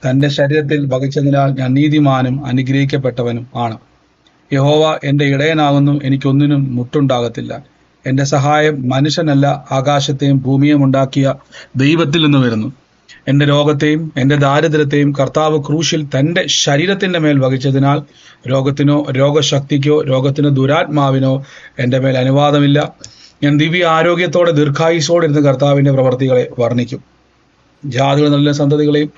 തന്റെ ശരീരത്തിൽ വഹിച്ചതിനാൽ ഞാൻ നീതിമാനും അനുഗ്രഹിക്കപ്പെട്ടവനും ആണ്. യഹോവ എന്റെ ഇടയനാകുന്നു, എനിക്കൊന്നിനും മുട്ടുണ്ടാകത്തില്ല. എന്റെ സഹായം മനുഷ്യനല്ല, ആകാശത്തെയും ഭൂമിയെയും ഉണ്ടാക്കിയ ദൈവത്തിൽ നിന്ന് വരുന്നു. എന്റെ രോഗത്തെയും എന്റെ ദാരിദ്ര്യത്തെയും കർത്താവ് ക്രൂശിൽ തന്റെ ശരീരത്തിന്റെ മേൽ വഹിച്ചതിനാൽ രോഗത്തിനോ രോഗശക്തിക്കോ രോഗത്തിന് ദുരാത്മാവിനോ എന്റെ മേൽ അനുവാദമില്ല. ഞാൻ ദിവ്യ ആരോഗ്യത്തോടെ ദീർഘായുസോടെ ഇരുന്ന് കർത്താവിന്റെ പ്രവർത്തികളെ വർണ്ണിക്കും. ജാതികൾ നല്ല സന്തതികളെയും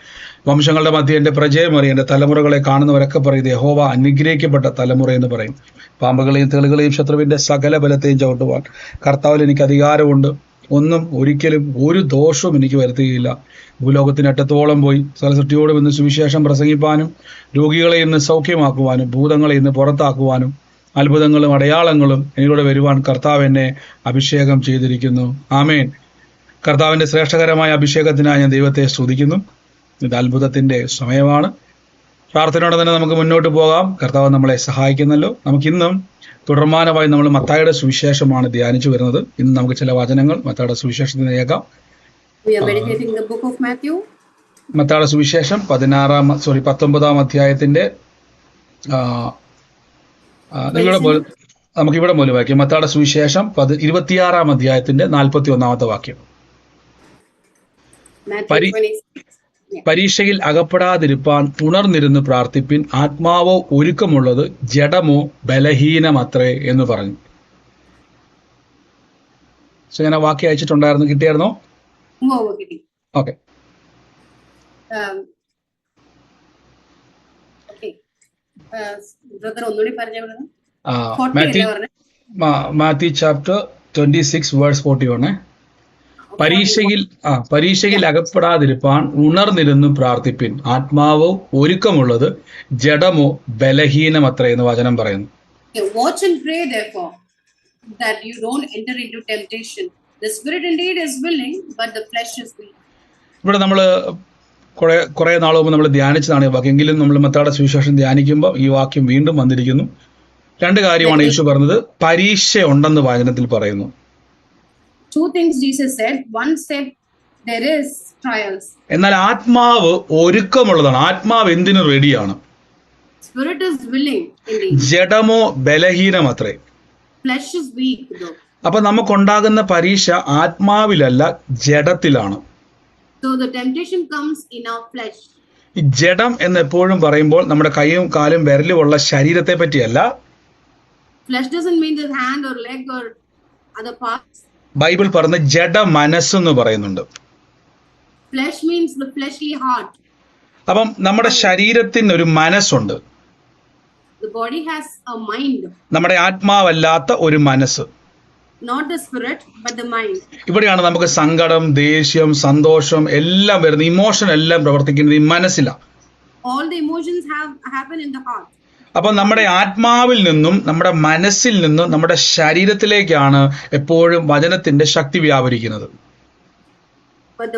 വംശങ്ങളുടെ മധ്യ എന്റെ പ്രജയമറി എന്റെ തലമുറകളെ കാണുന്നവരൊക്കെ പറയുന്നത് യഹോവ അനുഗ്രഹിക്കപ്പെട്ട തലമുറ എന്ന് പറയും. പാമ്പുകളെയും തേളുകളെയും ശത്രുവിന്റെ സകല ബലത്തെയും ചവിട്ടുവാൻ കർത്താവിൽ എനിക്ക് അധികാരമുണ്ട്. ഒന്നും ഒരിക്കലും ഒരു ദോഷവും എനിക്ക് വരുത്തുകയില്ല. ഭൂലോകത്തിനറ്റത്തോളം പോയി സകലസൃഷ്ടിയോടും ഇന്ന് സുവിശേഷം പ്രസംഗിപ്പാനും രോഗികളെ ഇന്ന് സൗഖ്യമാക്കുവാനും ഭൂതങ്ങളെ ഇന്ന് പുറത്താക്കുവാനും അത്ഭുതങ്ങളും അടയാളങ്ങളും എന്നിലൂടെ വരുവാൻ കർത്താവ് എന്നെ അഭിഷേകം ചെയ്തിരിക്കുന്നു. ആമേൻ. കർത്താവിന്റെ ശ്രേഷ്ഠകരമായ അഭിഷേകത്തിനായി ഞാൻ ദൈവത്തെ സ്തുതിക്കുന്നു. ഇത് അത്ഭുതത്തിന്റെ സമയമാണ്. പ്രാർത്ഥനയോടെ തന്നെ നമുക്ക് മുന്നോട്ട് പോകാം. കർത്താവ് നമ്മളെ സഹായിക്കുന്നല്ലോ. നമുക്കിന്നും തുടർമാനമായി നമ്മൾ മത്തായിയുടെ സുവിശേഷമാണ് ധ്യാനിച്ചു വരുന്നത്. ഇന്ന് നമുക്ക് ചില വചനങ്ങൾ മത്തായിയുടെ സുവിശേഷത്തിൽ നിന്ന് കേൾക്കാം. മത്തായിയുടെ സുവിശേഷം 19 അധ്യായത്തിന്റെ നമുക്കിവിടെ മൂലം വാക്യം. മത്തായിയുടെ സുവിശേഷം 26 അധ്യായത്തിന്റെ 41 വാക്യം. പരീക്ഷയിൽ അകപ്പെടാതിരിപ്പാൻ ഉണർന്നിരുന്ന് പ്രാർത്ഥിപ്പിൻ, ആത്മാവോ ഒരുക്കമുള്ളത്, ജഡമോ ബലഹീനമത്രേ എന്ന് പറഞ്ഞു. ഞാൻ വാക്യം അയച്ചിട്ടുണ്ടായിരുന്നു, കിട്ടിയായിരുന്നോ? ഓക്കെ. Matthew chapter 26 verse 41. പരീക്ഷയിൽ അകപ്പെടാതിരിപ്പാൻ ഉണർന്നിരുന്നു പ്രാർത്ഥിപ്പിൻ, ആത്മാവോ ഒരുക്കമുള്ളത്, ജഡമോ ബലഹീനമത്രേ എന്ന് വചനം പറയുന്നു. Watch and pray therefore that you don't enter into temptation. The spirit indeed is willing, but the flesh is weak. ഇവിടെ നമ്മൾ കുറെ നാൾ മുമ്പ് നമ്മൾ ധ്യാനിച്ചതാണ് ഈ വാക്യം. എങ്കിലും നമ്മൾ മത്തായിയുടെ സുവിശേഷം ധ്യാനിക്കുമ്പോൾ ഈ വാക്യം വീണ്ടും വന്നിരിക്കുന്നു. രണ്ട് കാര്യമാണ് യേശു പറഞ്ഞത്. പരീക്ഷ ഉണ്ടെന്ന് വചനത്തിൽ പറയുന്നു. Two things Jesus said. One said there is trials. എന്നാൽ ആത്മാവ് ഒരുക്കമുള്ളതാണ്. ആത്മാവ് എന്തിനു റെഡിയാണ്? Spirit is willing indeed. ജഡമോ ബലഹീനമത്രേ. Flesh is weak though. അപ്പൊ നമുക്കുണ്ടാകുന്ന പരീക്ഷ ആത്മാവിലല്ല, ജഡത്തിലാണ്. So the temptation comes in our flesh. ഈ ജഡം എന്ന് എപ്പോഴും പറയുമ്പോൾ നമ്മുടെ കൈയും കാലും വിരലുമുള്ള ശരീരത്തെ പറ്റിയല്ല. Flesh doesn't mean the hand or leg or other parts. Bible പറഞ്ഞ ജഡ മനസ്സെന്ന് പറയുന്നുണ്ട്. Flesh means the fleshly heart. അപ്പം നമ്മുടെ ശരീരത്തിന് ഒരു മനസ്സുണ്ട്. The body has a mind. നമ്മുടെ ആത്മാവല്ലാത്ത ഒരു മനസ്സ്. Not the spirit but the mind. ഇവിടെയാണ് നമുക്ക് സങ്കടം, ദേഷ്യം, സന്തോഷം എല്ലാം വരുന്നത്. ഇമോഷൻ എല്ലാം പ്രവർത്തിക്കുന്നത് ഈ മനസ്സിലാണ്. All the emotions happen in the heart. അപ്പൊ നമ്മുടെ ആത്മാവിൽ നിന്നും നമ്മുടെ മനസ്സിൽ നിന്നും നമ്മുടെ ശരീരത്തിലേക്കാണ് എപ്പോഴും വചനത്തിന്റെ ശക്തി വ്യാപരിക്കുന്നത്. But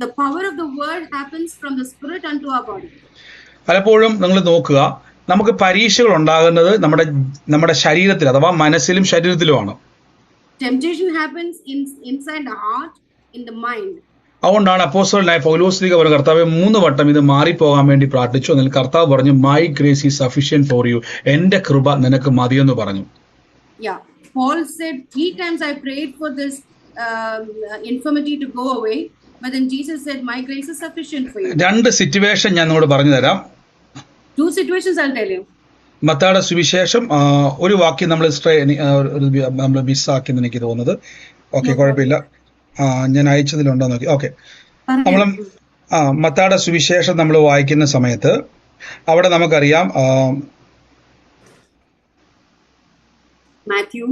the power of the word happens from the spirit unto our body. പലപ്പോഴും നിങ്ങൾ നോക്കുക, നമുക്ക് പരീക്ഷകൾ ഉണ്ടാകുന്നത് നമ്മുടെ ശരീരത്തിൽ അഥവാ മനസ്സിലും ശരീരത്തിലുമാണ്. Temptation happens inside the heart, in the mind. അതുകൊണ്ടാണ് അപ്പോസ്തലനായ പൗലോസ്ലീഹ പറഞ്ഞ കർത്താവേ 3 വട്ടം ഇത് മാറിപ്പോകാൻ വേണ്ടി പ്രാർത്ഥിച്ചു. എന്നാൽ കർത്താവ് പറഞ്ഞു, my grace is sufficient for you, എന്റെ കൃപ നിനക്ക് മതിയെന്ന് പറഞ്ഞു. Yeah, Paul said 3 times I prayed for this infirmity to go away, but then Jesus said my grace is sufficient for you. 2 situation ഞാൻ നിങ്ങളോട് പറഞ്ഞു തരാം. 2 situations I'll tell you. മത്തായിയുടെ സുവിശേഷം ഒരു വാക്യം നമ്മൾ മിസ്സാക്കിയെന്ന് എനിക്ക് തോന്നുന്നത്. ഓക്കെ, കുഴപ്പമില്ല, ഞാൻ അയച്ചതിലുണ്ടോ നോക്കി. ഓക്കെ, നമ്മൾ മത്തായിയുടെ സുവിശേഷം നമ്മൾ വായിക്കുന്ന സമയത്ത് അവിടെ നമുക്കറിയാം മാത്യു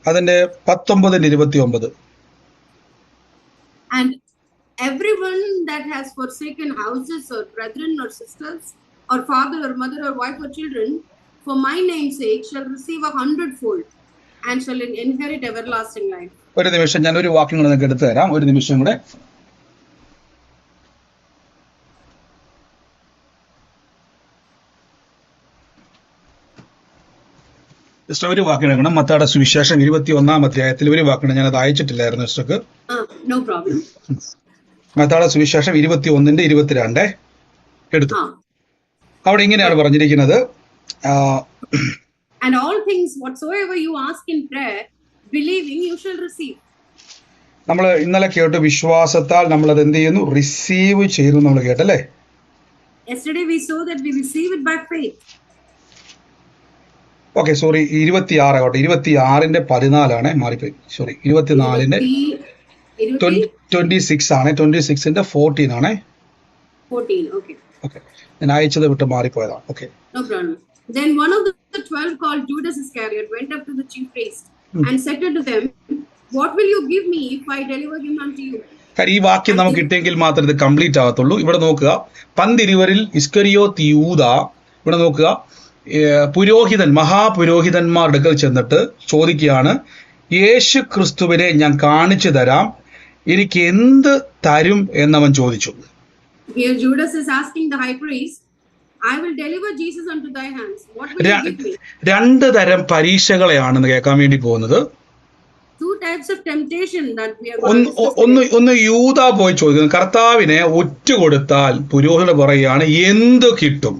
അതിന്റെ 19:29. And everyone that has forsaken houses or brethren or sisters or father or mother or wife or children for my name's sake shall receive 100-fold and shall inherit everlasting life. ഒരു നിമിഷം, ഞാൻ ഒരു വാക്യം കൂടെ എടുത്തു തരാം. ഒരു നിമിഷം കൂടെ. ഒരു വാക്യം എടുക്കണം. മത്തായിയുടെ സുവിശേഷം 21 അധ്യായത്തിൽ ഒരു വാക്യം, ഞാനത് അയച്ചിട്ടില്ലായിരുന്നു. No problem. മത്തായിയുടെ സുവിശേഷം 21:22 എടുത്തു. Ah. അവിടെ ഇങ്ങനെയാണ് പറഞ്ഞിരിക്കുന്നത്. And all things whatsoever you ask in prayer, believing, you shall receive. നമ്മൾ ഇന്നലെ കേട്ടു, വിശ്വാസത്താൽ നമ്മൾ അത് എന്ത് ചെയ്യുന്നു? റിസീവ് ചെയ്യുന്നു നമ്മൾ കേട്ടല്ലേ? Yesterday we saw that we receive it by faith. Okay, sorry, 26 കേട്ടോ, 26:14 മാറിപ്പോയി. സോറി, 24 26 ആണ്, 26 14 ആണ്. 14, okay. ഓക്കെ, ഞാൻ അയച്ചത് വിട്ട് മാറിപ്പോയതാണ്. Okay, No problem. Then one of the 12 called Judas Iscariot went up to the chief priest and said to them, "What will you give me if I deliver him unto you?" കാര്യം ഈ വാക്യം നമുക്ക് കിട്ടിയെങ്കിൽ മാത്രമേ ഇത് complete ആകത്തുള്ളൂ. ഇവിടെ നോക്കുക, 12 ഇസ്കറിയോത്ത് യൂദ, ഇവിടെ നോക്കുക, മഹാപുരോഹിതന്മാരുടെ അടുക്കൽ ചെന്നിട്ട് ചോദിക്കുകയാണ്, യേശു ക്രിസ്തുവിനെ ഞാൻ കാണിച്ചു തരാം, എനിക്ക് എന്ത് തരും എന്നവൻ ചോദിച്ചു. Here Judas is asking the high priest, "I will deliver Jesus unto thy hands. What will you give me?" രണ്ട് തരം പരീക്ഷകളെയാണെന്ന് കേൾക്കാൻ വേണ്ടി പോകുന്നത്. Two types of temptation that we are going to ഒന്ന് യൂദ പോയി ചോദിക്കുന്നു, കർത്താവിനെ ഒറ്റ കൊടുത്താൽ പുരോഹിതൻ പറയുകയാണ് എന്ത് കിട്ടും.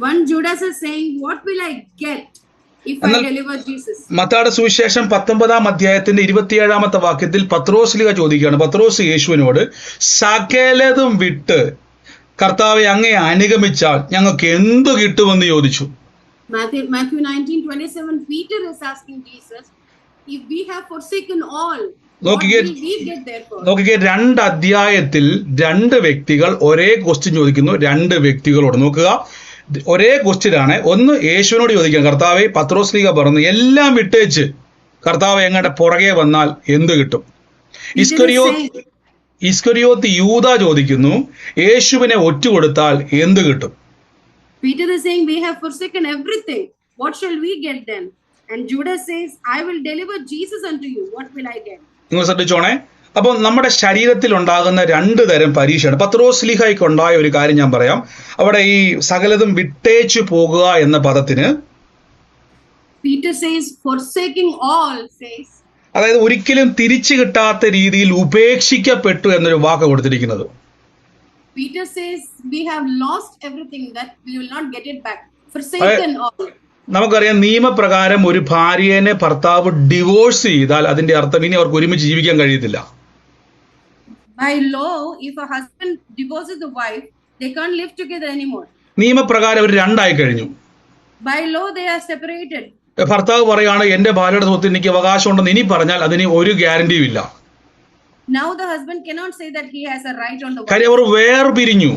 One Judas is saying, "What will I get if I deliver Jesus?" മത്തായിയുടെ സുവിശേഷം 19-ാം അധ്യായത്തിന്റെ 27-ാമത്തെ വാക്യത്തിൽ പത്രോസ്ലീഹ ചോദിക്കുകയാണ്, പത്രോസ് യേശുവിനോട്, സകലതും വിട്ട് കർത്താവെ അങ്ങയെ അനുഗമിച്ചാൽ ഞങ്ങൾക്ക് എന്തു കിട്ടുമെന്ന് ചോദിച്ചു. Matthew 19:27, Peter is asking Jesus, "If we have forsaken all, what will we get therefore?" നോക്കിക്കേ, 2 അധ്യായത്തിൽ 2 വ്യക്തികൾ ഒരേ ക്വസ്റ്റ്യൻ ചോദിക്കുന്നു. 2 വ്യക്തികളോട് നോക്കുക, ഒരേ ക്വസ്റ്റ്യൻ ആണ്. ഒന്ന് യേശുവിനോട് ചോദിക്കാം, കർത്താവെ, പത്രോസ്ലീഹ പറഞ്ഞു എല്ലാം വിട്ടേച്ച് കർത്താവ് എങ്ങടെ പുറകെ വന്നാൽ എന്ത് കിട്ടും. ഇസ്കറിയോത്ത് യൂദ ചോദിക്കുന്നു, യേശുവിനെ ഒറ്റ കൊടുത്താൽ എന്ത് കിട്ടും. Peter is saying, "We have forsaken everything. What shall we get then?" And Judas says, "I will deliver Jesus unto you. What will I get?" നിങ്ങൾ ശ്രദ്ധിച്ചോണേ. അപ്പോൾ നമ്മുടെ ശരീരത്തിൽ ഉണ്ടാകുന്ന 2 തരം പരീക്ഷയാണ്. പത്രോസ്ലീഹയ്ക്ക് ഉണ്ടായ ഒരു കാര്യം ഞാൻ പറയാം. അവിടെ ഈ സകലതും വിട്ടേച്ചു പോകുക എന്ന പദത്തിന് Peter says, "Forsaking all," says, അതായത് ഒരിക്കലും തിരിച്ചു കിട്ടാത്ത രീതിയിൽ ഉപേക്ഷിക്കപ്പെട്ടു എന്നൊരു വാക്ക് കൊടുത്തിരിക്കുന്നത്. Peter says, "We have lost everything, that we will not get it back. Forsaken all." നമുക്കറിയാം, നിയമപ്രകാരം ഒരു ഭാര്യനെ ഭർത്താവ് ഡിവോഴ്സ് ചെയ്താൽ അതിന്റെ അർത്ഥം ഇനി അവർക്ക് ഒരുമിച്ച് ജീവിക്കാൻ കഴിയത്തില്ല. By law, if a husband divorces the wife, they can't live together anymore. നിയമപ്രകാരം അവർ 2 ആയി കഴിഞ്ഞു. By law, they are separated. ഭർത്താവ് പറയാണ് എന്റെ ഭാര്യയുടെ സ്വത്ത് എനിക്ക് അവകാശം ഉണ്ടെന്ന് ഇനി പറഞ്ഞാൽ അതിന് ഒരു ഗ്യാരണ്ടിയും ഇല്ല. Now the husband cannot say that he has a right on the wife കാര്യം അവർ വേർപിരിഞ്ഞു.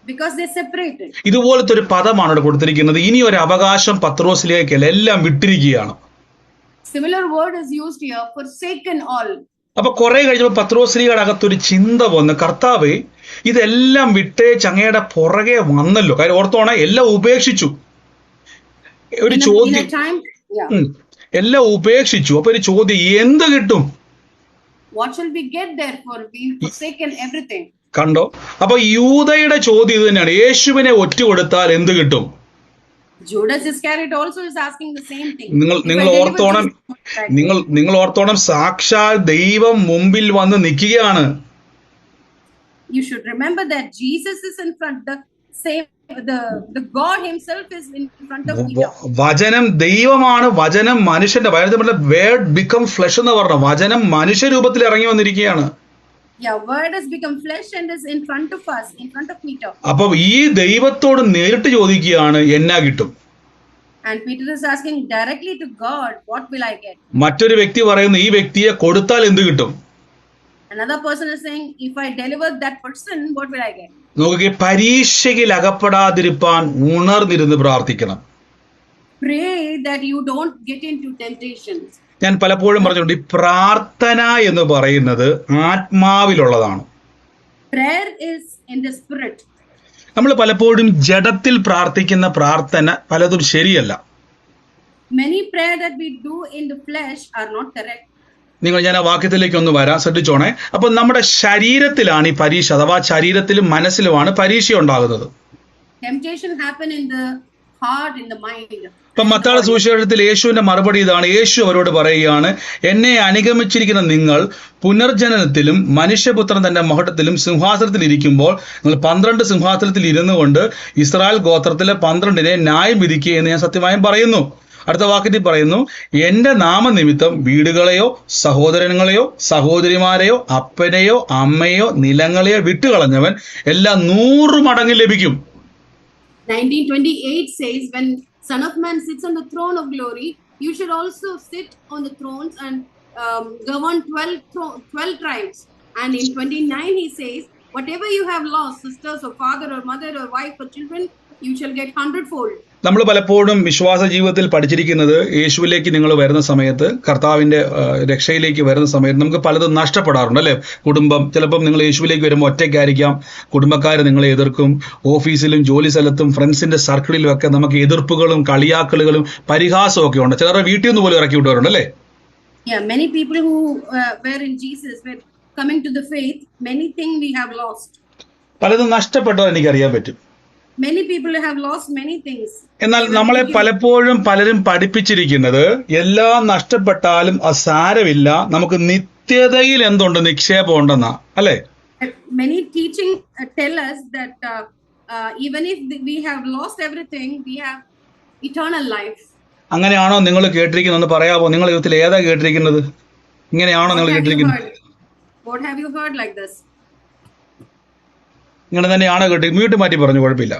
because they separated. ഇതുപോലത്തെ ഒരു പദമാണ് ഇവിടെ കൊടുത്തിരിക്കുന്നത്. ഇനി ഒരു അവകാശം പത്രോസിലേക്കല്ല, എല്ലാം വിട്ടിരിക്കുകയാണ്. Similar word is used here, forsaken all. അപ്പൊ കുറെ കഴിഞ്ഞപ്പോൾ പത്രോസ്ലീഹയുടെ അകത്തൊരു ചിന്ത വന്ന്, കർത്താവേ, ഇതെല്ലാം വിട്ടേച്ച് അങ്ങയുടെ പുറകെ വന്നല്ലോ. കാര്യം ഓർത്തോണേ, എല്ലാം ഉപേക്ഷിച്ചു. ഒരു ചോദ്യം, എല്ലാം ഉപേക്ഷിച്ചു. അപ്പൊ ഒരു ചോദ്യം, എന്ത് കിട്ടും? What shall we get therefore? We forsaken everything. കണ്ടോ? അപ്പൊ യൂദയുടെ ചോദ്യം ഇത് തന്നെയാണ്, യേശുവിനെ ഒറ്റ കൊടുത്താൽ എന്ത് കിട്ടും? Judas Iscariot also is asking the same thing. നിങ്ങൾ ഓർത്തോണം, സാക്ഷാൽ ദൈവം മുമ്പിൽ വന്ന് നിൽക്കുകയാണ്. You should remember that Jesus is in front, the God himself is in front of Peter. വചനം ദൈവമാണ്, വചനം മനുഷ്യന്റെ, വേർഡ് ബിക്കം ഫ്ലഷ് എന്ന് പറഞ്ഞ വചനം മനുഷ്യരൂപത്തിൽ ഇറങ്ങി വന്നിരിക്കുകയാണ്. Yeah, word has become flesh and is in front of us, in front of Peter. അപ്പൊ ഈ ദൈവത്തോട് നേരിട്ട് ചോദിക്കുകയാണ്, എന്നാ കിട്ടും? And Peter is asking directly to God, what will I get? മറ്റൊരു വ്യക്തി പറയുന്നു, ഈ വ്യക്തിയെ കൊടുത്താൽ എന്ത് കിട്ടും? Another person is saying, if I deliver that person, what will I get? നോക്കിക്കേ, പരീക്ഷയിൽ അകപ്പെടാതിരിപ്പാൻ ഉണർന്നിരുന്ന് പ്രാർത്ഥിക്കണം. Pray that you don't get into temptations. ഞാൻ പലപ്പോഴും പറഞ്ഞിട്ടുണ്ട്, ഈ പ്രാർത്ഥന എന്ന് പറയുന്നത് ആത്മാവിലുള്ളതാണ്. Prayer is in the spirit. നമ്മൾ പലപ്പോഴും ജഡത്തിൽ പ്രാർത്ഥിക്കുന്ന പ്രാർത്ഥന പലതും ശരിയല്ല. Many prayer that we do in the flesh are not correct. ഞാൻ ആ വാക്യത്തിലേക്ക് ഒന്ന് വരാൻ ശ്രദ്ധിച്ചോണേ. അപ്പൊ നമ്മുടെ ശരീരത്തിലാണ് ഈ പരീക്ഷ, അഥവാ ശരീരത്തിലും മനസ്സിലുമാണ് പരീക്ഷ ഉണ്ടാകുന്നത്. Temptation happen in the heart, in the mind. ഇപ്പൊ മത്തായിയുടെ സുവിശേഷത്തിൽ യേശുവിന്റെ മറുപടി ഇതാണ്. യേശു അവരോട് പറയുകയാണ്, എന്നെ അനുഗമിച്ചിരിക്കുന്ന നിങ്ങൾ പുനർജനനത്തിലും മനുഷ്യപുത്രൻ തന്റെ മഹത്വത്തിലും സിംഹാസനത്തിൽ ഇരിക്കുമ്പോൾ നിങ്ങൾ 12 സിംഹാസനത്തിൽ ഇരുന്നു കൊണ്ട് ഇസ്രായേൽ ഗോത്രത്തിലെ 12 ന്യായം വിധിക്കുക എന്ന് ഞാൻ സത്യമായും പറയുന്നു. അടുത്ത വാക്യത്തിൽ പറയുന്നു, എന്റെ നാമനിമിത്തം വീടുകളെയോ സഹോദരങ്ങളെയോ സഹോദരിമാരെയോ അപ്പനെയോ അമ്മയോ നിലങ്ങളെയോ വിട്ടുകളഞ്ഞവൻ എല്ലാം 100 മടങ്ങ് ലഭിക്കും. 19:28 says, when Son of Man sits on the throne of glory, you should also sit on the thrones and govern 12 tribes. And in 29 he says, whatever you have lost, sisters or father or mother or wife or children, you shall get 100-fold. നമ്മൾ പലപ്പോഴും വിശ്വാസ ജീവിതത്തിൽ പഠിച്ചിരിക്കുന്നത്, യേശുവിലേക്ക് നിങ്ങൾ വരുന്ന സമയത്ത്, കർത്താവിന്റെ രക്ഷയിലേക്ക് വരുന്ന സമയത്ത് നമുക്ക് പലതും നഷ്ടപ്പെടാറുണ്ട് അല്ലെ? കുടുംബം, ചിലപ്പം നിങ്ങൾ യേശുവിലേക്ക് വരുമ്പോൾ ഒറ്റയ്ക്കായിരിക്കാം, കുടുംബക്കാർ നിങ്ങളെ എതിർക്കും, ഓഫീസിലും ജോലി സ്ഥലത്തും ഫ്രണ്ട്സിന്റെ സർക്കിളിലും ഒക്കെ നമുക്ക് എതിർപ്പുകളും കളിയാക്കലുകളും പരിഹാസവും ഒക്കെ ഉണ്ട്. ചിലരുടെ വീട്ടിൽ നിന്ന് പോലും ഇറക്കി വിട്ടവരുണ്ട് അല്ലേ? Yeah, many people who were in Jesus were coming to the faith. Many things we have lost. പലതും നഷ്ടപ്പെട്ടത് എനിക്കറിയാൻ പറ്റും. Many people have lost many things. എന്നാൽ നമ്മളെ പലപ്പോഴും പലരും പഠിപ്പിച്ചിരിക്കുന്നത്, എല്ലാം നഷ്ടപ്പെട്ടാലും അസാരമില്ല, നമുക്ക് നിത്യതയിൽ എന്തുണ്ട്, നിക്ഷേപം ഉണ്ടെന്നാ അല്ലേ? Many teaching tell us that even if we have lost everything, we have eternal life. അങ്ങനെയാണോ നിങ്ങൾ കേട്ടിരിക്കുന്നത്? ഒന്ന് പറയാമോ? നിങ്ങൾ ജീവിതത്തിൽ ഏതാ കേട്ടിരിക്കുന്നത്? ഇങ്ങനെയാണോ നിങ്ങൾ കേട്ടിരിക്കുന്നത്? What have you heard like this? ഇങ്ങനെ തന്നെയാണോ കേട്ടി? മ്യൂട്ട് മാറ്റി പറഞ്ഞു, കുഴപ്പമില്ല.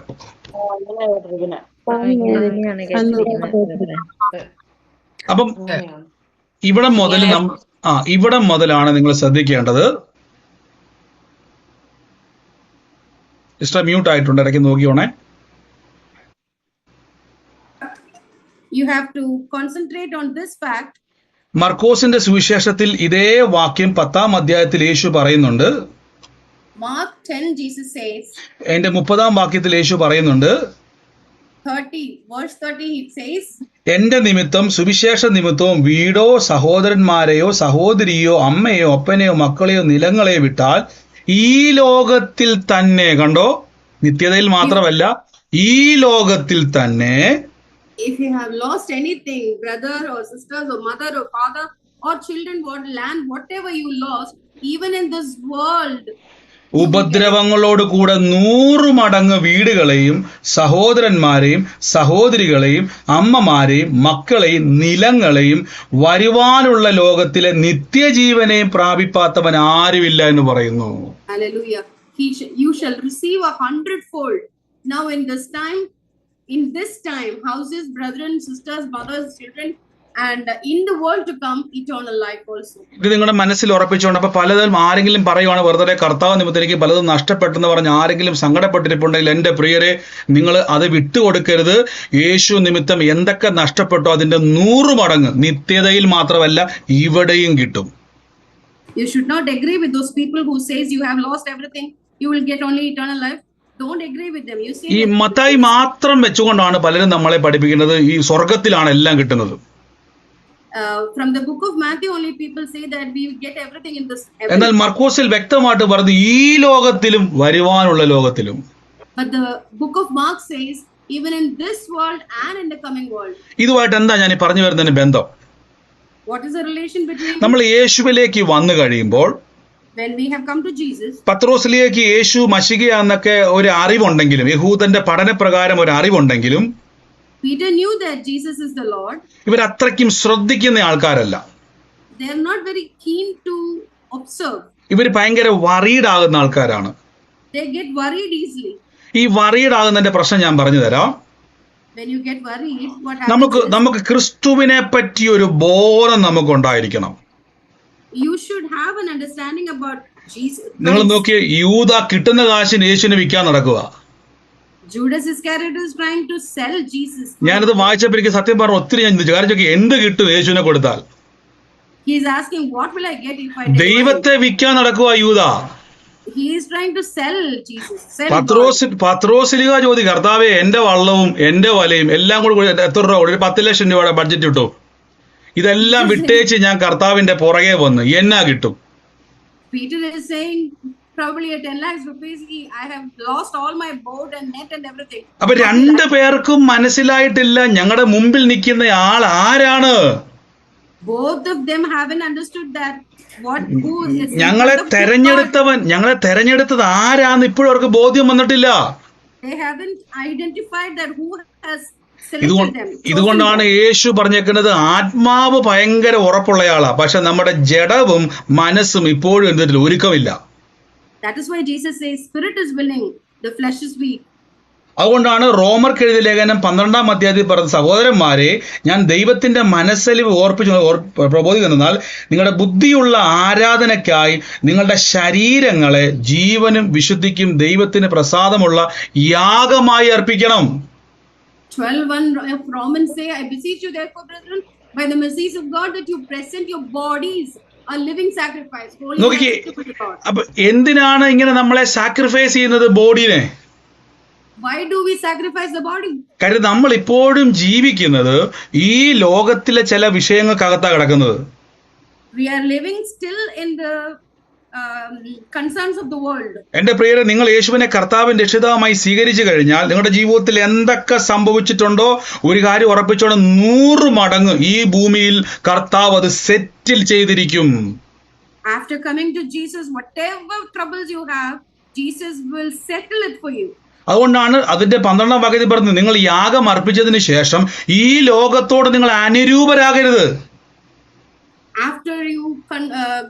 അപ്പം ഇവിടെ മുതലാണ് നിങ്ങൾ ശ്രദ്ധിക്കേണ്ടത്. മ്യൂട്ട് ആയിട്ടുണ്ട്, ഇടയ്ക്ക് നോക്കിയോണേ. You have to concentrate on this fact. മർക്കോസിന്റെ സുവിശേഷത്തിൽ ഇതേ വാക്യം 10-ാം അധ്യായത്തിൽ യേശു പറയുന്നുണ്ട്. Mark 10 Jesus says, അതിന്റെ 30-ാം വാക്യത്തിൽ യേശു പറയുന്നുണ്ട്, 30 verse 30 he says, എന്റെ നിമിത്തം, സുവിശേഷ നിമിത്തവും വീടോ സഹോദരന്മാരെയോ സഹോദരിയോ അമ്മയോ അപ്പനെയോ മക്കളെയോ നിലങ്ങളെയോ വിട്ടാൽ ഈ ലോകത്തിൽ തന്നെ, കണ്ടോ, നിത്യതയിൽ മാത്രമല്ല, ഈ ലോകത്തിൽ തന്നെ, if you have lost anything, brother or sisters or mother or father or children, what land, whatever you lost, even in this world, ഉപദ്രവങ്ങളോട് കൂടെ 100 മടങ്ങ് വീടുകളെയും സഹോദരന്മാരെയും സഹോദരികളെയും അമ്മമാരെയും മക്കളെയും നിലങ്ങളെയും വരുവാനുള്ള ലോകത്തിലെ നിത്യജീവനെയും പ്രാപിപ്പാത്തവൻ ആരുമില്ല എന്ന് പറയുന്നു. hallelujah, you shall receive 100-fold. Now in this time, houses, brethren, sisters, mothers, children, and in the world to come, eternal life also. ഇത് നിങ്ങളുടെ മനസ്സിൽ ഉറപ്പിച്ചുകൊണ്ട്, അപ്പൊ പലതും ആരെങ്കിലും പറയുവാണ്, വെറുതെ കർത്താവ് നിമിത്തം എനിക്ക് പലതും നഷ്ടപ്പെട്ടെന്ന് പറഞ്ഞ് ആരെങ്കിലും സങ്കടപ്പെട്ടിട്ടുണ്ടെങ്കിൽ, എന്റെ പ്രിയരെ, നിങ്ങൾ അത് വിട്ടുകൊടുക്കരുത്. യേശു നിമിത്തം എന്തൊക്കെ നഷ്ടപ്പെട്ടോ അതിന്റെ 100 മടങ്ങ് നിത്യതയിൽ മാത്രമല്ല ഇവിടെയും കിട്ടും. You should not agree with those people who says you have lost everything, you will get only eternal life. Don't agree with them. You say ഈ മത്തായി മാത്രം വെച്ചുകൊണ്ടാണ് പലരും നമ്മളെ പഠിപ്പിക്കുന്നത് ഈ സ്വർഗത്തിലാണ് എല്ലാം കിട്ടുന്നത്. From the book of Matthew only people say that we will get everything in this. എന്നാൽ മർക്കോസിൽ വ്യക്തമായിട്ട് പറഞ്ഞു, ഈ ലോകത്തിലും വരുവാനുള്ള ലോകത്തിലും. But the book of Mark says even in this world and in the coming world. ഇതുമായിട്ട് എന്താ ഞാൻ ഈ പറഞ്ഞു വരുന്നതിന് ബന്ധം? What is the relation between? നമ്മൾ യേശുവിലേക്ക് വന്നു കഴിയുമ്പോൾ, when we have come to Jesus, പത്രോസിലേക്ക് യേശു മശികയാന്നൊക്കെ ഒരു അറിവുണ്ടെങ്കിലും, യഹൂദന്റെ പഠനപ്രകാരം ഒരു അറിവുണ്ടെങ്കിലും, Peter knew that Jesus is the Lord. ഇവർ അത്രയ്ക്കും ശ്രദ്ധിക്കുന്ന ആൾക്കാരല്ല. They are not very keen to observe. ഇവർ ഭയങ്കര വറീഡ് ആകുന്ന ആൾക്കാരാണ്. They get worried easily. ഈ വറീഡ് ആകുന്നതിന്റെ പ്രശ്നം ഞാൻ പറഞ്ഞു തരാം. When you get worried, what happens? നമുക്ക് ക്രിസ്തുവിനെ പറ്റി ഒരു ബോധം നമുക്കുണ്ടായിരിക്കണം. You should have an understanding about Jesus. നിങ്ങൾ നോക്കിയ യൂദാ കിട്ടുന്ന കാശിന് യേശുവിനെ വിൽക്കാൻ നടക്കുക. Judas Iscariot is trying to sell Jesus. ഞാനത് വായിച്ചപ്പോൾ എനിക്ക് സത്യം പറഞ്ഞ ഒത്തിരി ഞാൻ വിചാരിച്ചു, എന്ത് കിട്ടും യേശുവിനെ കൊടുത്താൽ? He is asking, what will I get if I ദൈവത്തെ വിൽക്കാൻ നടക്കുക യൂദാ. He is trying to sell Jesus. പത്രോസിലിക ചോദി, കർത്താവേ, എന്റെ വള്ളവും എന്റെ വലയും എല്ലാം കൂടി എത്ര രൂപ, ഒരു 10 ലക്ഷം രൂപയുടെ ബഡ്ജറ്റ് കിട്ടും, ഇതെല്ലാം വിട്ടേച്ച് ഞാൻ കർത്താവിന്റെ പുറകെ വന്ന് എന്നാ കിട്ടും? Peter is saying, probably at 10 lakhs rupees, I have lost all my boat and net and everything. അപ്പൊ രണ്ടു പേർക്കും മനസ്സിലായിട്ടില്ല ഞങ്ങളുടെ മുമ്പിൽ നിൽക്കുന്ന ആൾ ആരാണ്. Both of them haven't understood that who is in ഞങ്ങളെ front of God. തെരഞ്ഞെടുത്തത് ആരാന്ന് ഇപ്പോഴും അവർക്ക് ബോധ്യം വന്നിട്ടില്ല. They haven't identified that who has selected them. ഇതുകൊണ്ടാണ് യേശു പറഞ്ഞേക്കുന്നത് ആത്മാവ് ഭയങ്കര ഉറപ്പുള്ളയാളാ, പക്ഷെ നമ്മുടെ ജഡവും മനസ്സും ഇപ്പോഴും എന്തിൽ ഒരുക്കമില്ല. That is why Jesus says, spirit is willing, the flesh is weak. അതുകൊണ്ടാണ് റോമർക്ക് എഴുതിയ ലേഖനം 12-ാം അധ്യായത്തിൽ പറഞ്ഞ സഹോദരന്മാരെ ഞാൻ ദൈവത്തിന്റെ മനസ്സലിവ് പ്രബോധിക്കുന്നതിനാൽ നിങ്ങളുടെ ബുദ്ധിയുള്ള ആരാധനയ്ക്കായി നിങ്ങളുടെ ശരീരങ്ങളെ ജീവനും വിശുദ്ധിക്കും ദൈവത്തിന് പ്രസാദമുള്ള യാഗമായി അർപ്പിക്കണം. 12:1 of Romans say, I beseech you therefore, brethren, by the mercies of God, that you present your bodies a living sacrifice, holy and നോക്കിക്കേ, acceptable to God. അപ്പൊ എന്തിനാണ് ഇങ്ങനെ നമ്മളെ സാക്രിഫൈസ് ചെയ്യുന്നത് ബോഡിനെ? Why do we sacrifice the body? കാര്യം നമ്മൾ ഇപ്പോഴും ജീവിക്കുന്നത് ഈ ലോകത്തിലെ ചില വിഷയങ്ങൾക്കകത്താ കിടക്കുന്നത്. We are living still in the concerns of the world. എന്റെ പ്രിയരെ, നിങ്ങൾ യേശുവിനെ കർത്താവിൻ രക്ഷിതാവുമായി സ്വീകരിച്ചു കഴിഞ്ഞാൽ നിങ്ങളുടെ ജീവിതത്തിൽ എന്തൊക്കെ സംഭവിച്ചിട്ടുണ്ടോ ഒരു കാര്യം ഉറപ്പിച്ചോണ്ട് 100 മടങ്ങ് ഈ ഭൂമിയിൽ കർത്താവ് അത് സെറ്റിൽ ചെയ്തിരിക്കും. After coming to Jesus, whatever troubles you have, Jesus will settle it for you. അതുകൊണ്ടാണ് അതിന്റെ 12-ാം വാക്യത്തിൽ പറഞ്ഞത് നിങ്ങൾ യാഗം അർപ്പിച്ചതിന് ശേഷം ഈ ലോകത്തോട് നിങ്ങൾ അനുരൂപരാകരുത്. After you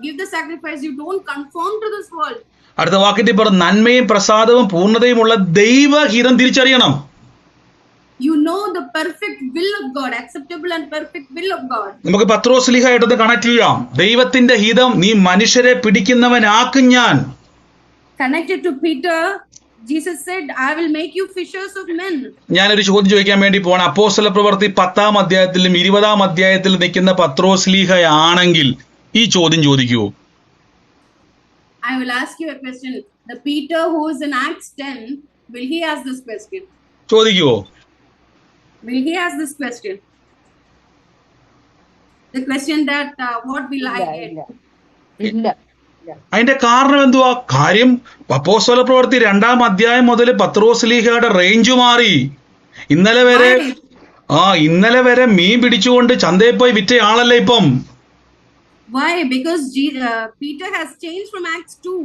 give the sacrifice, you don't conform to this world. അടുത്ത വാക്യത്തിൽ പറഞ്ഞ നന്മയും പ്രസാദവും പൂർണ്ണതയുമുള്ള ദൈവഹിതം തിരിച്ചറിയണം. You know the perfect will of God, acceptable and perfect will of God. നമുക്ക് പത്രോസ്ലീഹയായിട്ടത് കണക്ട് ചെയ്യാം. ദൈവത്തിന്റെ ഹിതം നീ മനുഷ്യരെ പിടിക്കുന്നവനാക്കും ഞാൻ. Connected to Peter, Jesus said, I will make you fishers of men. ഞാനൊരു ചോദ്യം ചോദിക്കാൻ വേണ്ടി പോവാണ്. അപ്പോസ്തല പ്രവൃത്തി 10-ാം അധ്യായത്തിലും 20-ാം അധ്യായത്തിലും നിൽക്കുന്ന പത്രോസ്ലീഹയാണെങ്കിൽ ഈ ചോദ്യം ചോദിക്കുവോ? I will ask you a question. The Peter who is in Acts 10, will he ask this question? ചോദിക്കുവോ? Will he ask this question? The question that what will I get? അതിന്റെ കാരണം എന്തുവാ? കാര്യം അപ്പോസ്തല പ്രവൃത്തി 2-ാം അധ്യായം മുതൽ പത്രോസ്ലീഹയുടെ റേഞ്ച് മാറി. ഇന്നലെ വരെ മീൻ പിടിച്ചുകൊണ്ട് ചന്തയിൽ പോയി വിറ്റ ആളല്ലേ ഇപ്പം. Why? Because Peter has changed from Acts 2.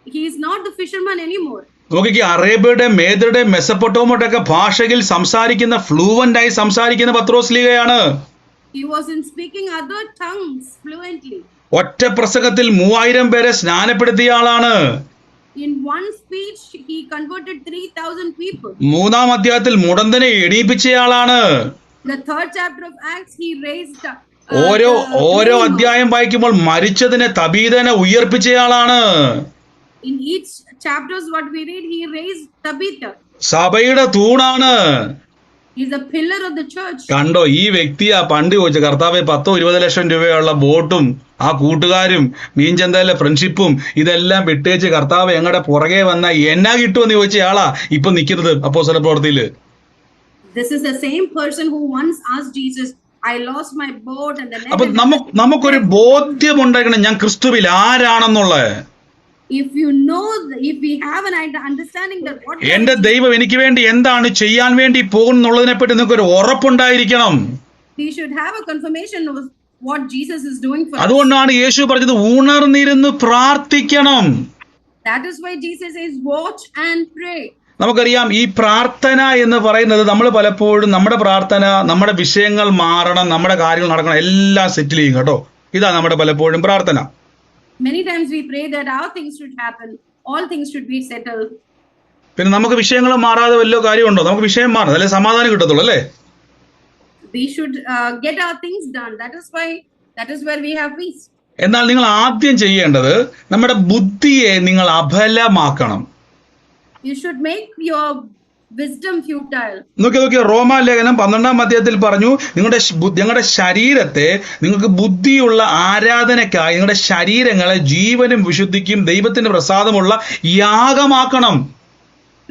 He is not the fisherman anymore. നോക്കിക്കേ, അറേബ്യയുടെ മേദ്യയുടെ മെസപ്പൊട്ടോമയുടെ ഒക്കെ ഭാഷയിൽ സംസാരിക്കുന്ന ഫ്ലൂവന്റ് ആയി സംസാരിക്കുന്ന പത്രോസ്ലീഹയാണ്. He was in speaking other tongues fluently. ഒറ്റ പ്രസംഗത്തിൽ 3000 പേരെ സ്നാനപ്പെടുത്തിയ ആളാണ്. In one speech, he converted 3,000 people. 3-ാം അധ്യായത്തിൽ മുടന്തനെ എണീപ്പിച്ചയാളാണ്. The 3rd chapter of Acts, he raised. ഓരോ അധ്യായം വായിക്കുമ്പോൾ മരിച്ചതിനെ തബീതനെ ഉയർപ്പിച്ചയാളാണ്. In each chapters what we read, he raised Tabitha. സഭയുടെ തൂണാണ്. He is a pillar of the church. കണ്ടോ, ഈ വ്യക്തിയാ പണ്ട് ചോദിച്ച കർത്താവെ 10-20 ലക്ഷം രൂപയുള്ള ബോട്ടും ആ കൂട്ടുകാരും മീൻചന്തയിലെ ഫ്രണ്ട്ഷിപ്പും ഇതെല്ലാം വിട്ടേച്ച് കർത്താവ് ഞങ്ങളുടെ പുറകെ വന്ന എന്നാ കിട്ടുമെന്ന് ചോദിച്ചയാളാ ഇപ്പൊ നിൽക്കുന്നത് അപ്പോസ്തല പ്രവൃത്തിയില്. This is the same person who once asked Jesus, I lost my boat and the net. അപ്പൊ നമുക്കൊരു ബോധ്യം ഉണ്ടാക്കണം ഞാൻ ക്രിസ്തുവിൽ ആരാണെന്നുള്ളത്. If you know, if we have an understanding that what എന്റെ ദൈവം എനിക്ക് വേണ്ടി എന്താണ് ചെയ്യാൻ വേണ്ടി പോകുന്നുള്ളതിനെ പറ്റി നിങ്ങൾക്ക് ഒരു ഉറപ്പുണ്ടായിരിക്കണം. we should have a confirmation of what Jesus is doing for us. അതുകൊണ്ടാണ് യേശു പറഞ്ഞത് ഉണർന്നിരുന്ന് പ്രാർത്ഥിക്കണം. That is why Jesus says watch and pray. നമുക്കറിയാം ഈ പ്രാർത്ഥന എന്ന് പറയുന്നത് നമ്മൾ പലപ്പോഴും നമ്മുടെ പ്രാർത്ഥന നമ്മുടെ വിഷയങ്ങൾ മാറണം, നമ്മുടെ കാര്യങ്ങൾ നടക്കണം, എല്ലാം സെറ്റിൽ ചെയ്യും കേട്ടോ. ഇതാ നമ്മുടെ പലപ്പോഴും പ്രാർത്ഥന. Many times we pray that our things should happen, all things should be settled. പിന്നെ നമുക്ക് വിഷയങ്ങൾ മാറാതെ വല്ല കാര്യമുണ്ടോ? നമുക്ക് വിഷയം മാറണം, അല്ലെ സമാധാനം കിട്ടത്തുള്ളൂ അല്ലേ? We should get our things done. That is where we have peace. എന്നാൽ നിങ്ങൾ ആദ്യം ചെയ്യേണ്ടത് നമ്മുടെ ബുദ്ധിയെ നിങ്ങൾ അബലമാക്കണം. You should make your wisdom futile. നോക്കി റോമാലേഖനം 12-ാം അധ്യായത്തിൽ പറഞ്ഞു നിങ്ങളുടെ ശരീരത്തെ നിങ്ങൾക്ക് ബുദ്ധിയുള്ള ആരാധനയ്ക്കായി നിങ്ങളുടെ ശരീരങ്ങളെ ജീവനും വിശുദ്ധിക്കും ദൈവത്തിന് പ്രസാദമുള്ള യാഗമാക്കണം.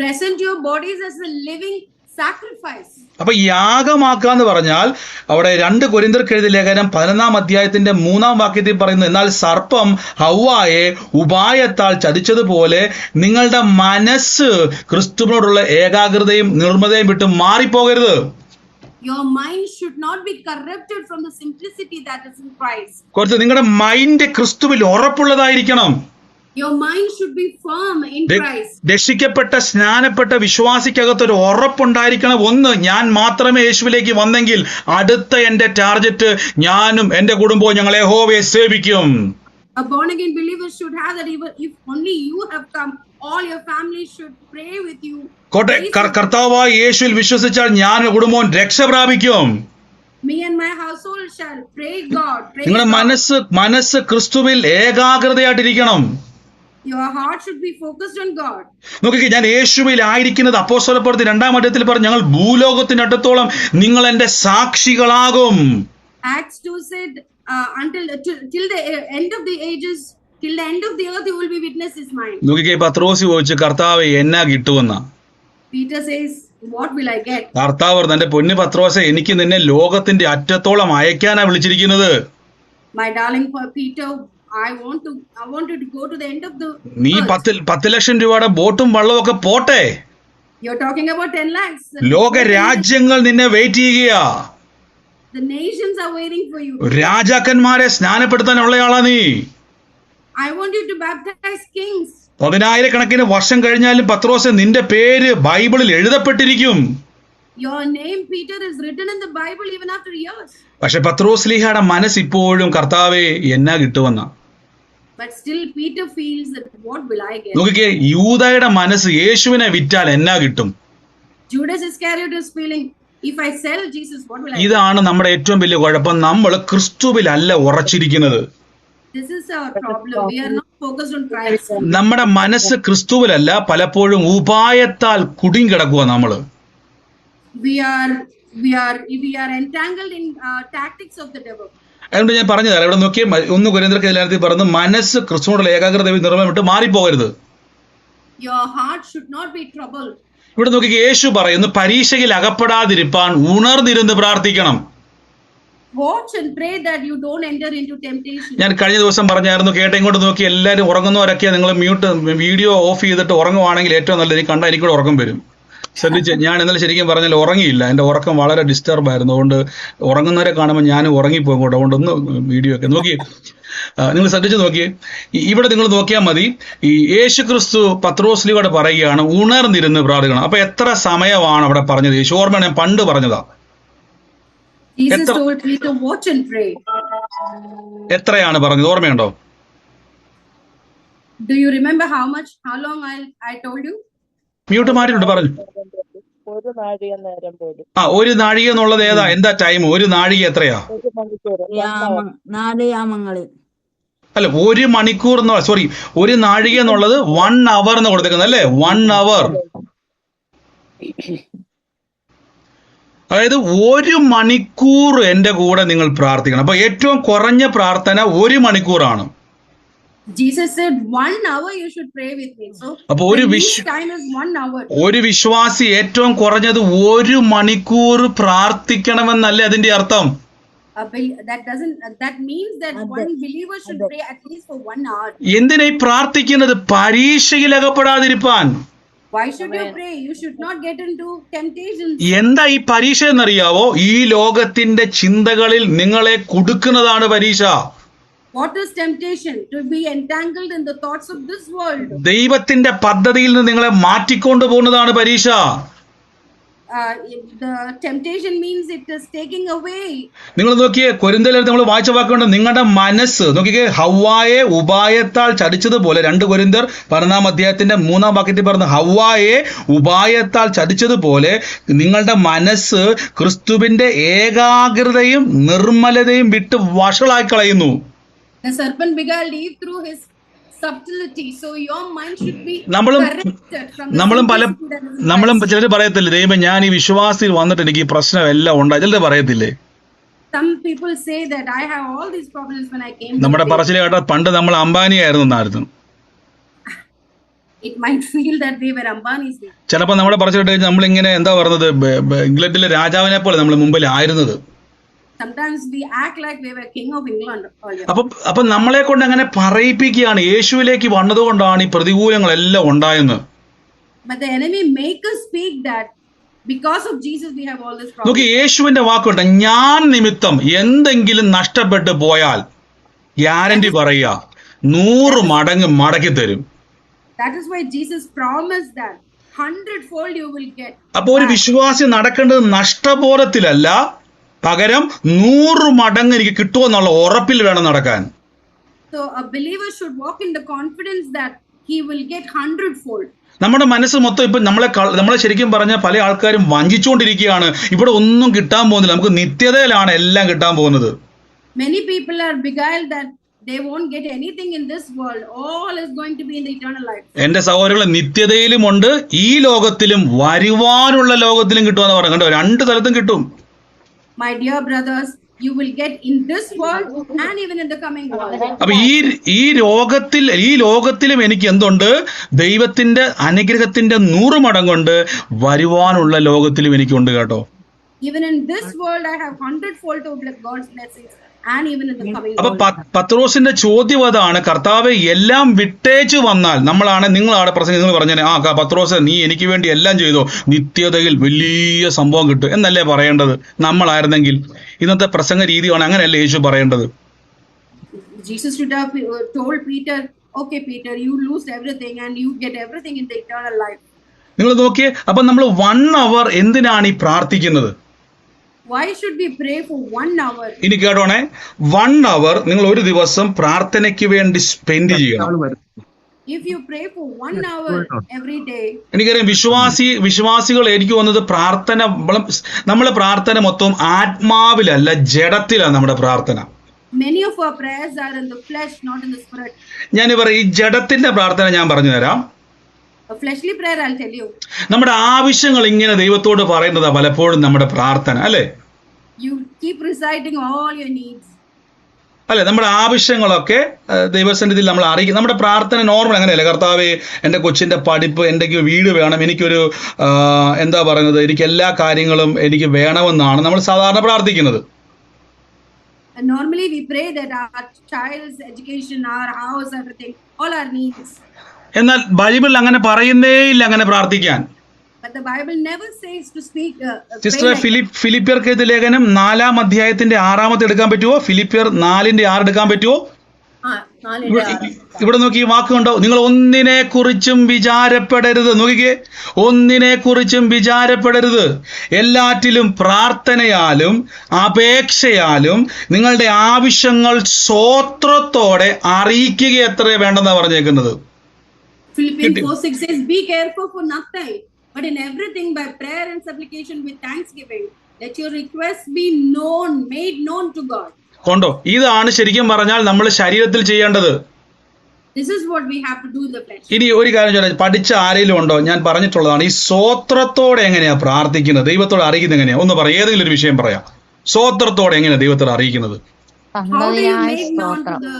Present your bodies as a living sacrifice. അപ്പൊ യാഗമാക്കാന്ന് പറഞ്ഞാൽ അവിടെ 2 കൊരിന്ത്യർക്ക് എഴുതിയ ലേഖനം 11-ാം അധ്യായത്തിന്റെ 3-ാം വാക്യത്തിൽ പറയുന്നു, എന്നാൽ സർപ്പം ഹവ്വായെ ഉപായത്താൽ ചതിച്ചതുപോലെ നിങ്ങളുടെ മനസ്സ് ക്രിസ്തുവിനോടുള്ള ഏകാഗ്രതയും നിർമ്മതയും വിട്ട് മാറിപ്പോകരുത്. Your mind should not be corrupted from the simplicity that is in Christ. കുറച്ച് നിങ്ങളുടെ മൈൻഡ് ക്രിസ്തുവിൽ ഉറപ്പുള്ളതായിരിക്കണം. Your mind should be firm in Christ. രക്ഷിക്കപ്പെട്ട സ്നാനപ്പെട്ട വിശ്വാസിക്കകത്തൊരു ഉറപ്പുണ്ടായിരിക്കണം. ഒന്ന്, ഞാൻ മാത്രമേ യേശുവിലേക്ക് വന്നെങ്കിൽ അടുത്ത എന്റെ ടാർഗറ്റ് ഞാനും എന്റെ കുടുംബവും ഞങ്ങൾ യഹോവയെ സേവിക്കും. A born again believer should have that. Even if only you have come, all your family should pray with you. കർത്താവായ യേശുവിൽ വിശ്വസിച്ചാൽ ഞാൻ കുടുംബവും രക്ഷ പ്രാപിക്കും. Me and my household shall pray God. നിങ്ങളുടെ മനസ്സ് ക്രിസ്തുവിൽ ഏകാഗ്രതയായിട്ടിരിക്കണം. Your heart should be focused on God. നോക്കിക്കേ, ഞാൻ യേശുവിൽ ആയിരിക്കുന്നത് അപ്പോസ്തലപ്രവൃത്തി 2-ാം അധ്യായത്തിൽ പറഞ്ഞു, ഞങ്ങൾ ഭൂലോകത്തിനടുത്തോളം നിങ്ങൾ എന്റെ സാക്ഷികളാകും. Acts 2 said, till the end of the ages, till the end of the earth, you will be witnesses mine. നോക്കിക്കേ, പത്രോസ് ചോദിച്ചു, കർത്താവേ എന്നാ കിട്ടുമെന്ന. Peter says, what will I get? കർത്താവ് പറഞ്ഞു, എന്റെ പൊന്നു പത്രോസേ, എനിക്ക് നിന്നെ ലോകത്തിന്റെ അറ്റത്തോളം അയക്കാനാ വിളിച്ചിരിക്കുന്നത്. My darling Peter, I want you to go to the end of the നീ earth. 10 ലക്ഷം രൂപയുടെ ബോട്ടും വള്ളവും ഒക്കെ പോട്ടെ, You're talking about 10 lakhs. ലോക രാജ്യങ്ങൾ നിന്നെ വെയിറ്റ് ചെയ്യുകയാ. The nations are waiting for you. രാജാക്കന്മാരെ സ്നാനപ്പെടുത്താനുള്ളയാളാ നീ. I want you to baptize kings. 10,000 വർഷം കഴിഞ്ഞാലും പത്രോസേ, നിന്റെ പേര് ബൈബിളിൽ എഴുതപ്പെട്ടിരിക്കും. Your name, Peter, is written in the Bible even after years. പക്ഷെ പത്രോസ്ലീഹയുടെ മനസ്സ് ഇപ്പോഴും കർത്താവേ എന്നാ കിട്ടുമെന്ന. But still Peter feels that what will I get? നോക്കിക്കേ, യൂദയുടെ മനസ്സ് യേശുവിനെ വിറ്റാൽ എന്നാ കിട്ടും. Judas Iscariot is feeling, if I sell Jesus, what will I get? ഇതാണ് നമ്മുടെ ഏറ്റവും വലിയ കുഴപ്പം. നമ്മൾ ക്രിസ്തുവിലല്ല ഉറച്ചിരിക്കുന്നത്. This is our problem. We are not focused on Christ. നമ്മുടെ മനസ്സ് ക്രിസ്തുവിലല്ല, പലപ്പോഴും ഉപായത്താൽ കുടുങ്ങിക്കിടക്കുക നമ്മള്. We are entangled in tactics of the devil. അതുകൊണ്ട് ഞാൻ പറഞ്ഞതല്ല, ഇവിടെ നോക്കിയേ, 1 കൊരിന്ത്യർക്ക് ലേഖനത്തിൽ പറഞ്ഞു, മനസ്സ് ക്രിസ്തുവിനോടുള്ള ഏകാഗ്രതയും നിർമ്മലവും വിട്ട് മാറിപ്പോകരുത്. Your heart should not be troubled. ഇവിടെ നോക്കിക്കേ, യേശു പറയുന്നു, പരീക്ഷയിൽ അകപ്പെടാതിരിപ്പാൻ ഉണർന്നിരുന്ന് പ്രാർത്ഥിക്കണം. Watch and pray that you don't enter into temptation. ഞാൻ കഴിഞ്ഞ ദിവസം പറഞ്ഞായിരുന്നു, കേട്ട ഇങ്ങോട്ട് നോക്കി എല്ലാവരും ഉറങ്ങുന്നവരൊക്കെ നിങ്ങൾ വീഡിയോ ഓഫ് ചെയ്തിട്ട് ഉറങ്ങുവാണെങ്കിൽ ഏറ്റവും നല്ലത്. എനിക്ക് കണ്ടാൽ എനിക്കൂടെ ഉറക്കം വരും. ശ്രദ്ധിച്ച്, ഞാൻ ഇന്നലെ ശരിക്കും പറഞ്ഞാൽ ഉറങ്ങിയില്ല. എൻ്റെ ഉറക്കം വളരെ ഡിസ്റ്റർബ് ആയിരുന്നു. അതുകൊണ്ട് ഉറങ്ങുന്നവരെ കാണുമ്പോൾ ഞാൻ ഉറങ്ങിപ്പോകും കൂടെ. അതുകൊണ്ട് ഒന്ന് വീഡിയോ ഒക്കെ നോക്കി നിങ്ങൾ ശ്രദ്ധിച്ച് നോക്കിയേ. ഇവിടെ നിങ്ങൾ നോക്കിയാൽ മതി, ഈ യേശു ക്രിസ്തു പത്രോസ്ലിയോട് പറയുകയാണ് ഉണർന്നിരുന്ന് പ്രാർത്ഥിക്കണം. അപ്പൊ എത്ര സമയമാണ് അവിടെ പറഞ്ഞത്? യേശു ഓർമ്മ ഞാൻ പണ്ട് പറഞ്ഞതാ. Jesus told me to watch and pray. എത്രയാണ് പറഞ്ഞത്? ഓർമ്മയുണ്ടോ? Do you remember how long I told you? Mute മാറ്റിട്ടുണ്ട്, പറഞ്ഞു. 1 നാഴിക നേരം പോലും. 1 നാഴിക എന്നുള്ളത് ഏതാ? എന്താ ടൈം? 1 നാഴിക എത്രയാ? 1 മണിക്കൂർ. 4 യാമങ്ങളിൽ. അല്ല, 1 മണിക്കൂർ എന്നോ, സോറി, 1 നാഴിക എന്നുള്ളത് 1 അവർ എന്ന് കൊടുത്തേക്കുന്നത് അല്ലേ? 1 അവർ, അതായത് 1 മണിക്കൂർ എന്റെ കൂടെ നിങ്ങൾ പ്രാർത്ഥിക്കണം. അപ്പൊ ഏറ്റവും കുറഞ്ഞ പ്രാർത്ഥന 1 മണിക്കൂറാണ്. Jesus said 1 hour you should pray with me. So അപ്പൊ time is 1 hour. ഒരു വിശ്വാസി ഏറ്റവും കുറഞ്ഞത് 1 മണിക്കൂർ പ്രാർത്ഥിക്കണമെന്നല്ലേ അതിന്റെ അർത്ഥം? That means that one believer should pray at least for 1 hour. എന്തിനാ ഈ പ്രാർത്ഥിക്കുന്നത്? പരീക്ഷയിൽ അകപ്പെടാതിരിപ്പാൻ. Why should you pray? You should not get into temptations. എന്താ ഈ പരീക്ഷ എന്നറിയാവോ? ഈ ലോകത്തിന്റെ ചിന്തകളിൽ നിങ്ങളെ കുടുക്കുന്നതാണ് പരീക്ഷ. What is temptation? To be entangled in the thoughts of this world. ദൈവത്തിന്റെ പദ്ധതിയിൽ നിന്ന് നിങ്ങളെ മാറ്റിക്കൊണ്ടു പോകുന്നതാണ് പരീക്ഷ. The temptation means it is taking away. നിങ്ങൾ നോക്കിയേ, കൊരിന്ത്യയിൽ നമ്മൾ വായിച്ച വാക്കുണ്ട്, നിങ്ങളുടെ മനസ്സ് നോക്കിക്കേ, ഹവ്വായെ ഉപായത്താൽ ചതിച്ചതുപോലെ. 2 കൊരിന്ത്യർ 11-ാം അധ്യായത്തിന്റെ 3-ാം വാക്യത്തിൽ പറഞ്ഞു, ഹവ്വായെ ഉപായത്താൽ ചതിച്ചതുപോലെ നിങ്ങളുടെ മനസ്സ് ക്രിസ്തുവിന്റെ ഏകാഗ്രതയും നിർമ്മലതയും വിട്ട് വഷളായി കളയുന്നു. The serpent beguiled Eve through his subtlety. So your mind should be corrected from the നമ്മളും ചിലർ പറയത്തില്ലേ, ദൈവം ഞാൻ ഈ വിശ്വാസത്തിൽ വന്നിട്ട് എനിക്ക് ഈ പ്രശ്നം എല്ലാം ഉണ്ടായി, ചിലർ പറയത്തില്ലേ? Some people say that I have all these problems when I came. നമ്മുടെ പറച്ചിൽ കേട്ടാ പണ്ട് നമ്മൾ അംബാനി ആയിരുന്നു എന്നായിരുന്നു. It might feel that they were Ambani's people. ചിലപ്പോൾ നമ്മളെ പറിച്ചിട്ട് നമ്മളിങ്ങനെ എന്താ പറയുന്നത് ഇംഗ്ലണ്ടിലെ രാജാവിനെ പോലെ നമ്മൾ മുമ്പിൽ ആയിരുന്നത്. Sometimes we act like we were king of England earlier. അപ്പൊ നമ്മളെ കൊണ്ട് അങ്ങനെ പറയിപ്പിക്കുകയാണ്, യേശുവിലേക്ക് വന്നതുകൊണ്ടാണ് ഈ പ്രതികൂലങ്ങളെല്ലാം ഉണ്ടായെന്ന്. But the enemy make us speak that because of Jesus we have all this problem. നോക്കി, യേശുവിന്റെ വാക്കുണ്ട്, ഞാൻ നിമിത്തം എന്തെങ്കിലും നഷ്ടപ്പെട്ടു പോയാൽ ഗ്യാരണ്ടി പറയുക 100 മടങ്ങ് മടക്കി തരും. That is why Jesus promised that 100-fold you will get. അപ്പൊ ഒരു വിശ്വാസി നടക്കേണ്ടത് നഷ്ടബോധത്തിലല്ല, പകരം 100 മടങ്ങ് എനിക്ക് കിട്ടുമെന്നുള്ള ഉറപ്പിൽ വേണം നടക്കാൻ. So a believer should walk in the confidence that he will get 100-fold. നമ്മുടെ മനസ്സ് മൊത്തം ഇപ്പൊ നമ്മളെ ശരിക്കും പറഞ്ഞാൽ പല ആൾക്കാരും വഞ്ചിച്ചുകൊണ്ടിരിക്കുകയാണ്. ഇവിടെ ഒന്നും കിട്ടാൻ പോകുന്നില്ല, നമുക്ക് നിത്യതയിലാണ് എല്ലാം കിട്ടാൻ പോകുന്നത്. Many people are beguiled that they won't get anything in this world. All is going to be in the eternal life. എന്റെ സഹോദരങ്ങളെ, നിത്യതയിലുമുണ്ട്, ഈ ലോകത്തിലും വരുവാനുള്ള ലോകത്തിലും കിട്ടുമെന്ന് പറഞ്ഞു. കണ്ടോ, 2 തലത്തും കിട്ടും. My dear brothers, you will get in this world and even in the coming world. അപ്പൊ ഈ ലോകത്തിലും എനിക്ക് എന്തുണ്ട്? ദൈവത്തിന്റെ അനുഗ്രഹത്തിന്റെ 100 മടങ്ങുണ്ട്, വരുവാനുള്ള ലോകത്തിലും എനിക്കുണ്ട് കേട്ടോ. Even in this world I have 100-fold of God's blessings and even in the coming അപ്പൊ world. പത്രോസിന്റെ ചോദ്യം അതാണ്, കർത്താവെ എല്ലാം വിട്ടേച്ചു വന്നാൽ നിങ്ങളാണ് പ്രസംഗം, നിങ്ങൾ പറഞ്ഞേ പത്രോസ് നീ എനിക്ക് വേണ്ടി എല്ലാം ചെയ്തോ, നിത്യതയിൽ വലിയ സംഭവം കിട്ടും എന്നല്ലേ പറയേണ്ടത്. നമ്മളായിരുന്നെങ്കിൽ ഇന്നത്തെ പ്രസംഗ രീതിയാണ്, അങ്ങനെയല്ലേ യേശു പറയേണ്ടത്. Jesus should have told Peter, okay Peter, you lose everything and you get everything in the eternal life. നിങ്ങൾ നോക്കിയേ, അപ്പൊ നമ്മൾ 1 hour എന്തിനാണ് ഈ പ്രാർത്ഥിക്കുന്നത്? Why should we pray for 1 hour? ഇനി കേട്ടോണേ, 1 hour നിങ്ങൾ ഒരു ദിവസം പ്രാർത്ഥനയ്ക്ക് വേണ്ടി സ്പെൻഡ് ചെയ്യണം. If you pray for 1 hour every day. എനിക്കറിയാം വിശ്വാസികൾ എനിക്ക് വന്നത് നമ്മളെ പ്രാർത്ഥന മൊത്തം ആത്മാവിലല്ല, ജഡത്തിലാണ് നമ്മുടെ പ്രാർത്ഥന. Many of our prayers are in the flesh, not in the spirit. ഞാൻ ഈ ജഡത്തിന്റെ പ്രാർത്ഥന ഞാൻ പറഞ്ഞു തരാം. A fleshly prayer, I'll tell you. നമ്മുടെ ആവശ്യങ്ങൾ ഇങ്ങനെ ദൈവത്തോട് പറയുന്നതാ പലപ്പോഴും നമ്മുടെ പ്രാർത്ഥന, അല്ലേ? You keep reciting all your needs. അല്ലെ, നമ്മുടെ ആവശ്യങ്ങളൊക്കെ ദൈവസന്നിധിയിൽ നമ്മൾ അറിയിക്കും. നമ്മുടെ പ്രാർത്ഥന നോർമൽ അങ്ങനെയല്ലേ? കർത്താവേ, എൻ്റെ കൊച്ചിന്റെ പഠിപ്പ്, എൻ്റെ വീട് വേണം, എനിക്കൊരു എന്താ പറയുന്നത്, എനിക്ക് എല്ലാ കാര്യങ്ങളും എനിക്ക് വേണമെന്നാണ് നമ്മൾ സാധാരണ പ്രാർത്ഥിക്കുന്നത്. And normally we pray that our child's education, our house, everything, all our needs. എന്നാൽ ബൈബിൾ അങ്ങനെ പറയുന്നേയില്ല അങ്ങനെ പ്രാർത്ഥിക്കാൻ. But the Bible never says to speak. Sister, ഫിലിപ്പിയർക്ക് ലേഖനം 4-ാം അധ്യായത്തിന്റെ 6-ാമത്തെ എടുക്കാൻ പറ്റുമോ? ഫിലിപ്പിയർ 4:6 എടുക്കാൻ പറ്റുമോ? ഇവിടെ നോക്കി, ഈ വാക്കുണ്ടോ? നിങ്ങൾ ഒന്നിനെ കുറിച്ചും വിചാരപ്പെടരുത്. നോക്കിക്കേ, ഒന്നിനെ കുറിച്ചും വിചാരപ്പെടരുത്, എല്ലാറ്റിലും പ്രാർത്ഥനയാലും അപേക്ഷയാലും നിങ്ങളുടെ ആവശ്യങ്ങൾ സ്തോത്രത്തോടെ അറിയിക്കുക എത്രേ വേണ്ടെന്നാ പറഞ്ഞേക്കുന്നത്. Philippians 4:6 says, be careful for nothing, but in everything by prayer and supplication with thanksgiving, let your requests be made known to God. കൊണ്ടോ, ഇതാണ് ശരിക്കും പറഞ്ഞാൽ നമ്മൾ ശരീരത്തിൽ ചെയ്യേണ്ടത്. This is what we have to do in the flesh. ഇനി ഒരു കാര്യം ചോദിച്ചാൽ, പഠിച്ച ആരെങ്കിലും ഉണ്ടോ? ഞാൻ പറഞ്ഞിട്ടുള്ളതാണ്, ഈ സ്തോത്രത്തോടെ എങ്ങനെയാ പ്രാർത്ഥിക്കുന്നത്, ദൈവത്തോട് അറിയിക്കുന്നത് എങ്ങനെയാ? ഒന്ന് പറയാം, ഏതെങ്കിലും ഒരു വിഷയം പറയാം. സ്തോത്രത്തോടെ എങ്ങനെയാ ദൈവത്തോട് അറിയിക്കുന്നത്? How do you make known to the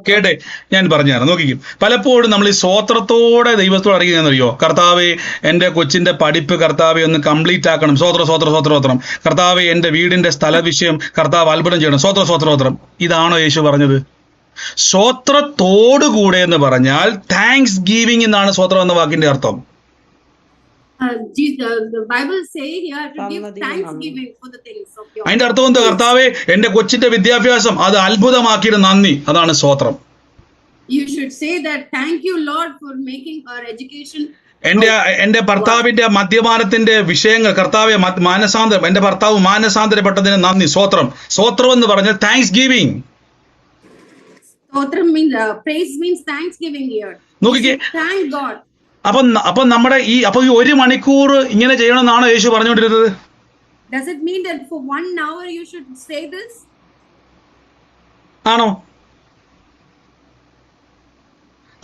കേട്ടെ, ഞാൻ പറഞ്ഞുതരാം. നോക്കിക്കും, പലപ്പോഴും നമ്മൾ ഈ സ്തോത്രത്തോടെ ദൈവത്തോട് അറിയിക്കുന്നറിയോ? കർത്താവെ, എൻ്റെ കൊച്ചിന്റെ പഠിപ്പ് കർത്താവെ ഒന്ന് കംപ്ലീറ്റ് ആക്കണം, സ്വോത്രം. കർത്താവെ, എൻ്റെ വീടിന്റെ സ്ഥല വിഷയം കർത്താവ് അത്ഭുതം ചെയ്യണം, സ്വോത്രം. ഇതാണോ യേശു പറഞ്ഞത്? സ്തോത്രത്തോടുകൂടെ എന്ന് പറഞ്ഞാൽ താങ്ക്സ് ഗീവിംഗ് എന്നാണ് സ്തോത്രം എന്ന വാക്കിന്റെ അർത്ഥം. the Bible say here to give thanksgiving for the things of your. അതിന്റെ അർത്ഥം എന്താ? കർത്താവെ, എൻ്റെ കൊച്ചിന്റെ വിദ്യാഭ്യാസം അത് അത്ഭുതമാക്കിയത് നന്ദി, അതാണ് സ്തോത്രം. You should say that thank you Lord for making our education. എൻ്റെ ഭർത്താവിന്റെ മദ്യപാനത്തിന്റെ വിഷയങ്ങൾ കർത്താവെ മാനസാന്തരം, എൻ്റെ ഭർത്താവ് മാനസാന്തരപ്പെട്ടതിന് നന്ദി, സ്തോത്രം എന്ന് പറഞ്ഞാൽ thanks giving. Stotram means praise means thanksgiving here. നോക്കിക്കേ, Thank God. അപ്പൊ നമ്മുടെ ഈ 1 മണിക്കൂർ ഇങ്ങനെ ചെയ്യണമെന്നാണോ യേശു പറഞ്ഞുകൊണ്ടിരുന്നത്? Does it mean that for 1 hour you should say this? ആണോ?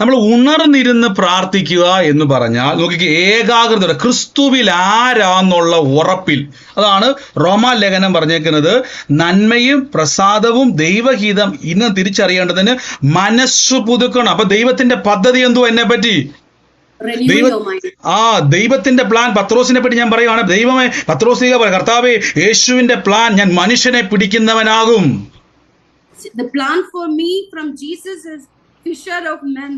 നമ്മൾ ഉണർന്നിരുന്ന് പ്രാർത്ഥിക്കുക എന്ന് പറഞ്ഞാൽ നോക്കിക്ക് ഏകാഗ്രത, ക്രിസ്തുവിൽ ആരാന്നുള്ള ഉറപ്പിൽ. അതാണ് റോമാലേഖനം പറഞ്ഞേക്കുന്നത്. നന്മയും പ്രസാദവും ദൈവഹിതം ഇന്ന് തിരിച്ചറിയേണ്ടതിന് മനസ്സ് പുതുക്കണം. അപ്പൊ ദൈവത്തിന്റെ പദ്ധതി എന്തോ എന്നെ പറ്റി, Renew your mind. ദൈവത്തിന്റെ പ്ലാൻ. പത്രോസിനെ പറ്റി ഞാൻ പറയുവാണ്. ദൈവമേ, പത്രോസിക പറയാം, കർത്താവേ, യേശുവിന്റെ പ്ലാൻ, ഞാൻ മനുഷ്യനെ പിടിക്കുന്നവനാകും. The plan for me from Jesus is fisher of men.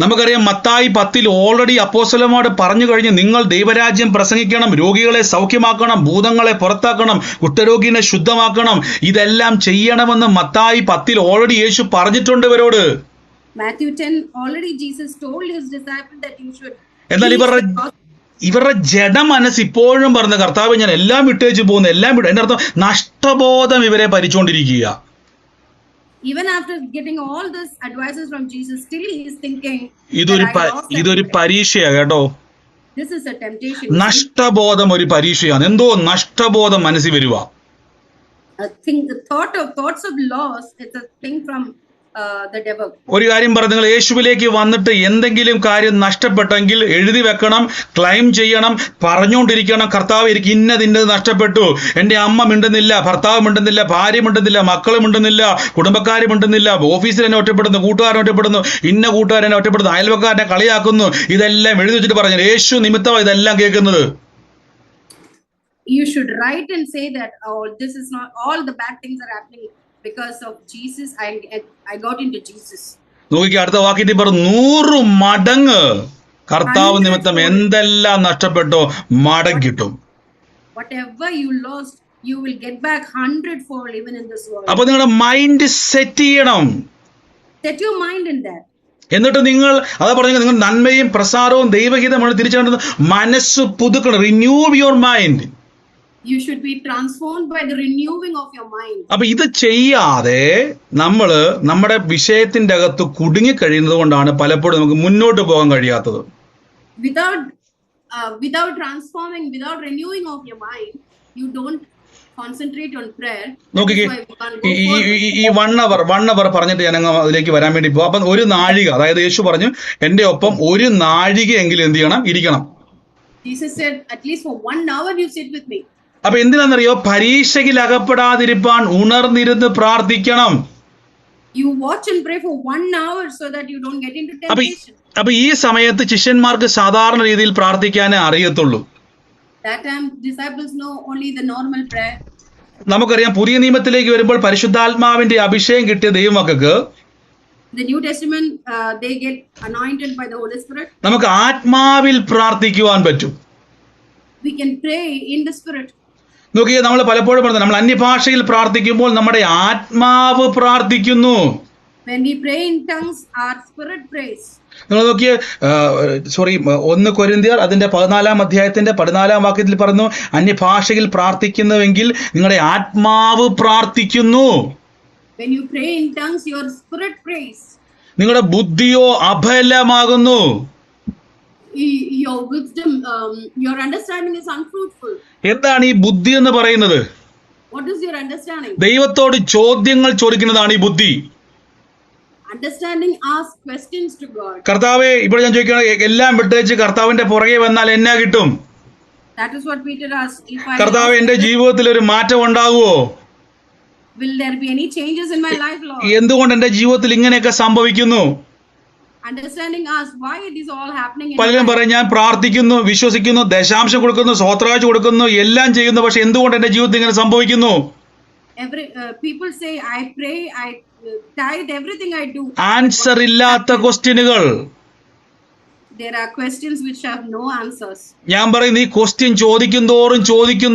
നമുക്കറിയാം മത്തായി 10 ഓൾറെഡി അപ്പോസ്തലന്മാർ പറഞ്ഞു കഴിഞ്ഞ്, നിങ്ങൾ ദൈവരാജ്യം പ്രസംഗിക്കണം, രോഗികളെ സൗഖ്യമാക്കണം, ഭൂതങ്ങളെ പുറത്താക്കണം, കുഷ്ഠരോഗിനെ ശുദ്ധമാക്കണം, ഇതെല്ലാം ചെയ്യണമെന്ന് മത്തായി 10 ഓൾറെഡി യേശു പറഞ്ഞിട്ടുണ്ട് ഇവരോട്. Matthew 10 already Jesus told his disciples that you should. എന്നാൽ ഇവരുടെ ജഡമനസ് ഇപ്പോഴും പറഞ്ഞ, കർത്താവ് ഞാൻ എല്ലാം വിട്ടേച്ച് പോകുന്നു, എല്ലാം വിട്ടു. എന്റെ അർത്ഥം നഷ്ടബോധം ഇവരെ ഭരിച്ചുകൊണ്ടിരിക്കുക. Even after getting all this advices from Jesus, still he is thinking ഇതൊരു പരീക്ഷയാ കേട്ടോ. this is a temptation. നഷ്ടബോധം ഒരു പരീക്ഷയാണ്. എന്തോ നഷ്ടബോധം മനസ്സിൽ വരുക. The thoughts of loss, it's a thing from the devil. ഒരു കാര്യം പറഞ്ഞു, നിങ്ങൾ യേശുവിലേക്ക് വന്നിട്ട് എന്തെങ്കിലും കാര്യം നഷ്ടപ്പെട്ടെങ്കിൽ എഴുതി വെക്കണം, ക്ലെയിം ചെയ്യണം, പറഞ്ഞുകൊണ്ടിരിക്കണം. കർത്താവ് എനിക്ക് ഇന്നത് നഷ്ടപ്പെട്ടു, എൻ്റെ അമ്മ മിണ്ടുന്നില്ല, ഭർത്താവ് മിണ്ടുന്നില്ല, ഭാര്യ മിണ്ടുന്നില്ല, മക്കൾ മിണ്ടുന്നില്ല, കുടുംബക്കാർ മിണ്ടുന്നില്ല, ഓഫീസിൽ എന്നെ ഒറ്റപ്പെടുന്നു, കൂട്ടുകാരനെ ഒറ്റപ്പെടുന്നു, ഇന്ന കൂട്ടുകാരനെ ഒറ്റപ്പെടുന്നു, അയൽവക്കാരനെ കളിയാക്കുന്നു. ഇതെല്ലാം എഴുതി വെച്ചിട്ട് പറഞ്ഞു, യേശു നിമിത്തമാണ് ഇതെല്ലാം കേൾക്കുന്നത്. You should write and say that, oh, this is not, all the bad things are happening because of Jesus. I got into Jesus. നോക്കിക്ക് അടുത്ത വാക്യത്തിൽ പറഞ്ഞു, 100 മടങ്ങ് കർത്താവ് നിമിത്തം എന്തെല്ലാം നഷ്ടപ്പെട്ടോ മടങ്ങിട്ടും. Whatever you lost, you will get back 100-fold even in this world. അപ്പൊ നിങ്ങളുടെ mind set ചെയ്യണം. Set your mind in that. എന്നിട്ട് നിങ്ങൾ അതാ പറഞ്ഞ, നിങ്ങൾ നന്മയും പ്രസാരവും ദൈവഹിതമാണ് തിരിച്ചറിയേണ്ടത്. മനസ്സ് പുതുക്കണം. Renew your mind. You should be transformed by the renewing of your mind. അപ്പൊ ഇത് ചെയ്യാതെ നമ്മുടെ വിഷയത്തിന്റെ അകത്ത് കുടുങ്ങിക്കഴിയുന്നത് കൊണ്ടാണ് പലപ്പോഴും നമുക്ക് മുന്നോട്ട് പോകാൻ കഴിയാത്തത്. Without transforming, without renewing of your mind, you don't concentrate on prayer. നോക്കിക്കേ, ഈ 1 അവർ പറഞ്ഞിട്ട് ഞാൻ അതിലേക്ക് വരാൻ വേണ്ടി പോകും. അപ്പൊ ഒരു നാഴിക, അതായത് യേശു പറഞ്ഞു, എന്റെ ഒപ്പം ഒരു നാഴികയെങ്കിലും എന്ത് ചെയ്യണം, ഇരിക്കണം. Jesus said, at least for 1 hour you sit with me. അപ്പൊ എന്തിനാണെന്നറിയോ, പരീക്ഷയിൽ അകപ്പെടാതിരിപ്പാൻ ഉണർന്നിരുന്ന് പ്രാർത്ഥിക്കണം. You watch and pray for 1 hour so that you don't get into temptation. അപ്പൊ ഈ സമയത്ത് ശിഷ്യന്മാർക്ക് സാധാരണ രീതിയിൽ പ്രാർത്ഥിക്കാനേ അറിയത്തുള്ളൂ. That time disciples know only the normal prayer. നമുക്കറിയാം പുതിയ നിയമത്തിലേക്ക് വരുമ്പോൾ പരിശുദ്ധാത്മാവിന്റെ അഭിഷേകം കിട്ടിയ ദൈവമക്കൾക്ക് The New Testament, they get anointed by the Holy Spirit. നമുക്ക് ആത്മാവിൽ പ്രാർത്ഥിക്കുവാൻ പറ്റും. We can pray in the Spirit. നോക്കിയേ, നമ്മൾ പലപ്പോഴും പറഞ്ഞു, നമ്മൾ അന്യഭാഷയിൽ പ്രാർത്ഥിക്കുമ്പോൾ നമ്മുടെ ആത്മാവ് പ്രാർത്ഥിക്കുന്നു. When we pray in tongues, our spirit prays. നിങ്ങൾ നോക്കിയേ, 1 കൊരിന്ത്യർ അതിന്റെ 14 അധ്യായത്തിന്റെ 14 വാക്യത്തിൽ പറഞ്ഞു, അന്യഭാഷയിൽ പ്രാർത്ഥിക്കുന്നുവെങ്കിൽ നിങ്ങളുടെ ആത്മാവ് പ്രാർത്ഥിക്കുന്നു. When you pray in tongues, your spirit prays. നിങ്ങളുടെ ബുദ്ധിയോ അബലമാകുന്നു. Your wisdom, your understanding is unfruitful. എന്താണ് ഈ ബുദ്ധി എന്ന് പറയുന്നത്? What is your understanding? ദൈവത്തോട് ചോദ്യങ്ങൾ ചോദിക്കുന്നതാണ് ഈ ബുദ്ധി. Understanding asks questions to God. കർത്താവേ, ഇപ്പോൾ ഞാൻ ചോദിക്കണം, എല്ലാം വിട്ടേച്ച് കർത്താവിന്റെ പുറകെ വന്നാൽ എന്നാ കിട്ടും? That is what Peter asked. കർത്താവ്, എന്റെ ജീവിതത്തിൽ ഒരു മാറ്റം ഉണ്ടാകുമോ? Will there be any changes in my life, Lord? എന്തുകൊണ്ട് എന്റെ ജീവിതത്തിൽ ഇങ്ങനെയൊക്കെ സംഭവിക്കുന്നു? Understanding asks why it is all happening in പലരും പറയും, ഞാൻ പ്രാർത്ഥിക്കുന്നു, വിശ്വസിക്കുന്നു, ദശാംശം കൊടുക്കുന്നു, സ്വത്രാഴ്ച കൊടുക്കുന്നു, എല്ലാം ചെയ്യുന്നു, പക്ഷെ എന്തുകൊണ്ട് എന്റെ ജീവിതത്തിൽ ഇങ്ങനെ സംഭവിക്കുന്നു? People say, I pray, I tithe, everything I do. Answer ഇല്ലാത്ത ക്വസ്റ്റ്യനുകൾ. There are questions which have no answers. ഞാൻ പറയും, ഈ ക്വസ്റ്റ്യൻ ചോദിക്കും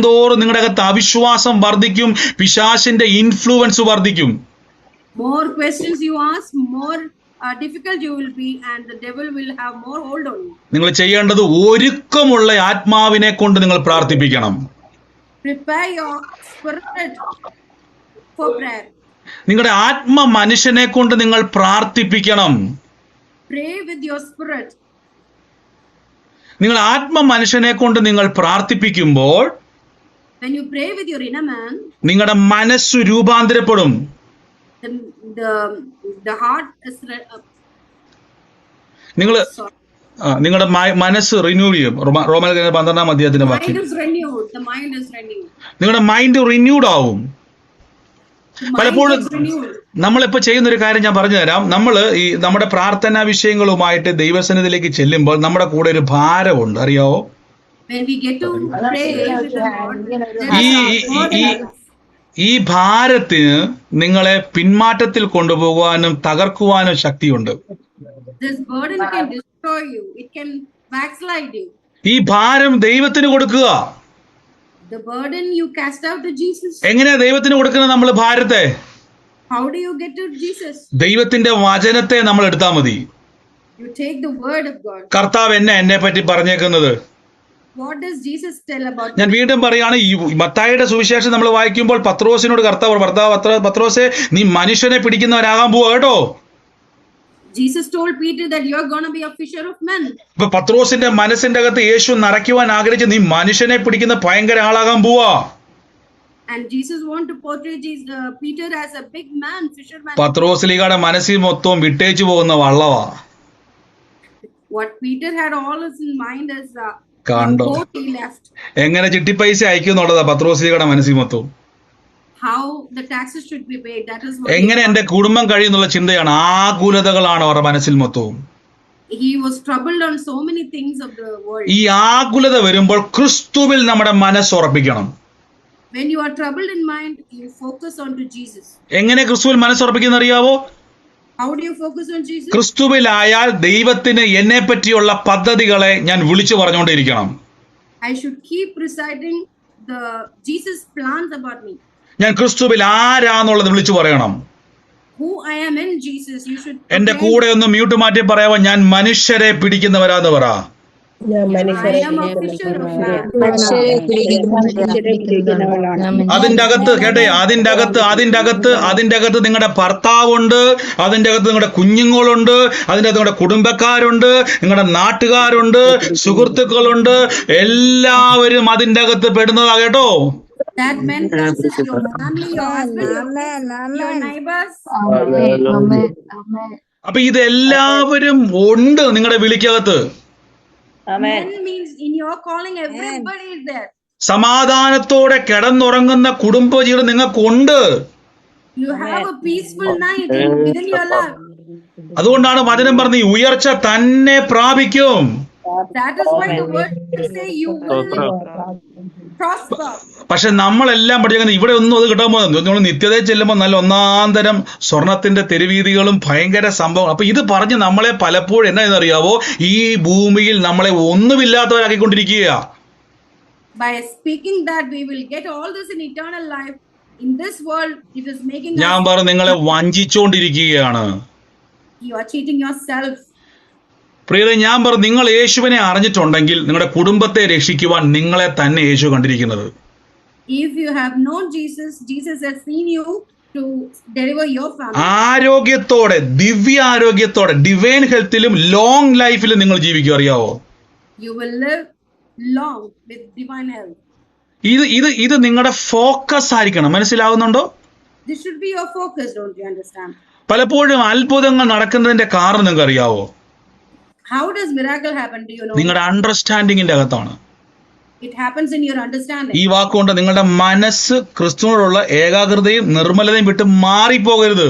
തോറും നിങ്ങളുടെ അകത്ത് അവിശ്വാസം വർദ്ധിക്കും, പിശാചിന്റെ ഇൻഫ്ലുവൻസ് വർദ്ധിക്കും. More questions you ask, more difficult you will be, and the devil will have more hold on you. നിങ്ങൾ ചെയ്യേണ്ടത് ഒരുക്കമുള്ള ആത്മാവിനെ കൊണ്ട് നിങ്ങൾ പ്രാർത്ഥിപ്പിക്കണം. Prepare your spirit for prayer. നിങ്ങളുടെ ആത്മ മനുഷ്യനെ കൊണ്ട് നിങ്ങൾ പ്രാർത്ഥിപ്പിക്കണം. Pray with your spirit. നിങ്ങൾ ആത്മ മനുഷ്യനെ കൊണ്ട് നിങ്ങൾ പ്രാർത്ഥിപ്പിക്കുമ്പോൾ When you pray with your inner man, നിങ്ങളുടെ മനസ്സ് രൂപാന്തരപ്പെടും. the heart is നിങ്ങൾ Sorry. നിങ്ങളുടെ മനസ്സ് റിന്യൂ ചെയ്യും. റോമൻ 12-ാം അധ്യായത്തിന്റെ Mind വാക്യം. is renewed. The mind is renewed. നിങ്ങളുടെ മൈൻഡ് റിന്യൂഡ് ആവും. The mind പലപ്പോഴും gets renewed. നമ്മളിപ്പോൾ ചെയ്യുന്ന ഒരു കാര്യം ഞാൻ പറഞ്ഞു തരാം. നമ്മൾ ഈ നമ്മുടെ പ്രാർത്ഥനാ വിഷയങ്ങളുമായിട്ട് ദൈവസന്നിധിയിലേക്ക് ചെല്ലുമ്പോൾ നമ്മുടെ കൂടെ ഒരു ഭാരമുണ്ട്, അറിയാവോ? When we get to pray with the Lord, there ഈ is a burden. ഈ ഭാരത്തിന് നിങ്ങളെ പിന്മാറ്റത്തിൽ കൊണ്ടുപോകാനും തകർക്കുവാനും ശക്തിയുണ്ട്. This burden can destroy you. It can backslide you. ഈ ഭാരം ദൈവത്തിന് കൊടുക്കുക. The burden you cast out to Jesus. എങ്ങനെയാ ദൈവത്തിന് കൊടുക്കുന്നത് നമ്മൾ ഭാരത്തെ? How do you get to Jesus? ദൈവത്തിന്റെ വചനത്തെ നമ്മൾ എടുത്താൽ മതി. You take the word of God. കർത്താവ് എന്നെ പറ്റി പറഞ്ഞേക്കുന്നത്. What does Jesus tell about ഞാൻ വീണ്ടും പറയാണ്, ഈ മത്തായിയുടെ സുവിശേഷം നമ്മൾ വായിക്കുമ്പോൾ പത്രോസിനോട് പത്രോസേ, നീ മനുഷ്യനെ പിടിക്കുന്നവരാകാൻ പോവാ കേട്ടോ. Jesus told Peter that you're going to be a fisher of men. ഇപ്പൊ പത്രോസിന്റെ മനസ്സിന്റെ അകത്ത് യേശു നിറയ്ക്കുവാൻ ആഗ്രഹിച്ച് നീ മനുഷ്യനെ പിടിക്കുന്ന ഭയങ്കര ആളാകാൻ പോവാ. And Jesus want to portray Peter as a big man, fisherman. പത്രോസ്ലീഗയുടെ മനസ്സിൽ മൊത്തം വിട്ടേച്ചു പോകുന്ന വള്ളവാ. What Peter had all in mind is കണ്ടോ boat he left. എങ്ങനെ ചിട്ടിപ്പൈസ അയക്കും എന്നുള്ളതാ പത്രോസ്ലീഗയുടെ മനസ്സിൽ മൊത്തം. How the taxes should be paid. That is what എങ്ങനെ എന്റെ കുടുംബം കഴിയുന്നുള്ള ചിന്തയാണ്, ആകുലതകളാണ് അവരുടെ മനസ്സിൽ മൊത്തവും. he was troubled on so many things of the world. ഈ ആകുലത വരുമ്പോൾ ക്രിസ്തുവിൽ നമ്മുടെ മനസ്സ് ഉറപ്പിക്കണം. When you are troubled in mind, you focus on to Jesus. എങ്ങനെ ക്രിസ്തുവിൽ മനസ്സുറപ്പിക്കുന്ന അറിയാവോ? How do you focus on Jesus? ക്രിസ്തുവിലായാൽ ദൈവത്തിന് എന്നെ പറ്റിയുള്ള പദ്ധതികളെ ഞാൻ വിളിച്ചു പറഞ്ഞുകൊണ്ടിരിക്കണം. I should keep reciting the Jesus plans about me. ഞാൻ ക്രിസ്തുവിൽ ആരാന്നുള്ളത് വിളിച്ചു പറയണം. Who I am in Jesus. You should. എന്റെ കൂടെ ഒന്ന് മ്യൂട്ട് മാറ്റി പറയാവോ? ഞാൻ മനുഷ്യരെ പിടിക്കുന്നവരാന്ന് പറ. ഞാൻ I മനുഷ്യരെ am a fisher of men. അതിന്റെ അകത്ത് കേട്ടെ, അതിന്റെ അകത്ത് നിങ്ങളുടെ ഭർത്താവുണ്ട്, അതിന്റെ അകത്ത് നിങ്ങളുടെ കുഞ്ഞുങ്ങളുണ്ട്, അതിന്റെ അകത്ത് നിങ്ങളുടെ കുടുംബക്കാരുണ്ട്, നിങ്ങളുടെ നാട്ടുകാരുണ്ട്, സുഹൃത്തുക്കളുണ്ട്, എല്ലാവരും അതിന്റെ അകത്ത് പെടുന്നതാ കേട്ടോ. That men consists your family, your husband, your neighbors. അപ്പൊ ഇതെല്ലാവരും ഉണ്ട് നിങ്ങളുടെ വിളിക്കകത്ത്. Men means in your calling, everybody is there. സമാധാനത്തോടെ കിടന്നുറങ്ങുന്ന കുടുംബജീവിതം നിങ്ങൾക്കുണ്ട്. You have a peaceful night within your life. അതുകൊണ്ടാണ് വചനം പറഞ്ഞ ഉയർച്ച തന്നെ പ്രാപിക്കും. That is why the word say you will prosper. പക്ഷെ നമ്മളെല്ലാം പഠിക്കുന്നത് ഇവിടെ ഒന്നും അത് കിട്ടാൻ പോകുന്നത് നമ്മൾ നിത്യതയിൽ ചെല്ലുമ്പോൾ നല്ല ഒന്നാന്തരം സ്വർണത്തിന്റെ തെരുവീതികളും ഭയങ്കര സംഭവം. അപ്പൊ ഇത് പറഞ്ഞ് നമ്മളെ പലപ്പോഴും എന്നാണെന്നറിയാവോ, ഈ ഭൂമിയിൽ നമ്മളെ ഒന്നുമില്ലാത്തവരാക്കിക്കൊണ്ടിരിക്കുക. By speaking that we will get all this in eternal life, in this world it is making ഞാൻ us, പറഞ്ഞു നിങ്ങളെ വഞ്ചിച്ചുകൊണ്ടിരിക്കുകയാണ്. you are cheating yourself. പ്രിയരെ, ഞാൻ പറഞ്ഞു നിങ്ങൾ യേശുവിനെ അറിഞ്ഞിട്ടുണ്ടെങ്കിൽ നിങ്ങളുടെ കുടുംബത്തെ രക്ഷിക്കുവാൻ നിങ്ങളെ തന്നെ യേശു കണ്ടിരിക്കുന്നത്. If you have known Jesus, Jesus has seen you to deliver your family. ആരോഗ്യത്തോടെ, ദിവ്യ ആരോഗ്യത്തോടെ, ഡിവൈൻ ഹെൽത്തിലും ലോങ് ലൈഫിലും നിങ്ങൾ ജീവിക്കും, അറിയാവോ? You will live long with divine health. ഇത് നിങ്ങളുടെ ഫോക്കസ് ആയിരിക്കണം. മനസ്സിലാവുന്നുണ്ടോ? This should be your focus, don't you understand? പലപ്പോഴും അത്ഭുതങ്ങൾ നടക്കുന്നതിന്റെ കാരണം നിങ്ങൾക്ക് അറിയാവോ? How does miracle happen? Do you know? നിങ്ങളുടെ അണ്ടർസ്റ്റാൻഡിങ്ങിന്റെ അകത്താണ്. It happens in your understanding. ഈ വാക്കുകൊണ്ട് നിങ്ങളുടെ മനസ്സ് ക്രിസ്തുവിനോടുള്ള ഏകാഗ്രതയും നിർമ്മലതയും വിട്ട് മാറിപ്പോകരുത്.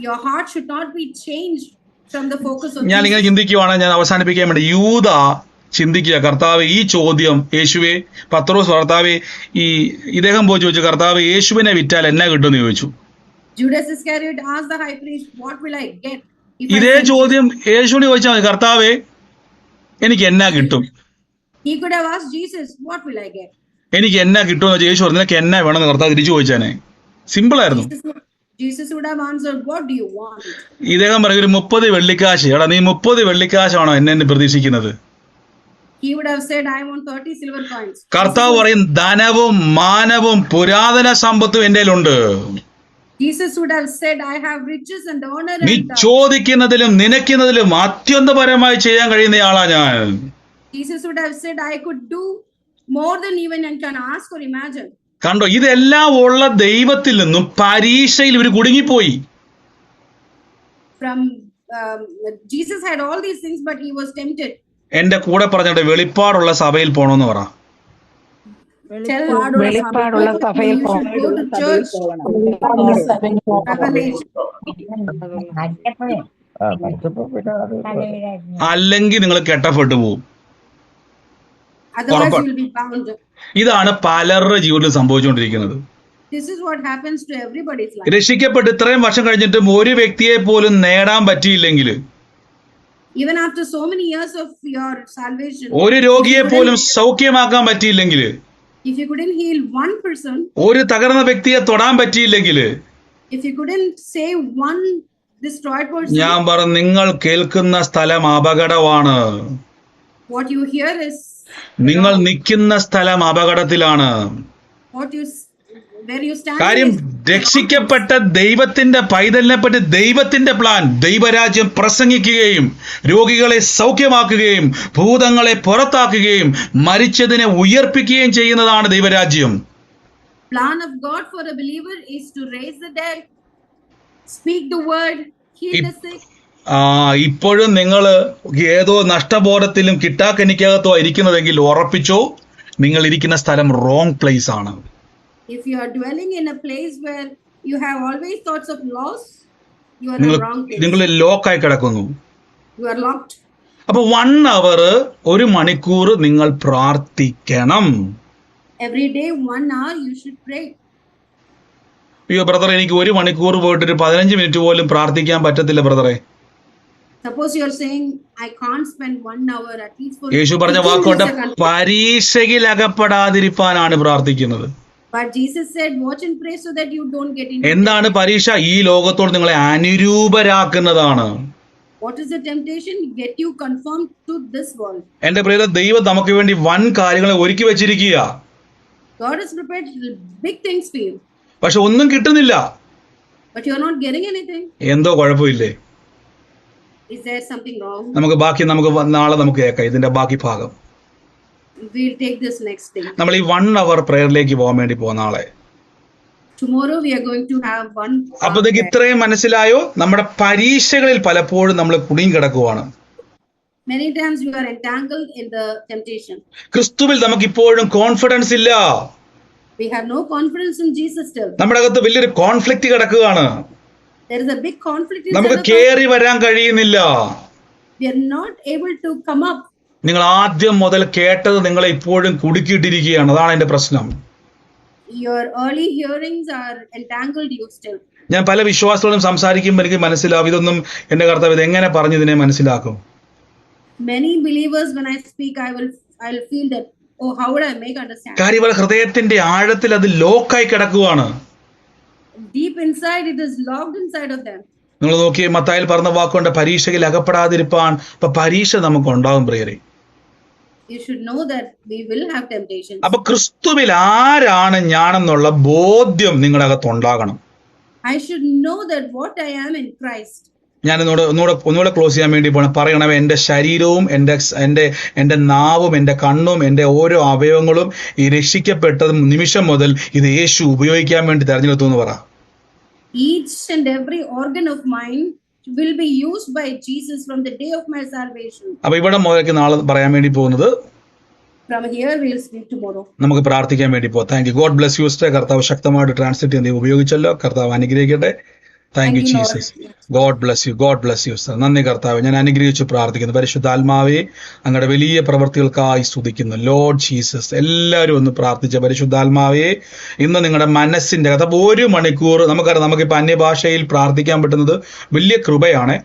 Your heart should not be changed from the focus of ഞാൻ ഇങ്ങനെ Jesus. ചിന്തിക്കുവാണ്, ഞാൻ അവസാനിപ്പിക്കാൻ വേണ്ടി. യൂദ ചിന്തിക്കുക, കർത്താവ് ഈ ചോദ്യം യേശുവെ, പത്രോസ് കർത്താവെ, ഇദ്ദേഹം പോയി ചോദിച്ചു, കർത്താവ് യേശുവിനെ വിറ്റാൽ എന്നാ കിട്ടുമെന്ന് ചോദിച്ചു. Judas Iscariot asked the high priest, what will I get? if I ഇതേ sell ചോദ്യം യേശുവിനെ ചോദിച്ചാൽ മതി, കർത്താവെ എനിക്ക് എന്നാ കിട്ടും? He could have asked Jesus, what will I get? എനിക്ക് എന്നാ കിട്ടുമെന്ന് വെച്ചാൽ യേശു പറഞ്ഞു, നിനക്ക് എന്നാ വേണമെന്ന് കർത്താവ് തിരിച്ചു ചോദിച്ചാനെ. സിമ്പിൾ ആയിരുന്നു. Jesus would have answered, what do you want? ഇദ്ദേഹം പറയും, ഒരു 30 വെള്ളിക്കാശ്. എടാ, നീ 30 വെള്ളിക്കാശാണോ എന്നെ പ്രതീക്ഷിക്കുന്നത്? He would have said, I want 30 silver coins. കർത്താവ് പറയും, ധനവും മാനവും പുരാതന സമ്പത്തും എന്റെ കയ്യിലുണ്ട്. Jesus would have said, I have riches and honor നീ and ചോദിക്കുന്നതിലും നിനക്കുന്നതിലും അത്യന്തപരമായി ചെയ്യാൻ കഴിയുന്നയാളാ ഞാൻ. Jesus would have said, I could do more than even I can ask or imagine. കണ്ടോ, ഇതെല്ലാം ഉള്ള ദൈവത്തിൽ നിന്നും പരീക്ഷയിൽ ഇവർ കുടുങ്ങിപ്പോയി. From Jesus had all these things, but he was tempted. എന്റെ കൂടെ പറഞ്ഞിട്ട് വെളിപ്പാടുള്ള സഭയിൽ പോണോന്ന് പറ. വെളിപ്പാടുള്ള വെളിപ്പാടുള്ള You സഭയിൽ should go to church. Revelation. അല്ലെങ്കിൽ നിങ്ങൾ കെട്ടപ്പെട്ടു പോകും. Otherwise, you will be bound. ഇതാണ് പലരുടെ ജീവിതത്തിൽ സംഭവിച്ചുകൊണ്ടിരിക്കുന്നത്. This is what happens to everybody's life. രക്ഷിക്കപ്പെട്ട് ഇത്രയും വർഷം കഴിഞ്ഞിട്ടും ഒരു വ്യക്തിയെ പോലും നേടാൻ പറ്റിയില്ലെങ്കിൽ, Even after so many years of your salvation, ഒരു രോഗിയെ പോലും സൗഖ്യമാക്കാൻ പറ്റിയില്ലെങ്കിൽ, if you couldn't heal one person, ഒരു തകർന്ന വ്യക്തിയെ തൊടാൻ പറ്റിയില്ലെങ്കിൽ, if you couldn't save one destroyed person, ഞാൻ പറഞ്ഞു നിങ്ങൾ കേൾക്കുന്ന സ്ഥലം അപകടമാണ്. what you hear is നിങ്ങൾ നിൽക്കുന്ന സ്ഥലം അപകടത്തിലാണ്. what you where you stand. കാര്യം രക്ഷിക്കപ്പെട്ട ദൈവത്തിന്റെ പൈതലിനെ പറ്റി ദൈവത്തിന്റെ പ്ലാൻ, ദൈവരാജ്യം പ്രസംഗിക്കുകയും രോഗികളെ സൗഖ്യമാക്കുകയും ഭൂതങ്ങളെ പുറത്താക്കുകയും മരിച്ചതിനെ ഉയർപ്പിക്കുകയും ചെയ്യുന്നതാണ് ദൈവരാജ്യം. Plan of God for a believer is to raise the dead, speak the word, heal the sick. ഇപ്പോഴും നിങ്ങൾ ഏതോ നഷ്ടബോധത്തിലും കിട്ടാക്കനിക്കകത്തോ ഇരിക്കുന്നതെങ്കിൽ ഉറപ്പിച്ചോ, നിങ്ങൾ ഇരിക്കുന്ന സ്ഥലം റോങ് പ്ലേസ് ആണ്. If you are dwelling in a place where you have always thoughts of loss, you are in the wrong place. നിങ്ങൾ ലോക്കായി കിടക്കുന്നു. You are locked. അപ്പൊ 1 hour, 1 മണിക്കൂർ നിങ്ങൾ പ്രാർത്ഥിക്കണം. Every day, 1 hour, you should pray. അയ്യോ ബ്രദറെ, എനിക്ക് 1 മണിക്കൂർ പോയിട്ട് ഒരു 15 മിനിറ്റ് പോലും പ്രാർത്ഥിക്കാൻ പറ്റത്തില്ല ബ്രദറെ. Suppose you are saying, I can't spend 1 hour at least for. യേശു പറഞ്ഞ വാക്കുകൊണ്ട് പരീക്ഷയിൽ അകപ്പെടാതിരിക്കാനാണ് പ്രാർത്ഥിക്കുന്നത്. But Jesus said, watch and pray so that you don't get into. എന്താണ് പരീക്ഷ? ഈ ലോകത്തോട് നിങ്ങളെ അനുരൂപരാക്കുന്നതാണ്. What is the temptation? Get you conformed to this world. എന്റെ പ്രിയരെ, ദൈവം നമുക്ക് വേണ്ടി വൻ കാര്യങ്ങളെ ഒരുക്കി വെച്ചിരിക്കുക. God has prepared big things for you. പക്ഷെ ഒന്നും കിട്ടുന്നില്ല. But you are not getting anything. എന്തോ കുഴപ്പമില്ലേ? Is there something wrong? നമുക്ക് നാളെ നമുക്ക് കേൾക്കാം ഇതിന്റെ ബാക്കി ഭാഗം. We'll take this next thing. നമ്മൾ ഈ 1 hour പ്രയറിലേക്ക് പോകാൻ വേണ്ടി പോകുന്ന നാളെ. Tomorrow we are going to have one. അപ്പൊ നിങ്ങൾക്ക് ഇത്രയും മനസ്സിലായോ? നമ്മുടെ പരീക്ഷകളിൽ പലപ്പോഴും നമ്മൾ കുടുങ്ങി കിടക്കുവാണ്. Many times you are entangled in the temptation. ക്രിസ്തുവിൽ നമുക്ക് ഇപ്പോഴും കോൺഫിഡൻസ് ഇല്ല. We have no confidence in Jesus still. നമ്മുടെ അകത്ത് വലിയൊരു കോൺഫ്ലിക്റ്റ് കിടക്കുകയാണ്. There is a big conflict നമുക്ക് inside of us. കേറി വരാൻ കഴിയുന്നില്ല. We are not able to come up. നിങ്ങൾ ആദ്യം മുതൽ കേട്ടത് നിങ്ങളെ ഇപ്പോഴും കുടുക്കിയിട്ടിരിക്കുകയാണ്. അതാണ് എന്റെ പ്രശ്നം. Your early hearings are entangled you still. ഞാൻ പല വിശ്വാസികളോടും സംസാരിക്കുമ്പോൾ എനിക്ക് മനസ്സിലാവും, ഇതൊന്നും എന്റെ കർത്താവ് ഇത് എങ്ങനെ പറഞ്ഞു ഇതിനെ മനസ്സിലാക്കും. Many believers, when I speak, I'll feel that, oh, how would I make understand? കാര്യം ഇവരുടെ ഹൃദയത്തിന്റെ ആഴത്തിൽ അത് ലോക്കായി കിടക്കുവാണ്. Deep inside, it is locked inside of them. നിങ്ങൾ നോക്കിയേ, മത്തായിൽ പറഞ്ഞ വാക്കുകൊണ്ട് പരീക്ഷയിൽ അകപ്പെടാതിരിപ്പാൻ. അപ്പൊ പരീക്ഷ നമുക്ക് ഉണ്ടാവും പ്രിയരെ. You should know that we will have temptations. അപ്പൊ ക്രിസ്തുവിൽ ആരാണ് ഞാനെന്നുള്ള ബോധ്യം നിങ്ങളുടെ അകത്ത് ഉണ്ടാകണം. I should know that what I am in Christ. ഞാൻ ഒന്നുകൂടെ ക്ലോസ് ചെയ്യാൻ വേണ്ടി പറയണമേ, എന്റെ ശരീരവും എന്റെ നാവും എന്റെ കണ്ണും എന്റെ ഓരോ അവയവങ്ങളും ഈ രക്ഷിക്കപ്പെട്ട നിമിഷം മുതൽ ഇത് യേശു ഉപയോഗിക്കാൻ വേണ്ടി തെരഞ്ഞെടുത്തു എന്ന് പറ. Each and every organ of mine will be used by Jesus from the day of my salvation. അപ്പൊ ഇവിടെ മുതലേക്ക് നാളെ പറയാൻ വേണ്ടി പോകുന്നത്, From here we'll speak tomorrow. നമുക്ക് പ്രാർത്ഥിക്കാൻ വേണ്ടി പോകാം. Thank you. God bless you sister. കർത്താവ് ശക്തമായിട്ട് ട്രാൻസ്ലേറ്റ് ചെയ്ത് ഉപയോഗിച്ചല്ലോ. കർത്താവ് അനുഗ്രഹിക്കട്ടെ. Thank you Jesus. God bless you. God bless you sister. നന്ദി കർത്താവ്. ഞാൻ അനുഗ്രഹിച്ച് പ്രാർത്ഥിക്കുന്നു. പരിശുദ്ധാത്മാവേ, അങ്ങയുടെ വലിയ പ്രവൃത്തികൾക്കായി സ്തുതിക്കുന്നു. Lord Jesus. എല്ലാവരും ഒന്ന് പ്രാർത്ഥിച്ച പരിശുദ്ധാത്മാവേ, ഇന്ന് നിങ്ങളുടെ മനസ്സിന്റെ അകത്ത് 1 മണിക്കൂർ നമുക്കറിയാം, നമുക്കിപ്പോൾ അന്യഭാഷയിൽ പ്രാർത്ഥിക്കാൻ പറ്റുന്നത് വലിയ കൃപയാണ്.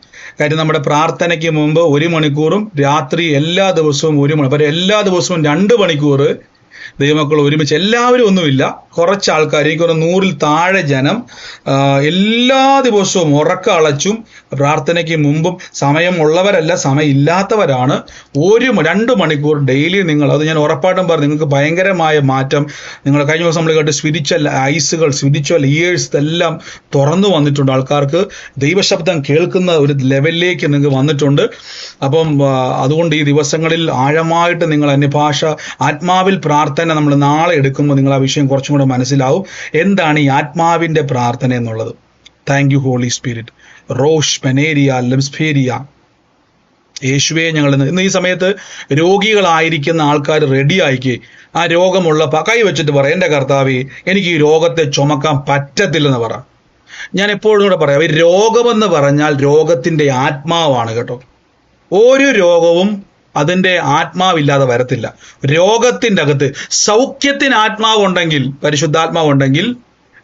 കാര്യം നമ്മുടെ പ്രാർത്ഥനയ്ക്ക് മുമ്പ് 1 മണിക്കൂറും രാത്രി എല്ലാ ദിവസവും 1 മണിക്കൂർ, എല്ലാ ദിവസവും 2 മണിക്കൂർ ദൈവമക്കൾ ഒരുമിച്ച്, എല്ലാവരും ഒന്നുമില്ല, കുറച്ച് ആൾക്കാർ, എനിക്കൊന്ന് 100-ൽ താഴെ ജനം എല്ലാ ദിവസവും ഉറക്കം അളച്ചും പ്രാർത്ഥനയ്ക്ക് മുമ്പും സമയമുള്ളവരല്ല, സമയമില്ലാത്തവരാണ് 1-2 മണിക്കൂർ ഡെയിലി നിങ്ങൾ, അത് ഞാൻ ഉറപ്പായിട്ടും പറഞ്ഞു, നിങ്ങൾക്ക് ഭയങ്കരമായ മാറ്റം. നിങ്ങൾ കഴിഞ്ഞ ദിവസം നമ്മൾ കേട്ട് സ്പിരിച്വൽ ഐസുകൾ, സ്പിരിച്വൽ ഇയേഴ്സ് എല്ലാം തുറന്നു വന്നിട്ടുണ്ട്. ആൾക്കാർക്ക് ദൈവശബ്ദം കേൾക്കുന്ന ഒരു ലെവലിലേക്ക് നിങ്ങൾക്ക് വന്നിട്ടുണ്ട്. അപ്പം അതുകൊണ്ട് ഈ ദിവസങ്ങളിൽ ആഴമായിട്ട് നിങ്ങൾ അന്യഭാഷ ആത്മാവിൽ പ്രാർത്ഥന നമ്മൾ നാളെ എടുക്കുമ്പോൾ നിങ്ങൾ ആ വിഷയം കുറച്ചും കൂടെ മനസ്സിലാവും, എന്താണ് ഈ ആത്മാവിന്റെ പ്രാർത്ഥന എന്നുള്ളത്. Thank you Holy Spirit. റോഷ് പെനേരിയ ലെംസ്ഫേരിയ. യേശുവെ ഞങ്ങൾ ഇന്ന് ഈ സമയത്ത് രോഗികളായിരിക്കുന്ന ആൾക്കാർ റെഡി ആയിക്ക്. ആ രോഗമുള്ള കൈ വെച്ചിട്ട് പറ, എൻ്റെ കർത്താവേ എനിക്ക് ഈ രോഗത്തെ ചുമക്കാൻ പറ്റത്തില്ലെന്ന് പറ. ഞാൻ എപ്പോഴും കൂടെ പറയാം, ഈ രോഗമെന്ന് പറഞ്ഞാൽ രോഗത്തിന്റെ ആത്മാവാണ് കേട്ടോ. ഒരു രോഗവും അതിൻ്റെ ആത്മാവില്ലാതെ വരത്തില്ല. രോഗത്തിൻ്റെ അകത്ത് സൗഖ്യത്തിന് ആത്മാവുണ്ടെങ്കിൽ, പരിശുദ്ധാത്മാവുണ്ടെങ്കിൽ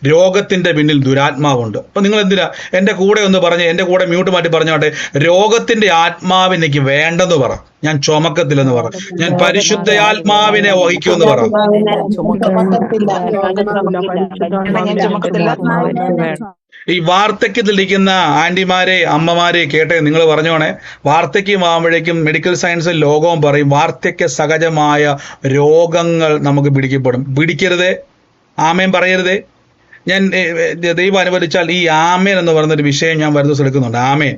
രോഗത്തിന്റെ പിന്നിൽ ദുരാത്മാവുണ്ട്. അപ്പൊ നിങ്ങൾ എന്തിനാ എൻ്റെ കൂടെ ഒന്ന് പറഞ്ഞ്, എൻ്റെ കൂടെ മ്യൂട്ട് മാറ്റി പറഞ്ഞോട്ടെ, രോഗത്തിന്റെ ആത്മാവിന് എനിക്ക് വേണ്ടെന്ന് പറ. ഞാൻ ചുമക്കത്തില്ലെന്ന് പറ. ഞാൻ പരിശുദ്ധ-ആത്മാവിനെ വഹിക്കുമെന്ന് പറ. ഈ വാർദ്ധക്യത്തിലിരിക്കുന്ന ആന്റിമാരെ, അമ്മമാരെ കേട്ടെ, നിങ്ങൾ പറഞ്ഞോണേ. വാർദ്ധക്യമാകുമ്പോഴേക്കും മെഡിക്കൽ സയൻസ് ലോകവും പറയും വാർദ്ധക്യ സഹജമായ രോഗങ്ങൾ നമുക്ക് പിടിക്കപ്പെടും. പിടിക്കരുതേ, ആമേൻ പറയരുതേ. ഞാൻ ദൈവം അനുവദിച്ചാൽ ഈ ആമേൻ എന്ന് പറയുന്നൊരു വിഷയം ഞാൻ വരുന്ന ദിവസം എടുക്കുന്നുണ്ട്. ആമേൻ,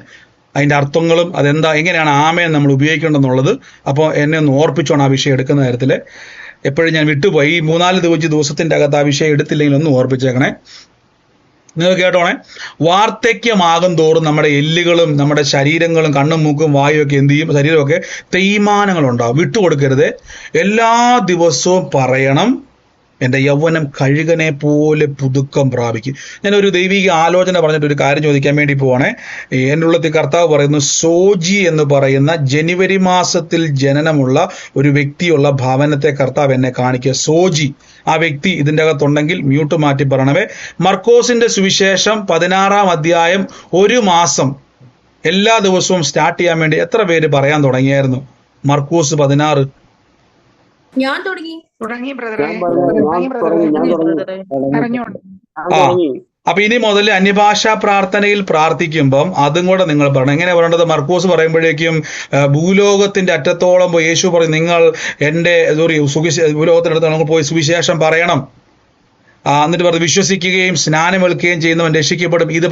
അതിൻ്റെ അർത്ഥങ്ങളും അതെന്താ, എങ്ങനെയാണ് ആമേൻ നമ്മൾ ഉപയോഗിക്കേണ്ടതെന്നുള്ളത്. അപ്പോൾ എന്നെ ഒന്ന് ഓർപ്പിച്ചോണം ആ വിഷയം എടുക്കുന്ന കാര്യത്തിൽ. എപ്പോഴും ഞാൻ വിട്ടുപോയി. ഈ 3-4 ദിവസത്തിൻ്റെ അകത്ത് ആ വിഷയം എടുത്തില്ലെങ്കിൽ ഒന്ന് ഓർപ്പിച്ചേക്കണേ. നിങ്ങൾ കേട്ടോണേ. വാർദ്ധക്യമാകും തോറും നമ്മുടെ എല്ലുകളും നമ്മുടെ ശരീരങ്ങളും കണ്ണും മൂക്കും വായും ഒക്കെ എന്ത് ചെയ്യും, ശരീരമൊക്കെ തേയ്മാനങ്ങളുണ്ടാവും. വിട്ടുകൊടുക്കരുത്. എല്ലാ ദിവസവും പറയണം, എൻ്റെ യൗവനം കഴുകനെ പോലെ പുതുക്കം പ്രാപിക്കും. ഞാനൊരു ദൈവിക ആലോചന പറഞ്ഞിട്ട് ഒരു കാര്യം ചോദിക്കാൻ വേണ്ടി പോവാണേ. എൻ്റെ ഉള്ളത്തിൽ കർത്താവ് പറയുന്നു, സോജി എന്ന് പറയുന്ന ജനുവരി മാസത്തിൽ ജനനമുള്ള ഒരു വ്യക്തിയുള്ള ഭവനത്തെ കർത്താവ് എന്നെ കാണിക്കുക. സോജി, ആ വ്യക്തി ഇതിൻ്റെ അകത്തുണ്ടെങ്കിൽ മ്യൂട്ട് മാറ്റി പറയണവേ. മർക്കോസിന്റെ സുവിശേഷം 16-ാം അധ്യായം 1 മാസം എല്ലാ ദിവസവും സ്റ്റാർട്ട് ചെയ്യാൻ വേണ്ടി എത്ര പേര് പറയാൻ തുടങ്ങിയായിരുന്നു? മർക്കോസ് 16. ഞാൻ തുടങ്ങി. അപ്പൊ ഇനി മുതൽ അന്യഭാഷാ പ്രാർത്ഥനയിൽ പ്രാർത്ഥിക്കുമ്പം അതും കൂടെ നിങ്ങൾ പറയണം. എങ്ങനെ പറയേണ്ടത്? മർക്കോസ് പറയുമ്പോഴേക്കും ഭൂലോകത്തിന്റെ അറ്റത്തോളം പോയി യേശു പറയും, നിങ്ങൾ എൻ്റെ ഭൂലോകത്തിനടുത്ത് നമുക്ക് പോയി സുവിശേഷം പറയണം. എന്നിട്ട് പറഞ്ഞു, വിശ്വസിക്കുകയും സ്നാനമേൽക്കുകയും ചെയ്യുന്നവൻ രക്ഷിക്കപ്പെടും. ഇത്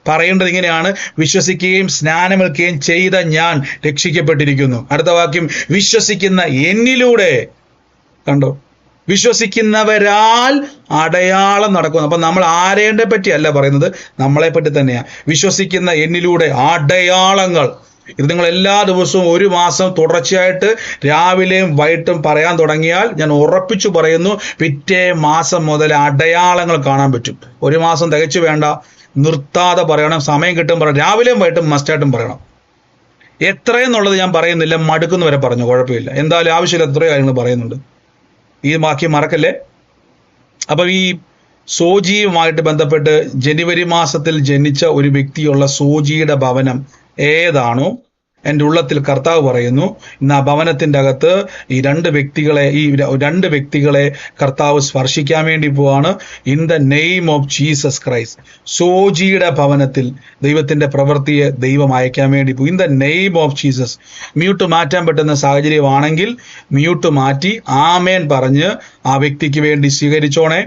പറയേണ്ടത് ഇങ്ങനെയാണ്, വിശ്വസിക്കുകയും സ്നാനമേൽക്കുകയും ചെയ്ത ഞാൻ രക്ഷിക്കപ്പെട്ടിരിക്കുന്നു. അടുത്ത വാക്യം, വിശ്വസിക്കുന്ന എന്നിലൂടെ, കണ്ടോ, വിശ്വസിക്കുന്നവരാൽ അടയാളം നടക്കുന്നു. അപ്പൊ നമ്മൾ ആരേണ്ടെ പറ്റിയല്ല പറയുന്നത്, നമ്മളെ പറ്റി തന്നെയാണ്. വിശ്വസിക്കുന്ന എന്നിലൂടെ അടയാളങ്ങൾ. ഇത് നിങ്ങൾ എല്ലാ ദിവസവും 1 മാസം തുടർച്ചയായിട്ട് രാവിലെയും വൈകിട്ടും പറയാൻ തുടങ്ങിയാൽ ഞാൻ ഉറപ്പിച്ചു പറയുന്നു, പിറ്റേ മാസം മുതൽ അടയാളങ്ങൾ കാണാൻ പറ്റും. 1 മാസം തികച്ചു വേണ്ട, നിർത്താതെ പറയണം. സമയം കിട്ടും പറയണം. രാവിലെയും വൈകിട്ടും മസ്റ്റായിട്ടും പറയണം. എത്രയെന്നുള്ളത് ഞാൻ പറയുന്നില്ല, മടുക്കുന്ന വരെ പറഞ്ഞു, കുഴപ്പമില്ല. എന്തായാലും ആവശ്യമില്ല, എത്രയോ കാര്യങ്ങൾ പറയുന്നുണ്ട്. ഈ ബാക്കി മറക്കല്ലേ. അപ്പം ഈ സോജിയുമായിട്ട് ബന്ധപ്പെട്ട് ജനുവരി മാസത്തിൽ ജനിച്ച ഒരു വ്യക്തിയുള്ള സോജിയുടെ ഭവനം ഏതാണോ, എൻ്റെ ഉള്ളത്തിൽ കർത്താവ് പറയുന്നു, ഇന്ന് ആ ഭവനത്തിൻ്റെ അകത്ത് ഈ രണ്ട് വ്യക്തികളെ കർത്താവ് സ്പർശിക്കാൻ വേണ്ടി പോവാണ്. In the name of Jesus Christ. സോജിയുടെ ഭവനത്തിൽ ദൈവത്തിന്റെ പ്രവൃത്തിയെ ദൈവം അയക്കാൻ വേണ്ടി പോകും. In the name of Jesus. Mute മാറ്റാൻ പറ്റുന്ന സാഹചര്യമാണെങ്കിൽ മ്യൂട്ട് മാറ്റി ആമേൻ പറഞ്ഞ് ആ വ്യക്തിക്ക് വേണ്ടി സ്വീകരിച്ചോണേ.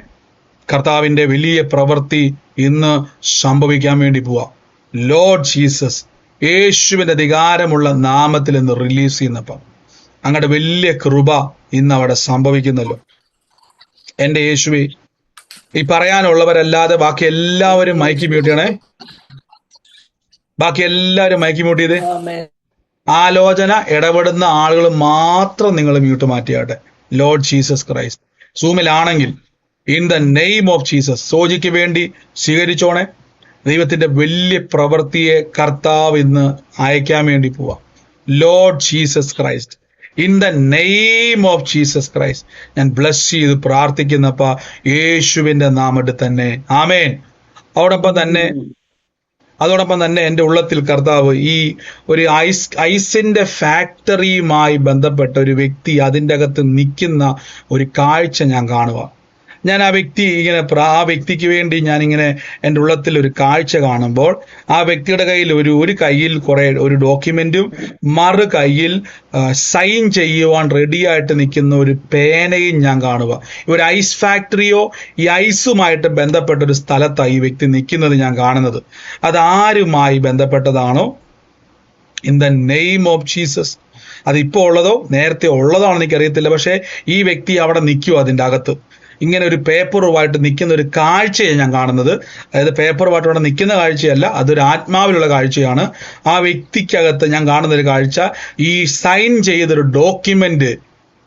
കർത്താവിന്റെ വലിയ പ്രവൃത്തി ഇന്ന് സംഭവിക്കാൻ വേണ്ടി പോവാ. ലോർഡ് ജീസസ്, യേശുവിന്റെ അധികാരമുള്ള നാമത്തിൽ ഇന്ന് റിലീസ് ചെയ്യുന്നപ്പം അങ്ങയുടെ വലിയ കൃപ ഇന്ന് അവിടെ സംഭവിക്കുന്നല്ലോ. എൻ്റെ യേശുവേ, ഈ പറയാനുള്ളവരല്ലാതെ ബാക്കി എല്ലാവരും മൈക്ക് മ്യൂട്ട് ചെയ്യണേ. ബാക്കി എല്ലാവരും മൈക്ക് മ്യൂട്ട് ചെയ്ത് ആലോചന ഇടപെടുന്ന ആളുകൾ മാത്രം നിങ്ങൾ മ്യൂട്ട് മാറ്റിയാട്ടെ. Lord Jesus Christ. സൂമിലാണെങ്കിൽ in the name of Jesus സോജിക്ക് വേണ്ടി സ്വീകരിച്ചോണേ. ദൈവത്തിന്റെ വലിയ പ്രവൃത്തിയെ കർത്താവ് ഇന്ന് അയക്കാൻ വേണ്ടി പോവാം. Lord Jesus Christ, in the name of Jesus Christ ഞാൻ ബ്ലസ് ചെയ്ത് പ്രാർത്ഥിക്കുന്നപ്പ യേശുവിന്റെ നാമത്തിൽ തന്നെ ആമേൻ. അതോടൊപ്പം തന്നെ എൻ്റെ ഉള്ളത്തിൽ കർത്താവ് ഈ ഒരു ഐസിന്റെ ഫാക്ടറിയുമായി ബന്ധപ്പെട്ട ഒരു വ്യക്തി അതിൻ്റെ അകത്ത് നിൽക്കുന്ന ഒരു കാഴ്ച ഞാൻ കാണുക. ഞാൻ ആ വ്യക്തിക്ക് വേണ്ടി ഞാനിങ്ങനെ എൻ്റെ ഉള്ളത്തിൽ ഒരു കാഴ്ച കാണുമ്പോൾ ആ വ്യക്തിയുടെ കയ്യിൽ ഒരു കയ്യിൽ ഒരു ഡോക്യുമെന്റും മറു കയ്യിൽ സൈൻ ചെയ്യുവാൻ റെഡിയായിട്ട് നിൽക്കുന്ന ഒരു പേനയും ഞാൻ കാണുക. ഒരു ഐസ് ഫാക്ടറിയോ ഈ ഐസുമായിട്ട് ബന്ധപ്പെട്ട ഒരു സ്ഥലത്താണ് ഈ വ്യക്തി നിൽക്കുന്നത് ഞാൻ കാണുന്നത്. അത് ആരുമായി ബന്ധപ്പെട്ടതാണോ? In the name of Jesus. അതിപ്പോൾ ഉള്ളതോ നേരത്തെ ഉള്ളതാണോ എനിക്കറിയത്തില്ല. പക്ഷേ ഈ വ്യക്തി അവിടെ നിൽക്കുമോ അതിൻ്റെ അകത്ത്. ഇങ്ങനെ ഒരു പേപ്പറുമായിട്ട് നിൽക്കുന്ന ഒരു കാഴ്ചയാണ് ഞാൻ കാണുന്നത്. അതായത് പേപ്പറുമായിട്ട് അവിടെ നിൽക്കുന്ന കാഴ്ചയല്ല, അതൊരു ആത്മാവിലുള്ള കാഴ്ചയാണ്. ആ വ്യക്തിക്കകത്ത് ഞാൻ കാണുന്ന ഒരു കാഴ്ച, ഈ സൈൻ ചെയ്തൊരു ഡോക്യുമെന്റ്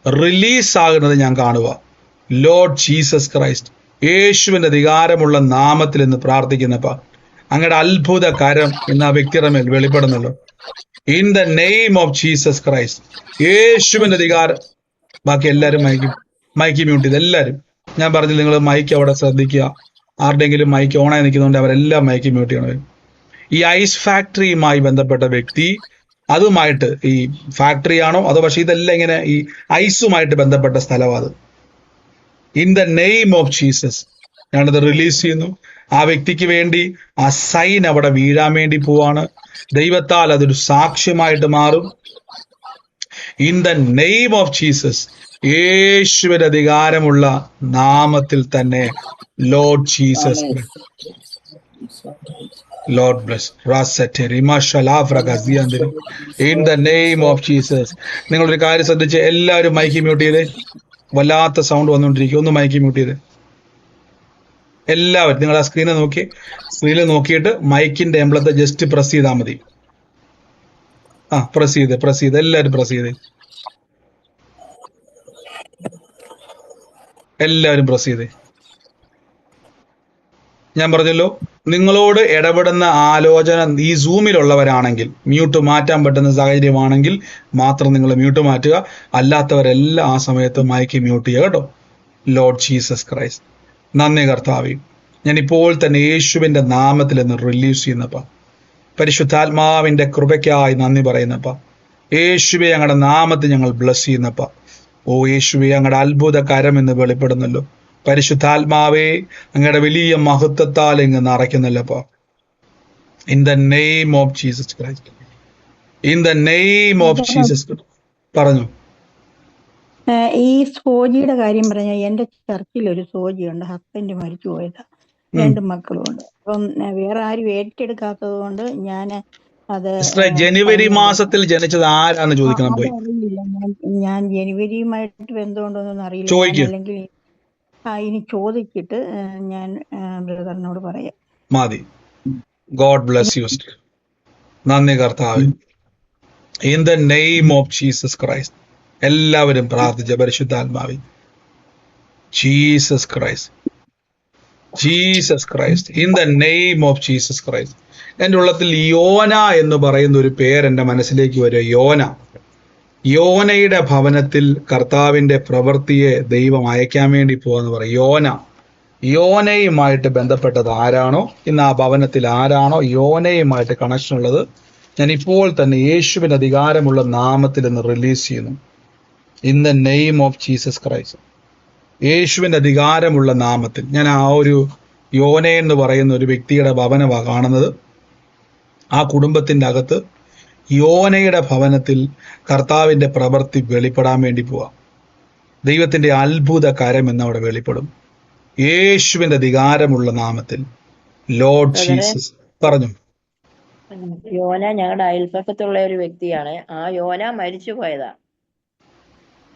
റിലീസ് ആകുന്നത് ഞാൻ കാണുക. ലോർഡ് ജീസസ് ക്രൈസ്റ്റ്, യേശുവിന്റെ അധികാരമുള്ള നാമത്തിൽ എന്ന് പ്രാർത്ഥിക്കുന്നപ്പ അങ്ങയുടെ അത്ഭുത കരം ഇന്ന് ആ വ്യക്തിയുടെ മേൽ വെളിപ്പെടുന്നല്ലോ. In the name of Jesus Christ, യേശുവിന്റെ അധികാരം. ബാക്കി എല്ലാവരും മൈക്ക് മ്യൂട്ട് ചെയ്ത് എല്ലാവരും, ഞാൻ പറഞ്ഞില്ല നിങ്ങൾ മൈക്ക് അവിടെ ശ്രദ്ധിക്കുക. ആരുടെയെങ്കിലും മൈക്ക് ഓണായി നിൽക്കുന്നുണ്ട് അവരെല്ലാം മൈക്ക് മ്യൂട്ട് ചെയ്യണം. ഈ ഐസ് ഫാക്ടറിയുമായി ബന്ധപ്പെട്ട വ്യക്തി, അതുമായിട്ട് ഈ ഫാക്ടറി ആണോ അതോ, പക്ഷെ ഇതെല്ലാം ഇങ്ങനെ ഈ ഐസുമായിട്ട് ബന്ധപ്പെട്ട സ്ഥലമാണ് അത്. In the name of Jesus ഞാനത് റിലീസ് ചെയ്യുന്നു. ആ വ്യക്തിക്ക് വേണ്ടി ആ സൈൻ അവിടെ വീഴാൻ വേണ്ടി പോവാണ്. ദൈവത്താൽ അതൊരു സാക്ഷ്യമായിട്ട് മാറും. In the name of Jesus, യേശുവിന്റെ അധികാരമുള്ള നാമത്തിൽ തന്നെ. Lord Jesus, Lord bless. In the name of Jesus. നിങ്ങളൊരു കാര്യം ശ്രദ്ധിച്ച് എല്ലാവരും മൈക്ക് മ്യൂട്ട് ചെയ്തേ. വല്ലാത്ത സൗണ്ട് വന്നുകൊണ്ടിരിക്കും, ഒന്ന് മൈക്ക് മ്യൂട്ട് ചെയ്ത് എല്ലാവരും. നിങ്ങൾ ആ സ്ക്രീനിൽ നോക്കിയിട്ട് മൈക്കിന്റെ എംബ്ലത്തെ ജസ്റ്റ് പ്രസ് ചെയ്താൽ മതി. പ്രസ് ചെയ്ത് എല്ലാവരും പ്രസ് ചെയ്ത് ഞാൻ പറഞ്ഞല്ലോ, നിങ്ങളോട് ഇടപെടുന്ന ആലോചന ഈ സൂമിലുള്ളവരാണെങ്കിൽ, മ്യൂട്ട് മാറ്റാൻ പറ്റുന്ന സാഹചര്യമാണെങ്കിൽ മാത്രം നിങ്ങൾ മ്യൂട്ട് മാറ്റുക. അല്ലാത്തവരെല്ലാം ആ സമയത്ത് മൈക്ക് മ്യൂട്ട് ചെയ്യുക കേട്ടോ. ലോർഡ് ജീസസ് ക്രൈസ്റ്റ്, നന്ദി കർത്താവേ. ഞാൻ ഇപ്പോൾ തന്നെ യേശുവിന്റെ നാമത്തിൽ നിന്ന് റിലീസ് ചെയ്യുന്നപ്പ, പരിശുദ്ധാത്മാവിന്റെ കൃപയ്ക്കായി നന്ദി പറയുന്നപ്പ. യേശുവെ ഞങ്ങളുടെ നാമത്തിൽ ഞങ്ങൾ ബ്ലസ് ചെയ്യുന്നപ്പ. ഓ യേശുവെ, ഞങ്ങളുടെ അത്ഭുത കരം എന്ന് വെളിപ്പെടുന്നല്ലോ. പരിശുദ്ധാത്മാവേ, അങ്ങയുടെ വലിയ മഹത്വത്താൽ ഇങ്ങ് നിറയ്ക്കുന്നല്ലപ്പ. In the name of Jesus Christ, in the name of Jesus. പറഞ്ഞു. ഈ സോജിയുടെ കാര്യം പറഞ്ഞ എന്റെ ചർച്ചിൽ ഒരു സോജിയുണ്ട്, ഹസ്ബൻഡ് മരിച്ചു പോയതാ, 2 മക്കളുമുണ്ട്. അപ്പം വേറെ ആരും ഏറ്റെടുക്കാത്തത് കൊണ്ട് ഞാൻ അത് ജനുവരി മാസത്തിൽ ജനിച്ചത് ആരാന്ന് ചോദിക്കണം പോയി. അറിയില്ല, ഞാൻ ജനുവരിയുമായിട്ട് ബന്ധമുണ്ടോന്നൊന്നും അറിയില്ല. ചോദിക്കും. അല്ലെങ്കിൽ ഇനി ചോദിച്ചിട്ട് ഞാൻ ബ്രദറിനോട് പറയാം. മതി. God bless you. നന്ദി കർത്താവ്. In the name of Jesus Christ എല്ലാവരും പ്രാർത്ഥിച്ച പരിശുദ്ധാത്മാവി. Jesus Christ, Jesus Christ, in the name of Jesus Christ. എൻ്റെ ഉള്ളത്തിൽ യോന എന്ന് പറയുന്ന ഒരു പേര് എൻ്റെ മനസ്സിലേക്ക് വരിക. യോനയുടെ ഭവനത്തിൽ കർത്താവിന്റെ പ്രവൃത്തിയെ ദൈവം അയക്കാൻ വേണ്ടി പോവാന്ന് പറയും. യോനയുമായിട്ട് ബന്ധപ്പെട്ടത് ആരാണോ, ഇന്ന് ആ ഭവനത്തിൽ ആരാണോ യോനയുമായിട്ട് കണക്ഷൻ ഉള്ളത്, ഞാൻ ഇപ്പോൾ തന്നെ യേശുവിന്റെ അധികാരമുള്ള നാമത്തിൽ നിന്ന് റിലീസ് ചെയ്യുന്നു. In the name of Jesus Christ, യേശുവിന്റെ അധികാരമുള്ള നാമത്തിൽ ഞാൻ ആ ഒരു യോന എന്ന് പറയുന്ന ഒരു വ്യക്തിയുടെ ഭവനമാണ് കാണുന്നത്. ആ കുടുംബത്തിന്റെ അകത്ത് യോനയുടെ ഭവനത്തിൽ കർത്താവിന്റെ പ്രവൃത്തി വെളിപ്പെടാൻ വേണ്ടി പോവാം. ദൈവത്തിന്റെ അത്ഭുത കരം എന്ന് അവിടെ വെളിപ്പെടും. യേശുവിന്റെ അധികാരമുള്ള നാമത്തിൽ. Lord Jesus. പറഞ്ഞു. യോന ഞങ്ങളുടെ അയൽപ്പക്കത്തുള്ള ഒരു വ്യക്തിയാണ്. ആ യോന മരിച്ചു പോയതാ.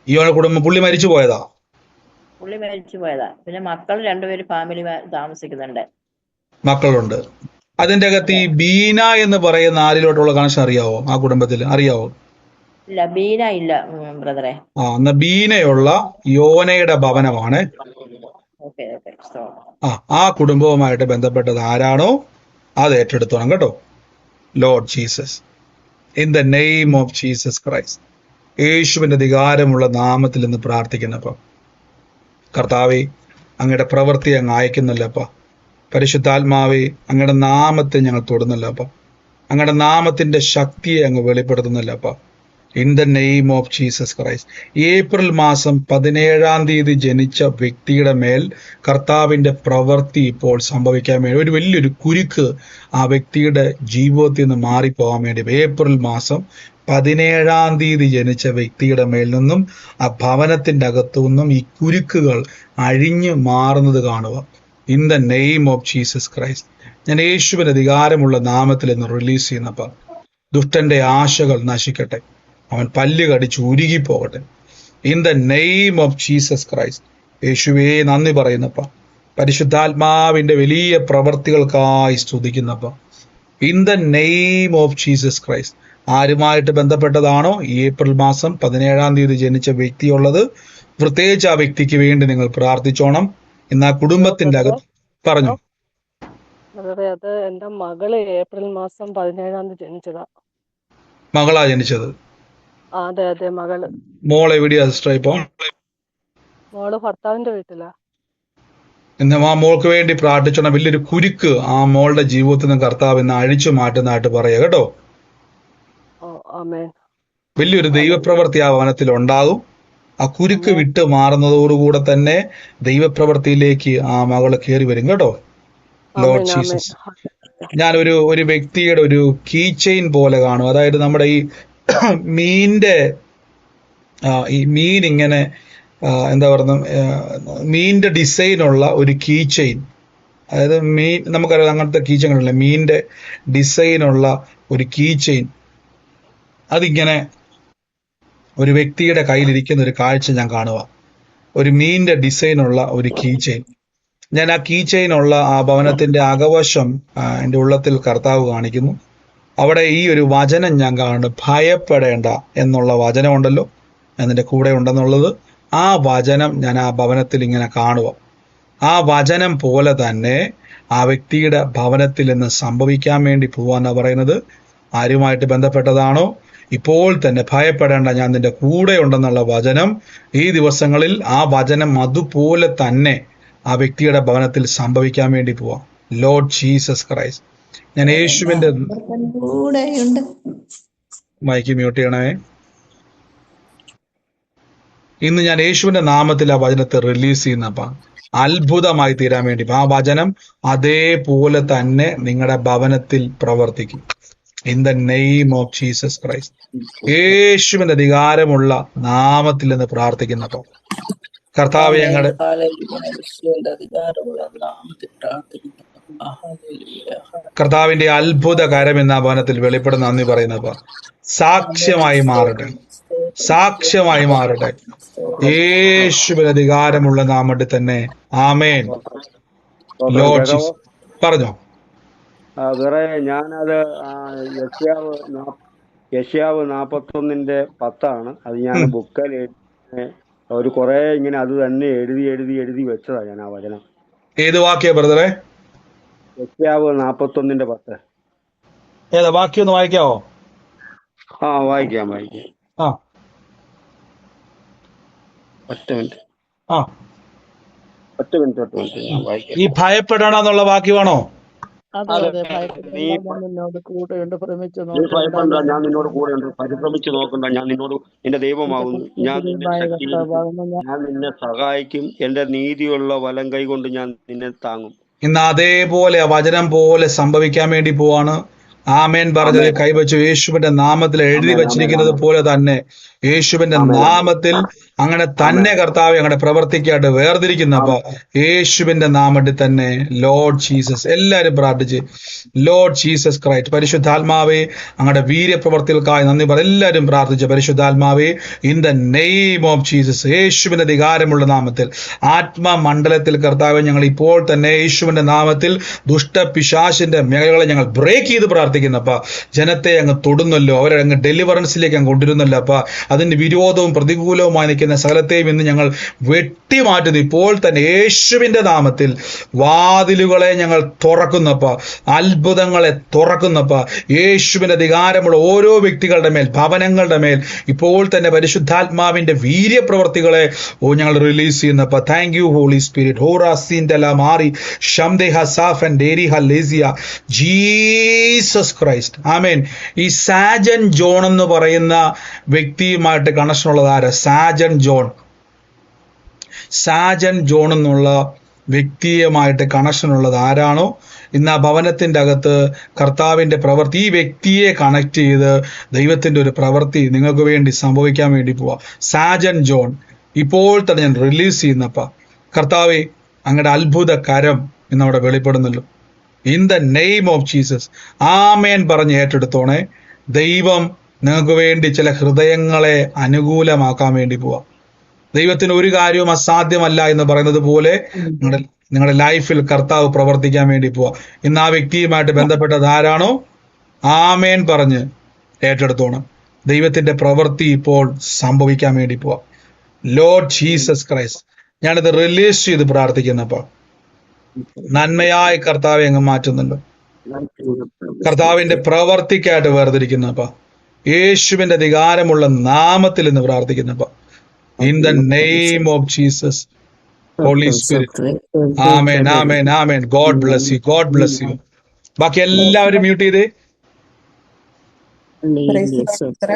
യോന കുടുംബം പുള്ളി മരിച്ചു പോയതാ. പിന്നെ മക്കൾ 2 പേര് ഫാമിലി താമസിക്കുന്നുണ്ട്. മക്കളുണ്ട്. അതിന്റെ അകത്ത് ഈ ബീന എന്ന് പറയുന്ന ആരിലോട്ടുള്ള കണക്ഷൻ അറിയാവോ? ആ കുടുംബത്തിൽ അറിയാവോ? ഇല്ല, ബീന ഇല്ല ബ്രദറെ. എന്നാ ബീനയുള്ള യോനയുടെ ഭവനമാണ്. ആ കുടുംബവുമായിട്ട് ബന്ധപ്പെട്ടത് ആരാണോ അത് ഏറ്റെടുത്തോണം കേട്ടോ. Lord Jesus, in the name of Jesus Christ, യേശുവിന്റെ അധികാരമുള്ള നാമത്തിൽ നിന്ന് പ്രാർത്ഥിക്കുന്നപ്പ കർത്താവേ, അങ്ങയുടെ പ്രവൃത്തി അങ്ങ് അയക്കുന്നല്ലപ്പ. പരിശുദ്ധാത്മാവേ, അങ്ങയുടെ നാമത്തെ ഞങ്ങൾ തൊടുന്നല്ലപ്പ. അങ്ങയുടെ നാമത്തിന്റെ ശക്തിയെ അങ്ങ് വെളിപ്പെടുത്തുന്നല്ലപ്പ. In the name of Jesus Christ. April മാസം 17-ാം തീയതി ജനിച്ച വ്യക്തിയുടെ മേൽ കർത്താവിന്റെ പ്രവൃത്തി ഇപ്പോൾ സംഭവിക്കാൻ വേണ്ടി ഒരു വലിയൊരു കുരുക്ക് ആ വ്യക്തിയുടെ ജീവിതത്തിൽ നിന്ന് മാറിപ്പോകാൻ വേണ്ടി ഏപ്രിൽ മാസം 17-ാം തീയതി ജനിച്ച വ്യക്തിയുടെ മേൽ നിന്നും ആ ഭവനത്തിന്റെ അകത്തു നിന്നും ഈ കുരുക്കുകൾ അഴിഞ്ഞു മാറുന്നത് കാണുക. In the name of Jesus Christ, ഞാൻ യേശുവിന്റെ അധികാരമുള്ള നാമത്തിൽ നിന്ന് റിലീസ് ചെയ്യുന്നപ്പ ദുഷ്ടന്റെ ആശകൾ നശിക്കട്ടെ, അവൻ പല്ല് കടിച്ച് ഉരുകിപ്പോകട്ടെ. In the name of Jesus Christ, യേശുവേ നന്ദി പറയുന്നപ്പ. പരിശുദ്ധാത്മാവിന്റെ വലിയ പ്രവർത്തികൾക്കായി സ്തുതിക്കുന്നപ്പ. In the name of Jesus Christ. ആരുമായിട്ട് ബന്ധപ്പെട്ടതാണോ ഈ ഏപ്രിൽ മാസം 17-ാം തീയതി ജനിച്ച വ്യക്തിയുള്ളത്, പ്രത്യേകിച്ച് ആ വ്യക്തിക്ക് വേണ്ടി നിങ്ങൾ പ്രാർത്ഥിച്ചോണം. ഇന്ന് ആ കുടുംബത്തിന്റെ അകത്ത് പറഞ്ഞു. അതെ, അത് എന്റെ മകള് ഏപ്രിൽ മാസം 17-ാം തീയതി ജനിച്ചതാ. മകളാ ജനിച്ചത്? അതെ അതെ, മകള്. മോൾ എവിടെയാ സിസ്റ്റർ ഇപ്പൊ? മോള് ഭർത്താവിന്റെ വീട്ടിലാ. ഇന്ന് ആ മോൾക്ക് വേണ്ടി പ്രാർത്ഥിച്ചോണം. വലിയൊരു കുരുക്ക് ആ മോളുടെ ജീവിതത്തിൽ നിന്ന് കർത്താവ് ഇന്ന് അഴിച്ചു മാറ്റുന്നതായിട്ട് പറയുക കേട്ടോ. ആമേൻ. വലിയൊരു ദൈവപ്രവൃത്തി ആ ഭവനത്തിൽ ഉണ്ടാകും. ആ കുരുക്ക് വിട്ട് മാറുന്നതോടുകൂടെ തന്നെ ദൈവപ്രവൃത്തിയിലേക്ക് ആ മകള് കയറി വരും കേട്ടോ. Lord Jesus. ഞാൻ ഒരു വ്യക്തിയുടെ ഒരു കീ ചെയിൻ പോലെ കാണും. അതായത് നമ്മുടെ ഈ മീനിന്റെ ഈ മീൻ ഇങ്ങനെ എന്താ പറയുക, മീനിന്റെ ഡിസൈനുള്ള ഒരു കീ ചെയിൻ. അതായത് മീൻ, നമുക്കറിയാം അങ്ങനത്തെ കീ ചെയിനുണ്ടല്ലോ, മീനിന്റെ ഡിസൈനുള്ള ഒരു കീ ചെയിൻ. അതിങ്ങനെ ഒരു വ്യക്തിയുടെ കയ്യിലിരിക്കുന്ന ഒരു കാഴ്ച ഞാൻ കാണുക. ഒരു മീനിന്റെ ഡിസൈനുള്ള ഒരു കീ ചെയിൻ. ഞാൻ ആ കീ ചെയിനുള്ള ആ ഭവനത്തിന്റെ അകവശം എൻ്റെ ഉള്ളത്തിൽ കർത്താവ് കാണിക്കുന്നു. അവിടെ ഈ ഒരു വചനം ഞാൻ കാണുന്നു. ഭയപ്പെടേണ്ട എന്നുള്ള വചനം ഉണ്ടല്ലോ, അതിൻ്റെ കൂടെ ഉണ്ടെന്നുള്ളത്. ആ വചനം ഞാൻ ആ ഭവനത്തിൽ ഇങ്ങനെ കാണുക. ആ വചനം പോലെ തന്നെ ആ വ്യക്തിയുടെ ഭവനത്തിൽ നിന്ന് സംഭവിക്കാൻ വേണ്ടി പോവാന്നാ പറയുന്നത്. ആരുമായിട്ട് ബന്ധപ്പെട്ടതാണോ ഇപ്പോൾ തന്നെ ഭയപ്പെടേണ്ട, ഞാൻ നിന്റെ കൂടെ ഉണ്ടെന്നുള്ള വചനം ഈ ദിവസങ്ങളിൽ ആ വചനം അതുപോലെ തന്നെ ആ വ്യക്തിയുടെ ഭവനത്തിൽ സംഭവിക്കാൻ വേണ്ടി പോവാം. Lord Jesus Christ. ഞാൻ യേശുവിന്റെ മൈക്ക് മ്യൂട്ട് ചെയ്യണമേ. ഇന്ന് ഞാൻ യേശുവിന്റെ നാമത്തിൽ ആ വചനത്തെ റിലീസ് ചെയ്യുന്നപ്പ അത്ഭുതമായി തീരാൻ വേണ്ടി ആ വചനം അതേപോലെ തന്നെ നിങ്ങളുടെ ഭവനത്തിൽ പ്രവർത്തിക്കും. In the name of Jesus Christ. യേശുവിന്റെ അധികാരമുള്ള നാമത്തിൽ നിന്ന് പ്രാർത്ഥിക്കുന്നപ്പോ കർത്താവ് ഞങ്ങളുടെ കർത്താവിന്റെ അത്ഭുത കരം എന്ന ഭവനത്തിൽ വെളിപ്പെടുന്ന നന്ദി പറയുന്നപ്പോ സാക്ഷ്യമായി മാറട്ടെ, സാക്ഷ്യമായി മാറട്ടെ. യേശുവിന് അധികാരമുള്ള നാമത്തിൽ തന്നെ. ആമേൻ. Lord Jesus. പറഞ്ഞോ. വേറെ ഞാനത് യെശയ്യാവ് 41:10 അത് ഞാൻ ബുക്കിൽ ഒരു കുറെ ഇങ്ങനെ അത് തന്നെ എഴുതി വെച്ചതാ ഞാൻ ആ വചനം. ഏത് വാക്യ ബ്രദറെ? യെശയ്യാവ് 41:10. ഏതാ വാക്യം ഒന്ന് വായിക്കാവോ? വായിക്കാം. ഒറ്റ മിനിറ്റ് ഞാൻ വായിക്കാം. ഈ ഭയപ്പെടണമെന്നുള്ള വാക്യമാണോ? നീ ഭയപ്പെടണ്ട, ഞാൻ നിന്നോട് കൂടെയുണ്ട്. പരിശ്രമിച്ചു നോക്കണ്ട, ഞാൻ നിന്നോട് എന്റെ ദൈവമാകുന്നു. ഞാൻ നിന്നെ സഹായിക്കും. എന്റെ നീതിയുള്ള വലം കൈ കൊണ്ട് ഞാൻ നിന്നെ താങ്ങും. ഇന്ന് അതേപോലെ വചനം പോലെ സംഭവിക്കാൻ വേണ്ടി പോവാണ്. ആമേൻ പറഞ്ഞത് കൈവച്ചു. യേശുവിന്റെ നാമത്തിൽ എഴുതി വച്ചിരിക്കുന്നത് പോലെ തന്നെ യേശുവിന്റെ നാമത്തിൽ അങ്ങനെ തന്നെ കർത്താവ് അങ്ങനെ പ്രവർത്തിക്കായിട്ട് വേർതിരിക്കുന്നപ്പോ യേശുവിന്റെ നാമത്തിൽ തന്നെ. Lord Jesus. എല്ലാവരും പ്രാർത്ഥിച്ച് ലോർഡ് ജീസസ് ക്രൈസ്റ്റ്. പരിശുദ്ധാത്മാവേ അങ്ങയുടെ വീര്യപ്രവർത്തികൾക്കായി നന്ദി പറ. എല്ലാവരും പ്രാർത്ഥിച്ച് പരിശുദ്ധാത്മാവേ in the name of Jesus. യേശുവിന്റെ അധികാരമുള്ള നാമത്തിൽ ആത്മമണ്ഡലത്തിൽ കർത്താവ് ഞങ്ങൾ ഇപ്പോൾ തന്നെ യേശുവിന്റെ നാമത്തിൽ ദുഷ്ടപിശാചിന്റെ മേഖലകളെ ഞങ്ങൾ ബ്രേക്ക് ചെയ്ത് പ്രാർത്ഥിക്കുന്നപ്പ. ജനത്തെ അങ്ങ് തൊടുന്നല്ലോ, അവരെ അങ്ങ് ഡെലിവറൻസിലേക്ക് അങ്ങ് കൊണ്ടുവരുന്നല്ലോ അപ്പ. അതിന് വിരോധവും പ്രതികൂലവുമായി നിൽക്കുന്ന സകലത്തെയും ഇന്ന് ഞങ്ങൾ വെട്ടിമാറ്റുന്നു ഇപ്പോൾ തന്നെ യേശുവിന്റെ നാമത്തിൽ. വാതിലുകളെ ഞങ്ങൾ തുറക്കുന്നപ്പ, അത്ഭുതങ്ങളെ തുറക്കുന്നപ്പ. യേശുവിന്റെ അധികാരമുള്ള ഓരോ വ്യക്തികളുടെ മേൽ, ഭവനങ്ങളുടെ മേൽ ഇപ്പോൾ തന്നെ പരിശുദ്ധാത്മാവിന്റെ വീര്യപ്രവർത്തികളെ ഞങ്ങൾ റിലീസ് ചെയ്യുന്നപ്പ. Thank you Holy Spirit. ഹോറാസിൻഡല മാറി ഷംദേഹ സാഫൻ ഡേരിഹ ലേസിയ ജീസസ് ക്രൈസ്റ്റ്. ആമേൻ. ഈ സാജൻ ജോൺ എന്ന് പറയുന്ന വ്യക്തിയുമായിട്ട് കണക്ഷൻ ഉള്ളത് ആരാ? സാജൻ ജോൺ എന്നുള്ള വ്യക്തിയുമായിട്ട് കണക്ഷൻ ഉള്ളത് ആരാണോ ഇന്ന് ആ ഭവനത്തിന്റെ അകത്ത് കർത്താവിന്റെ പ്രവൃത്തി, ഈ വ്യക്തിയെ കണക്ട് ചെയ്ത് ദൈവത്തിന്റെ ഒരു പ്രവൃത്തി നിങ്ങൾക്ക് വേണ്ടി സംഭവിക്കാൻ വേണ്ടി പോവാ. സാജൻ ജോൺ ഇപ്പോൾ തന്നെ ഞാൻ റിലീസ് ചെയ്യുന്നപ്പ. കർത്താവെ അങ്ങയുടെ അത്ഭുത കരം ഇന്നവിടെ വെളിപ്പെടുന്നല്ലോ. In the name of Jesus. ആമേൻ പറഞ്ഞ് ഏറ്റെടുത്തോണേ. ദൈവം നിങ്ങൾക്ക് വേണ്ടി ചില ഹൃദയങ്ങളെ അനുകൂലമാക്കാൻ വേണ്ടി പോവാം. ദൈവത്തിന് ഒരു കാര്യവും അസാധ്യമല്ല എന്ന് പറയുന്നത് പോലെ നിങ്ങളുടെ ലൈഫിൽ കർത്താവ് പ്രവർത്തിക്കാൻ വേണ്ടി പോവാ. ഇന്ന് ആ വ്യക്തിയുമായിട്ട് ബന്ധപ്പെട്ടത് ആരാണോ ആമേൻ പറഞ്ഞ് ഏറ്റെടുത്തോണം. ദൈവത്തിന്റെ പ്രവൃത്തി ഇപ്പോൾ സംഭവിക്കാൻ വേണ്ടി പോവാ. ലോർഡ് ജീസസ് ക്രൈസ്റ്റ്, ഞാനിത് റിലീസ് ചെയ്ത് പ്രാർത്ഥിക്കുന്നപ്പോ നന്മയായ കർത്താവെ അങ്ങ് മാറ്റുന്നുണ്ട്. കർത്താവിന്റെ പ്രവർത്തിക്കായിട്ട് വേർതിരിക്കുന്നപ്പ യേശുവിന്റെ അധികാരമുള്ള നാമത്തിൽ ഇന്ന് പ്രാർത്ഥിക്കുന്നപ്പ in the name of Jesus Holy Spirit. ആമേൻ ആമേൻ ആമേൻ. God bless you, God bless you. ബാക്കി എല്ലാവരും മ്യൂട്ട് ചെയ്തേ.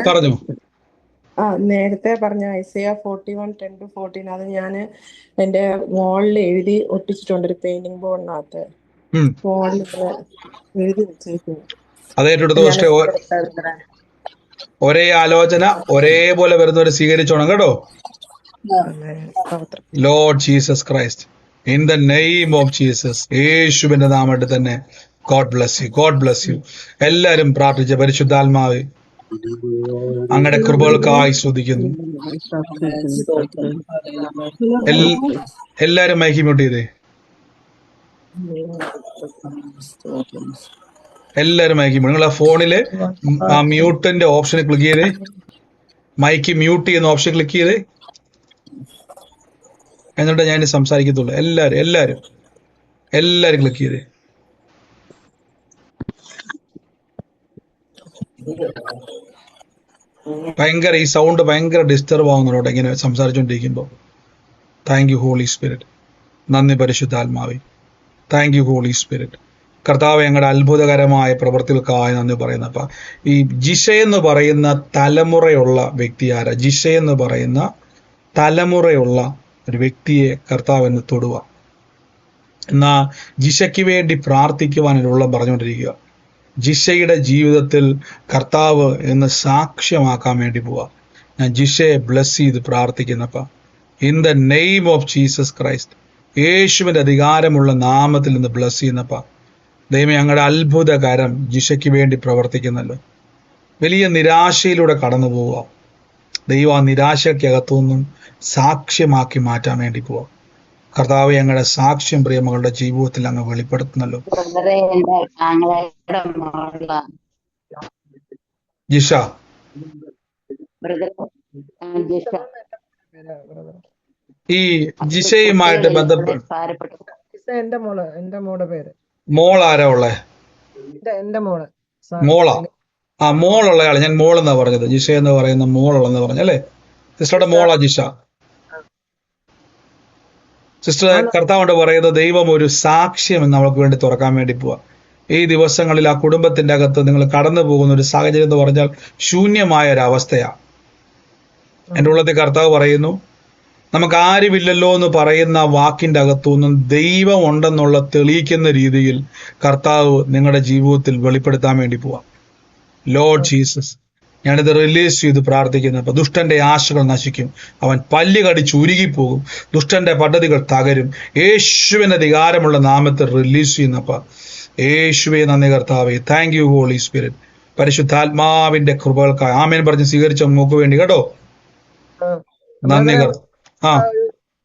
പറഞ്ഞു. നേരത്തെ പറഞ്ഞ ഐസയ 41:10-14 അത് ഞാൻ എന്റെ വാളിൽ എഴുതി ഒട്ടിച്ചിട്ടുണ്ട് ഒരു പെയിന്റിംഗ് ബോർഡിനകത്ത്. വാളിൽ എഴുതി വെച്ചേക്കുന്നു. ഒരേ ആലോചന ഒരേപോലെ വരുന്നവരെ സ്വീകരിച്ചോണം കേട്ടോ. Lord Jesus Christ, in the name of Jesus, യേശുവിന്റെ നാമത്തിൽ തന്നെ God bless you, God bless U. എല്ലാരും പ്രാർത്ഥിച്ച പരിശുദ്ധാത്മാവേ അങ്ങയുടെ കൃപകൾക്കായി സ്തുതിക്കുന്നു. എല്ലാരും മൈക്ക് മ്യൂട്ട് ചെയ്തേ. എല്ലാരും മൈക്ക് മ്യൂട്ട്. നിങ്ങൾ ആ ഫോണില് ആ മ്യൂട്ടിന്റെ ഓപ്ഷൻ ക്ലിക്ക് ചെയ്തേ. മൈക്ക് മ്യൂട്ട് ചെയ്യുന്ന ഓപ്ഷൻ ക്ലിക്ക് ചെയ്തേ. എന്നിട്ട് ഞാൻ സംസാരിക്കത്തുള്ളൂ. എല്ലാരും ക്ലിക്ക് ചെയ്തേ. ഭയങ്കര ഈ സൗണ്ട് ഭയങ്കര ഡിസ്റ്റർബ് ആവുന്നതോടെ ഇങ്ങനെ സംസാരിച്ചുകൊണ്ടിരിക്കുമ്പോ. Thank you Holy Spirit. നന്ദി പരിശുദ്ധാത്മാവേ. Thank you Holy Spirit. കർത്താവ് ഞങ്ങളുടെ അത്ഭുതകരമായ പ്രവൃത്തികൾക്കായി നന്ദി പറയുന്നപ്പ. ഈ ജിഷ എന്ന് പറയുന്ന തലമുറയുള്ള വ്യക്തി ആരാ? ജിഷ എന്ന് പറയുന്ന തലമുറയുള്ള ഒരു വ്യക്തിയെ കർത്താവ് എന്ന് തൊടുക. എന്നാ ജിഷയ്ക്ക് വേണ്ടി പ്രാർത്ഥിക്കുവാനുള്ള പറഞ്ഞുകൊണ്ടിരിക്കുക. ജിഷയുടെ ജീവിതത്തിൽ കർത്താവ് എന്ന് സാക്ഷ്യമാക്കാൻ വേണ്ടി പോവാ. ഞാൻ ജിഷയെ ബ്ലസ് ചെയ്ത് പ്രാർത്ഥിക്കുന്നപ്പ in the name of Jesus Christ, യേശുവിന്റെ അധികാരമുള്ള നാമത്തിൽ നിന്ന് ബ്ലസ് ചെയ്യുന്നപ്പ ദൈവം ഞങ്ങളുടെ അത്ഭുതകരം ജിഷയ്ക്ക് വേണ്ടി പ്രവർത്തിക്കുന്നല്ലോ. വലിയ നിരാശയിലൂടെ കടന്നു പോവുക. ദൈവം ആ നിരാശയ്ക്കകത്തുനിന്നും സാക്ഷ്യമാക്കി മാറ്റാൻ വേണ്ടി പോവാം. കർത്താവ് ഞങ്ങളുടെ സാക്ഷ്യം പ്രിയമകളുടെ ജീവിതത്തിൽ അങ്ങ് വെളിപ്പെടുത്തുന്നല്ലോ. ജിഷ, ഈ ജിഷയുമായിട്ട് ബന്ധപ്പെട്ട് എന്റെ മോളുടെ പേര് മോൾ ആരാ ഉള്ളേ? എന്റെ മോള് മോളാ? ആ മോളുള്ളയാള് ഞാൻ മോളെന്നാ പറഞ്ഞത്. ജിഷ എന്ന് പറയുന്ന മോളുള്ളെന്ന് പറഞ്ഞല്ലേ? സിസ്റ്ററുടെ മോളാ ജിഷ. സിസ്റ്റർ, കർത്താവ് പറയുന്നത് ദൈവം ഒരു സാക്ഷ്യം നമ്മൾക്ക് വേണ്ടി തുറക്കാൻ വേണ്ടി പോവാ. ഈ ദിവസങ്ങളിൽ ആ കുടുംബത്തിന്റെ അകത്ത് നിങ്ങൾ കടന്നു പോകുന്ന ഒരു സാഹചര്യം എന്ന് പറഞ്ഞാൽ ശൂന്യമായ ഒരു അവസ്ഥയാ. എൻ്റെ ഉള്ളത്തിൽ കർത്താവ് പറയുന്നു, നമുക്ക് ആരുമില്ലല്ലോ എന്ന് പറയുന്ന വാക്കിന്റെ അകത്തുനിന്നും ദൈവം ഉണ്ടെന്നുള്ള തെളിയിക്കുന്ന രീതിയിൽ കർത്താവ് നിങ്ങളുടെ ജീവിതത്തിൽ വെളിപ്പെടുത്താൻ വേണ്ടി പോവാം. ലോർഡ് ജീസസ്, ഞാനിത് റിലീസ് ചെയ്ത് പ്രാർത്ഥിക്കുന്നു. അപ്പൊ ദുഷ്ടന്റെ ആശകൾ നശിക്കും, അവൻ പല്ല് കടിച്ച് ഉരുകിപ്പോകും, ദുഷ്ടന്റെ പദ്ധതികൾ തകരും. യേശുവിന്റെ അധികാരമുള്ള നാമത്തിൽ റിലീസ് ചെയ്യുന്നപ്പ യേശുവേ നന്ദി കർത്താവേ. Thank you Holy Spirit. പരിശുദ്ധാത്മാവിന്റെ കൃപകൾക്കായി ആമേൻ പറഞ്ഞ് സ്വീകരിച്ച നോക്ക് വേണ്ടി കേട്ടോ. നന്ദി കർത്താവ്.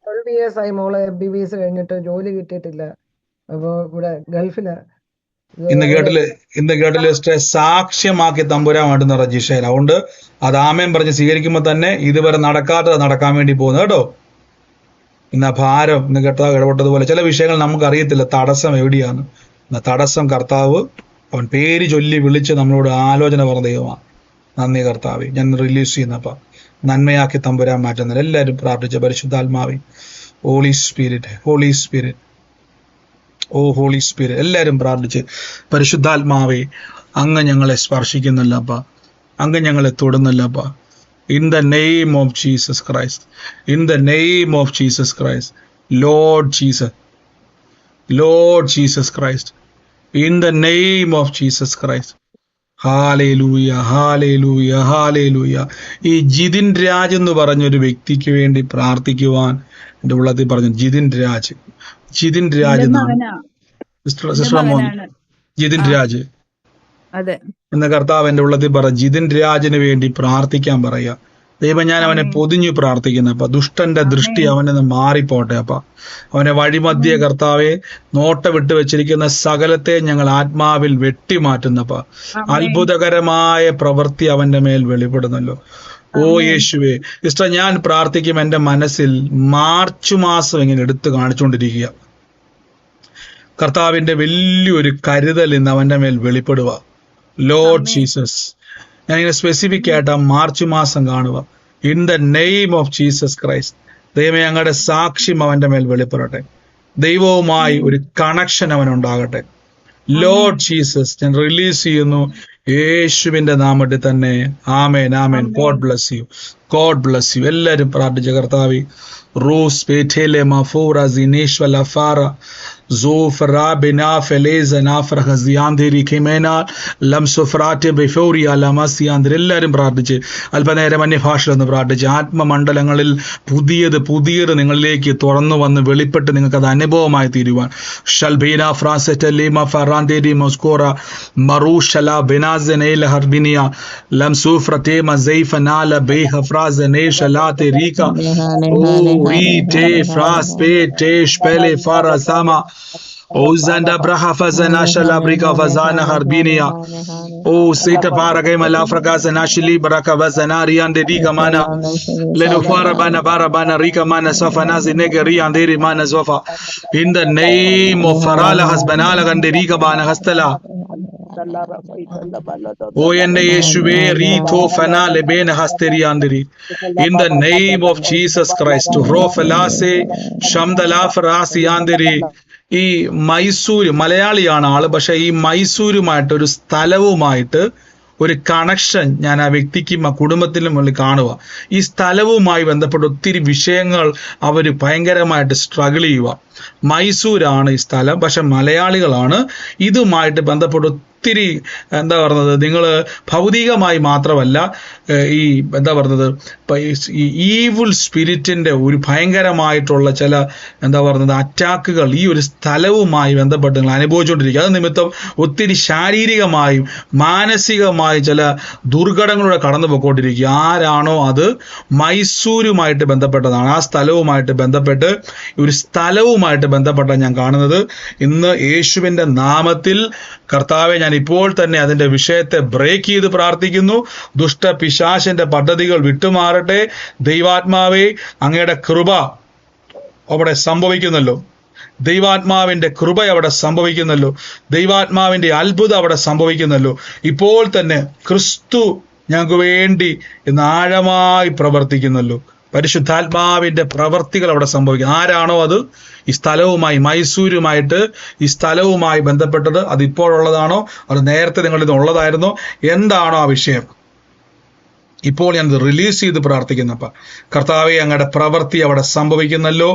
12 years ആയി മോള് MBBS കഴിഞ്ഞിട്ട് ജോലി കിട്ടിയിട്ടില്ല. അപ്പൊ ഇവിടെ ഗൾഫിലാ. ഇന്ന് കേട്ടില് സാക്ഷ്യമാക്കി തമ്പുരാമായിട്ട് രജിഷയിൽ. അതുകൊണ്ട് അത് ആമേൻ പറഞ്ഞ് സ്വീകരിക്കുമ്പോൾ തന്നെ ഇതുവരെ നടക്കാത്തത് നടക്കാൻ വേണ്ടി പോകുന്നത് കേട്ടോ. ഇന്ന് ആ ഭാരം ഇന്ന് കർത്താവ് ഇടപെട്ടതുപോലെ ചില വിഷയങ്ങൾ നമുക്ക് അറിയത്തില്ല തടസ്സം എവിടെയാണ്. തടസ്സം കർത്താവ് അവൻ പേര് ചൊല്ലി വിളിച്ച് നമ്മളോട് ആലോചന പറഞ്ഞ ദൈവമാണ്. നന്ദി കർത്താവേ. ഞാൻ റിലീസ് ചെയ്യുന്നപ്പ നന്മയാക്കി തമ്പുരാൻ മാറ്റുന്നത് എല്ലാവരും പ്രാർത്ഥിച്ച പരിശുദ്ധാത്മാവേ. Holy Spirit, Holy Spirit, oh Holy Spirit. എല്ലാവരും പ്രാർത്ഥിച്ച് പരിശുദ്ധാത്മാവേ അങ്ങ് ഞങ്ങളെ സ്പർശിക്കുന്നില്ലപ്പ, അങ്ങ് ഞങ്ങളെ തൊടുന്നില്ലപ്പ. In the name of Jesus Christ, in the name of Jesus Christ, Lord Jesus, Lord Jesus Christ, in the name of Jesus Christ. ഹാലേലൂയ, ഹാലേലൂയ, ഹാലേലൂയ. ഈ ജിതിൻ രാജ് എന്ന് പറഞ്ഞൊരു വ്യക്തിക്ക് വേണ്ടി പ്രാർത്ഥിക്കുവാൻ എൻ്റെ ഉള്ളത്തിൽ പറഞ്ഞു. ജിതിൻ രാജ്, ജിതിൻ രാജ് എന്നാണ് സിസ്റ്റർ മോൻ. ജിതിൻ രാജ് എന്ന കർത്താവ് എൻ്റെ ഉള്ളത്തിൽ പറ. ജിതിൻ രാജിന് വേണ്ടി പ്രാർത്ഥിക്കാൻ പറയുക. ദൈവം ഞാൻ അവനെ പൊതിഞ്ഞു പ്രാർത്ഥിക്കുന്നു. അപ്പൊ ദുഷ്ടന്റെ ദൃഷ്ടി അവനിൽ നിന്ന് മാറിപ്പോട്ടെ. അപ്പൊ അവനെ വഴിമധ്യ കർത്താവെ നോട്ട വിട്ടു വെച്ചിരിക്കുന്ന സകലത്തെ ഞങ്ങൾ ആത്മാവിൽ വെട്ടിമാറ്റുന്നപ്പ അത്ഭുതകരമായ പ്രവൃത്തി അവന്റെ മേൽ വെളിപ്പെടുന്നല്ലോ. ഓ യേശുവേ, സിസ്റ്റർ ഞാൻ പ്രാർത്ഥിക്കും, എന്റെ മനസ്സിൽ മാർച്ച് മാസം ഇങ്ങനെ എടുത്തു കാണിച്ചുകൊണ്ടിരിക്കുക. കർത്താവിന്റെ വലിയൊരു കരുതൽ ഇന്ന് അവന്റെ മേൽ വെളിപ്പെടുക. ലോർഡ് ജീസസ്, ഞാൻ ഇങ്ങനെ സ്പെസിഫിക് ആയിട്ട് ആ മാർച്ച് മാസം കാണുക. In the name of Jesus Christ, ദൈവമേ ഞങ്ങളുടെ സാക്ഷ്യം അവന്റെ മേൽ വെളിപ്പെടട്ടെ. ദൈവവുമായി ഒരു കണക്ഷൻ അവനുണ്ടാകട്ടെ. ലോർഡ് ജീസസ്, ഞാൻ റിലീസ് ചെയ്യുന്നു യേശുവിന്റെ നാമത്തിൽ തന്നെ. ആമേൻ, ആമേൻ. God bless you, God bless you. എല്ലാവരും പ്രാർത്ഥിച്ച കർത്താവി റൂസ് പേറ്റേലെ മഫൂറ Sineesh വലഫാറ Zofra benaf eleza nafra haziandiri kimena lamsufrate beforia lamasiandri. എല്ലാവരും പ്രാർത്ഥിച്ച് അല്പനേരം അന്യഭാഷയിലൊന്ന് പ്രാർത്ഥിച്ച് ആത്മമണ്ഡലങ്ങളിൽ പുതിയത് നിങ്ങളിലേക്ക് തുറന്നു വന്ന് വെളിപ്പെട്ട് നിങ്ങൾക്ക് അത് അനുഭവമായി തീരുവാൻ. ഷൽബീന ഫ്രാൻസെറ്റലീമ ഫറാൻഡേരി മൊസ്കോറ മറൂഷല ബെനാസനേല ഹർബിനിയ ലംസൂഫ്രതേമ സൈഫനാല ബെഹഫ്രാസനേ ഷലാത്തെ റീക ഓ റീറ്റേ ഫ്രാസ് പേ ടേഷ് Pele ഫറസാമ Ozanda braha fazana shala brika fazana harbinia. O sita paragai malafraka zana shili baraka vazana riande diga mana. Leno fara bana bara bana rika mana safana zinega riande ri mana zofa. In the name of farala hasbanala gande rika bana hastala. O enne yeshuve rito fana lebena hasteri andiri. In the name of Jesus Christ, rofalase shamdala farasi andiri. ഈ മൈസൂര് മലയാളിയാണ് ആള്, പക്ഷെ ഈ മൈസൂരുമായിട്ട് ഒരു സ്ഥലവുമായിട്ട് ഒരു connection ഞാൻ ആ വ്യക്തിക്കും ആ കുടുംബത്തിലും വേണ്ടി കാണുക. ഈ സ്ഥലവുമായി ബന്ധപ്പെട്ട് ഒത്തിരി വിഷയങ്ങൾ അവർ ഭയങ്കരമായിട്ട് സ്ട്രഗിൾ ചെയ്യുക. മൈസൂരാണ് ഈ സ്ഥലം, പക്ഷെ മലയാളികളാണ്. ഇതുമായിട്ട് ബന്ധപ്പെട്ട് ഒത്തിരി എന്താ പറയുന്നത്, നിങ്ങൾ ഭൗതികമായി മാത്രമല്ല ഈ എന്താ പറയുന്നത് ഈ ഈവിൾ സ്പിരിറ്റിന്റെ ഒരു ഭയങ്കരമായിട്ടുള്ള ചില എന്താ പറയുന്നത് അറ്റാക്കുകൾ ഈ ഒരു സ്ഥലവുമായി ബന്ധപ്പെട്ട് നിങ്ങൾ അനുഭവിച്ചുകൊണ്ടിരിക്കുക. അത് നിമിത്തം ഒത്തിരി ശാരീരികമായും മാനസികമായും ചില ദുർഘടങ്ങളിലൂടെ കടന്നു പോയിക്കൊണ്ടിരിക്കുക. ആരാണോ അത് മൈസൂരുമായിട്ട് ബന്ധപ്പെട്ടതാണ്. ആ സ്ഥലവുമായിട്ട് ബന്ധപ്പെട്ട് ഒരു സ്ഥലവുമായിട്ട് ബന്ധപ്പെട്ട ഞാൻ കാണുന്നത്. ഇന്ന് യേശുവിന്റെ നാമത്തിൽ കർത്താവെ ഞാൻ ഇപ്പോൾ തന്നെ അതിന്റെ വിഷയത്തെ ബ്രേക്ക് ചെയ്ത് പ്രാർത്ഥിക്കുന്നു. ദുഷ്ട പിശാചിന്റെ പദ്ധതികൾ വിട്ടുമാറട്ടെ. ദൈവാത്മാവേ, അങ്ങയുടെ കൃപ അവിടെ സംഭവിക്കുന്നല്ലോ. ദൈവാത്മാവിന്റെ കൃപ അവിടെ സംഭവിക്കുന്നല്ലോ. ദൈവാത്മാവിന്റെ അത്ഭുതം അവിടെ സംഭവിക്കുന്നല്ലോ. ഇപ്പോൾ തന്നെ ക്രിസ്തു ഞങ്ങൾക്ക് വേണ്ടി ഇന്ന് ആഴമായി പ്രവർത്തിക്കുന്നല്ലോ. പരിശുദ്ധാത്മാവിന്റെ പ്രവർത്തികൾ അവിടെ സംഭവിക്കും. ആരാണോ അത് ഈ സ്ഥലവുമായി മൈസൂരുമായിട്ട് ഈ സ്ഥലവുമായി ബന്ധപ്പെട്ടത്, അത് ഇപ്പോഴുള്ളതാണോ അത് നേരത്തെ നിങ്ങളിൽ ഉള്ളതായിരുന്നോ, എന്താണോ ആ വിഷയം, ഇപ്പോൾ ഞാനത് റിലീസ് ചെയ്ത് പ്രാർത്ഥിക്കുന്നപ്പ കർത്താവെ അങ്ങയുടെ പ്രവൃത്തി അവിടെ സംഭവിക്കുന്നല്ലോ.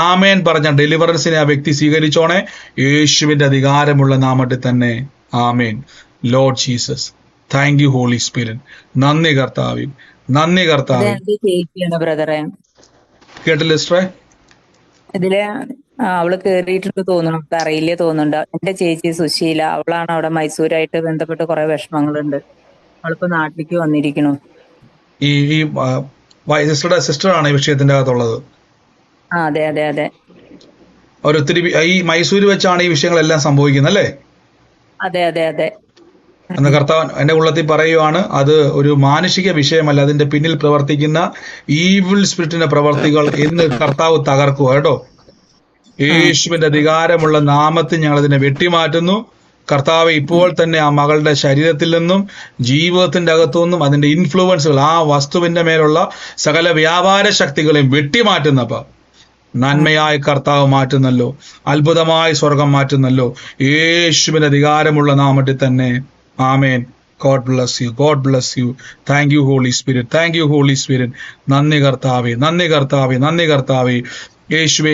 ആമേൻ പറഞ്ഞ ഡെലിവറൻസിനെ ആ വ്യക്തി സ്വീകരിച്ചോണേ, യേശുവിന്റെ അധികാരമുള്ള നാമത്തിൽ തന്നെ. ആമേൻ. Lord Jesus, thank you Holy Spirit. നന്ദി കർത്താവേ, നന്ദി കർത്താവേ. ബ്രദറെ കേട്ടില്ല സിസ്റ്ററെ? ഇതില് അവള് കേറിയിട്ടുണ്ട് തോന്നണം, അറിയില്ലേ തോന്നുന്നുണ്ട്. എന്റെ ചേച്ചി സുശീല, അവളാണ് അവിടെ മൈസൂരായിട്ട് ബന്ധപ്പെട്ട് കുറെ വിഷമങ്ങളുണ്ട്. അവളിപ്പോ നാട്ടിലേക്ക് വന്നിരിക്കണു. ഈ സിസ്റ്ററാണ് ഈ വിഷയത്തിന്റെ അകത്തുള്ളത്. അതെ അതെ അതെ. അവരൊത്തിരി ഈ മൈസൂര് വെച്ചാണ് ഈ വിഷയങ്ങളെല്ലാം സംഭവിക്കുന്നത് അല്ലേ? അതെ അതെ അതെ. എന്ന് കർത്താവ് എന്റെ ഉള്ളത്തിൽ പറയുവാണ്. അത് ഒരു മാനുഷിക വിഷയമല്ല, അതിന്റെ പിന്നിൽ പ്രവർത്തിക്കുന്ന ഈവിൾ സ്പിരിറ്റിന്റെ പ്രവർത്തികൾ ഇന്ന് കർത്താവ് തകർക്കുക കേട്ടോ. യേശുവിന്റെ അധികാരമുള്ള നാമത്തിൽ ഞങ്ങൾ അതിനെ വെട്ടിമാറ്റുന്നു. കർത്താവ് ഇപ്പോൾ തന്നെ ആ മകളുടെ ശരീരത്തിൽ നിന്നും ജീവിതത്തിന്റെ അകത്തുനിന്നും അതിന്റെ ഇൻഫ്ലുവൻസുകൾ, ആ വസ്തുവിന്റെ മേലുള്ള സകല വ്യാപാര ശക്തികളെയും വെട്ടിമാറ്റുന്നപ്പ നന്മയായി കർത്താവ് മാറ്റുന്നല്ലോ, അത്ഭുതമായി സ്വർഗം മാറ്റുന്നല്ലോ. യേശുവിന്റെ അധികാരമുള്ള നാമത്തിൽ തന്നെ. ആമേൻ. God bless you. God bless you. Thank you Holy Spirit. Thank you Holy Spirit. നന്ദി കർത്താവേ, നന്ദി കർത്താവേ, നന്ദി കർത്താവേ. യേശുവേ,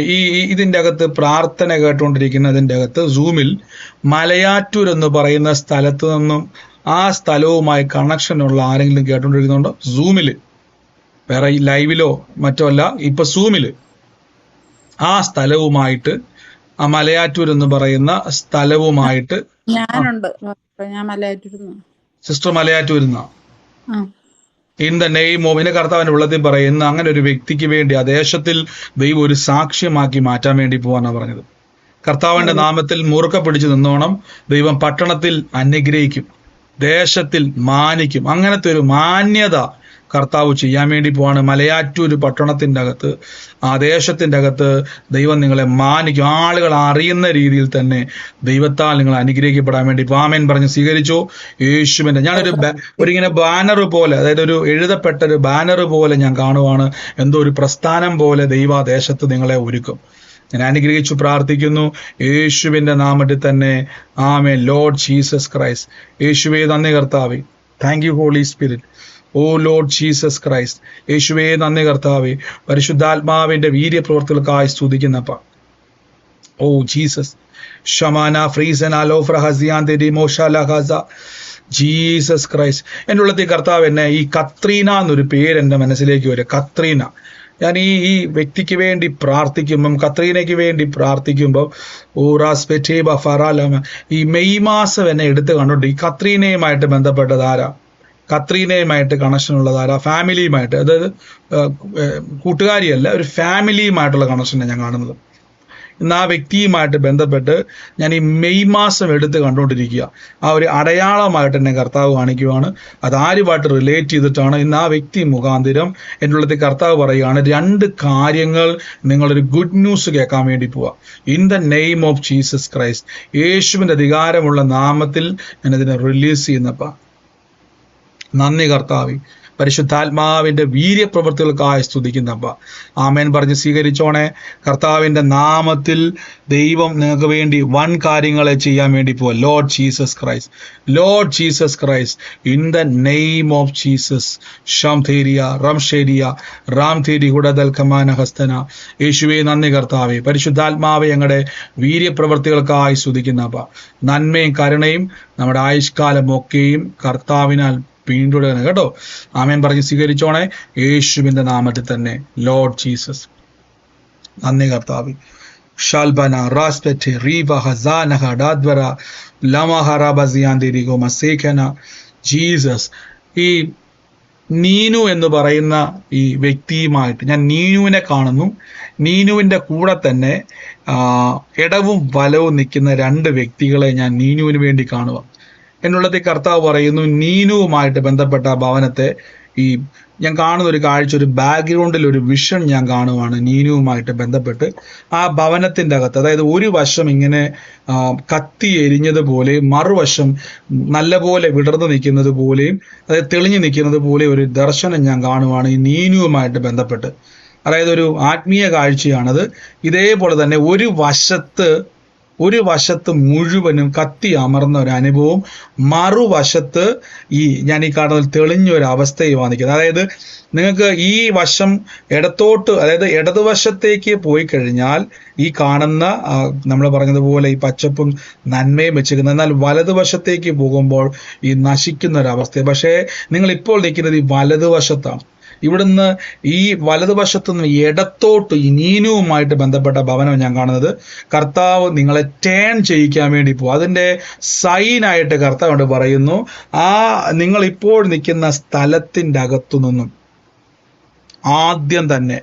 ഇതിന്റെ അകത്ത് പ്രാർത്ഥന കേട്ടുകൊണ്ടിരിക്കുന്നതിന്റെ അകത്ത് സൂമിൽ മലയാറ്റൂർ എന്ന് പറയുന്ന സ്ഥലത്ത് നിന്നും ആ സ്ഥലവുമായി കണക്ഷൻ ഉള്ള ആരെങ്കിലും കേട്ടുകൊണ്ടിരിക്കുന്നുണ്ടോ? സൂമില്, വേറെ ഈ ലൈവിലോ മറ്റോ അല്ല, ഇപ്പൊ സൂമില് ആ സ്ഥലവുമായിട്ട്, ആ മലയാറ്റൂർ എന്ന് പറയുന്ന സ്ഥലവുമായിട്ട് ഞാനുണ്ട്. ഞാൻ മലയാറ്റൂരിൽ. സിസ്റ്റർ മലയാറ്റൂരിൽ നിന്നാ? ഇൻ ദ നെയിം ഓഫ് എന്റെ കർത്താവിന്റെ ഉള്ളത്തിൽ പറയുന്ന അങ്ങനെ ഒരു വ്യക്തിക്ക് വേണ്ടി ആ ദേശത്തിൽ ദൈവം ഒരു സാക്ഷ്യമാക്കി മാറ്റാൻ വേണ്ടി പോവാന്നാണ് പറഞ്ഞത്. കർത്താവിന്റെ നാമത്തിൽ മുറുക്ക പിടിച്ചു നിന്നോണം. ദൈവം പട്ടണത്തിൽ അനുഗ്രഹിക്കും, ദേശത്തിൽ മാനിക്കും. അങ്ങനത്തെ ഒരു മാന്യത കർത്താവ് ചെയ്യാൻ വേണ്ടി പോവാണ്. മലയാറ്റൂർ പട്ടണത്തിൻ്റെ അകത്ത്, ആ ദേശത്തിൻ്റെ അകത്ത് ദൈവം നിങ്ങളെ മാനിക്കും. ആളുകൾ അറിയുന്ന രീതിയിൽ തന്നെ ദൈവത്താൽ നിങ്ങൾ അനുഗ്രഹിക്കപ്പെടാൻ വേണ്ടി ആമേൻ പറഞ്ഞ് സ്വീകരിച്ചു. യേശുവിന്റെ ഇങ്ങനെ ബാനർ പോലെ, അതായത് ഒരു എഴുതപ്പെട്ട ഒരു ബാനർ പോലെ ഞാൻ കാണുവാണ്. എന്തോ ഒരു പ്രസ്ഥാനം പോലെ ദൈവദേശത്ത് നിങ്ങളെ ഒരുക്കും. ഞാൻ അനുഗ്രഹിച്ചു പ്രാർത്ഥിക്കുന്നു യേശുവിന്റെ നാമത്തിൽ തന്നെ. ആമേൻ. Lord Jesus Christ. യേശുവേ നന്ദി കർത്താവേ. Thank you Holy Spirit. Oh Lord Jesus Christ. യേശുവേ നന്ദി കർത്താവേ. പരിശുദ്ധാത്മാവിന്റെ വീര്യപ്രവർത്തികൾക്കായി സ്തുതിക്കുന്നപ്പ. Oh Jesus. ഷമാന ഫ്രീസന ലോഫ്ര ഹസിയാൻ മോഷാല ഹസ. Jesus Christ. എൻ്റെ ഉള്ളത്തിൽ കർത്താവ് എന്നെ ഈ കത്രീന എന്നൊരു പേര് എൻ്റെ മനസ്സിലേക്ക് വരും. കത്രീന. ഞാൻ ഈ വ്യക്തിക്ക് വേണ്ടി പ്രാർത്ഥിക്കുമ്പം, കത്രീനയ്ക്ക് വേണ്ടി പ്രാർത്ഥിക്കുമ്പോൾ ഈ മെയ് മാസം എന്നെ എടുത്ത് കണ്ടോണ്ട് ഈ കത്രീനയുമായിട്ട് ബന്ധപ്പെട്ടതാരാ, കത്രീനയുമായിട്ട് കണക്ഷൻ ഉള്ളതാരാ, ഫാമിലിയുമായിട്ട്, അതായത് കൂട്ടുകാരിയല്ല, ഒരു ഫാമിലിയുമായിട്ടുള്ള കണക്ഷനാണ് ഞാൻ കാണുന്നത്. ഇന്ന് ആ വ്യക്തിയുമായിട്ട് ബന്ധപ്പെട്ട് ഞാൻ ഈ മെയ് മാസം എടുത്ത് കണ്ടുകൊണ്ടിരിക്കുക. ആ ഒരു അടയാളമായിട്ട് എന്നെ കർത്താവ് കാണിക്കുവാണ്. അതാരുമായിട്ട് റിലേറ്റ് ചെയ്തിട്ടാണ് ഇന്ന് ആ വ്യക്തി മുഖാന്തിരം എൻ്റെ ഉള്ളത്തിൽ കർത്താവ് പറയുകയാണ്, 2 കാര്യങ്ങൾ നിങ്ങളൊരു ഗുഡ് ന്യൂസ് കേൾക്കാൻ വേണ്ടി പോവാ. In the name of Jesus Christ. യേശുവിൻ്റെ അധികാരമുള്ള നാമത്തിൽ ഞാനതിനെ റിലീസ് ചെയ്യുന്നപ്പാ. നന്ദി കർത്താവേ. പരിശുദ്ധാത്മാവിന്റെ വീര്യപ്രവൃത്തികൾക്കായി സ്തുതിക്കുന്നപ്പ. ആമേൻ പറഞ്ഞ് സ്വീകരിച്ചോണേ. കർത്താവിന്റെ നാമത്തിൽ ദൈവം നിങ്ങൾക്ക് വേണ്ടി വൻ കാര്യങ്ങളെ ചെയ്യാൻ വേണ്ടി പോവാ. Lord Jesus Christ. Lord Jesus Christ. In the name of Jesus. ഷംഥേരിയ റംഷേരിയ റാംഥേരി ഹുഡദൽ കമാന ഹസ്തന. യേശുവേ നന്ദി കർത്താവേ. പരിശുദ്ധാത്മാവെ ഞങ്ങളുടെ വീര്യപ്രവൃത്തികൾക്കായി സ്തുതിക്കുന്നപ്പ. നന്മയും കരുണയും നമ്മുടെ ആയുഷ്കാലമൊക്കെയും കർത്താവിനാൽ പിന്തുടരുന്നു കേട്ടോ. ആമേൻ പറഞ്ഞ് സ്വീകരിച്ചോണേ യേശുവിന്റെ നാമത്തിൽ തന്നെ. Lord Jesus. നന്ദി കർത്താവേ. ഷാൽബന റാസ്പെറ്റ് റീവ ഹസാനഹ ഡാദ്വര ലമഹറബസിയാന്തിരിഗോ മസേഖന. ജീസസ്. ഈ നീനു എന്ന് പറയുന്ന ഈ വ്യക്തിയുമായിട്ട് ഞാൻ നീനുവിനെ കാണുന്നു. നീനുവിൻ്റെ കൂടെ തന്നെ ഇടവും വലവും നിൽക്കുന്ന 2 വ്യക്തികളെ ഞാൻ നീനുവിന് വേണ്ടി കാണുക. എന്നുള്ളത് കർത്താവ് പറയുന്നു, നീനുവുമായിട്ട് ബന്ധപ്പെട്ട ഭവനത്തെ ഞാൻ കാണുന്ന ഒരു കാഴ്ച, ഒരു ബാക്ക്ഗ്രൗണ്ടിൽ ഒരു വിഷൻ ഞാൻ കാണുവാണ്. നീനുവുമായിട്ട് ബന്ധപ്പെട്ട് ആ ഭവനത്തിൻ്റെ അകത്ത്, അതായത് ഒരു വശം ഇങ്ങനെ കത്തി എരിഞ്ഞതുപോലെയും മറുവശം നല്ലപോലെ വിടർന്നു നിൽക്കുന്നത് പോലെയും, അതായത് തെളിഞ്ഞു നിൽക്കുന്നത് പോലെ ഒരു ദർശനം ഞാൻ കാണുവാണ് ഈ നീനുവുമായിട്ട് ബന്ധപ്പെട്ട്. അതായത് ഒരു ആത്മീയ കാഴ്ചയാണത്. ഇതേപോലെ തന്നെ ഒരു വശത്ത് മുഴുവനും കത്തി അമർന്ന ഒരു അനുഭവം, മറുവശത്ത് ഞാൻ ഈ കാണുന്ന തെളിഞ്ഞ ഒരു അവസ്ഥയുമാണ് നിൽക്കുന്നത്. അതായത് നിങ്ങൾക്ക് ഈ വശം ഇടത്തോട്ട്, അതായത് ഇടതുവശത്തേക്ക് പോയി കഴിഞ്ഞാൽ ഈ കാണുന്ന നമ്മൾ പറഞ്ഞതുപോലെ ഈ പച്ചപ്പും നന്മയും വെച്ചിരിക്കുന്നത്, എന്നാൽ വലതുവശത്തേക്ക് പോകുമ്പോൾ ഈ നശിക്കുന്ന ഒരവസ്ഥ. പക്ഷേ നിങ്ങൾ ഇപ്പോൾ നിൽക്കുന്നത് ഈ വലതുവശത്താണ്. ഇവിടുന്ന് ഈ വലതുവശത്തുനിന്ന് ഇടത്തോട്ട് ഈ നീനുവുമായിട്ട് ബന്ധപ്പെട്ട ഭവനം ഞാൻ കാണുന്നത്. കർത്താവ് നിങ്ങളെ ടേൺ ചെയ്യിക്കാൻ വേണ്ടി പോകും. അതിൻ്റെ സൈനായിട്ട് കർത്താവ് പറയുന്നു, ആ നിങ്ങൾ ഇപ്പോൾ നിൽക്കുന്ന സ്ഥലത്തിൻ്റെ അകത്തു നിന്നും ആദ്യം തന്നെ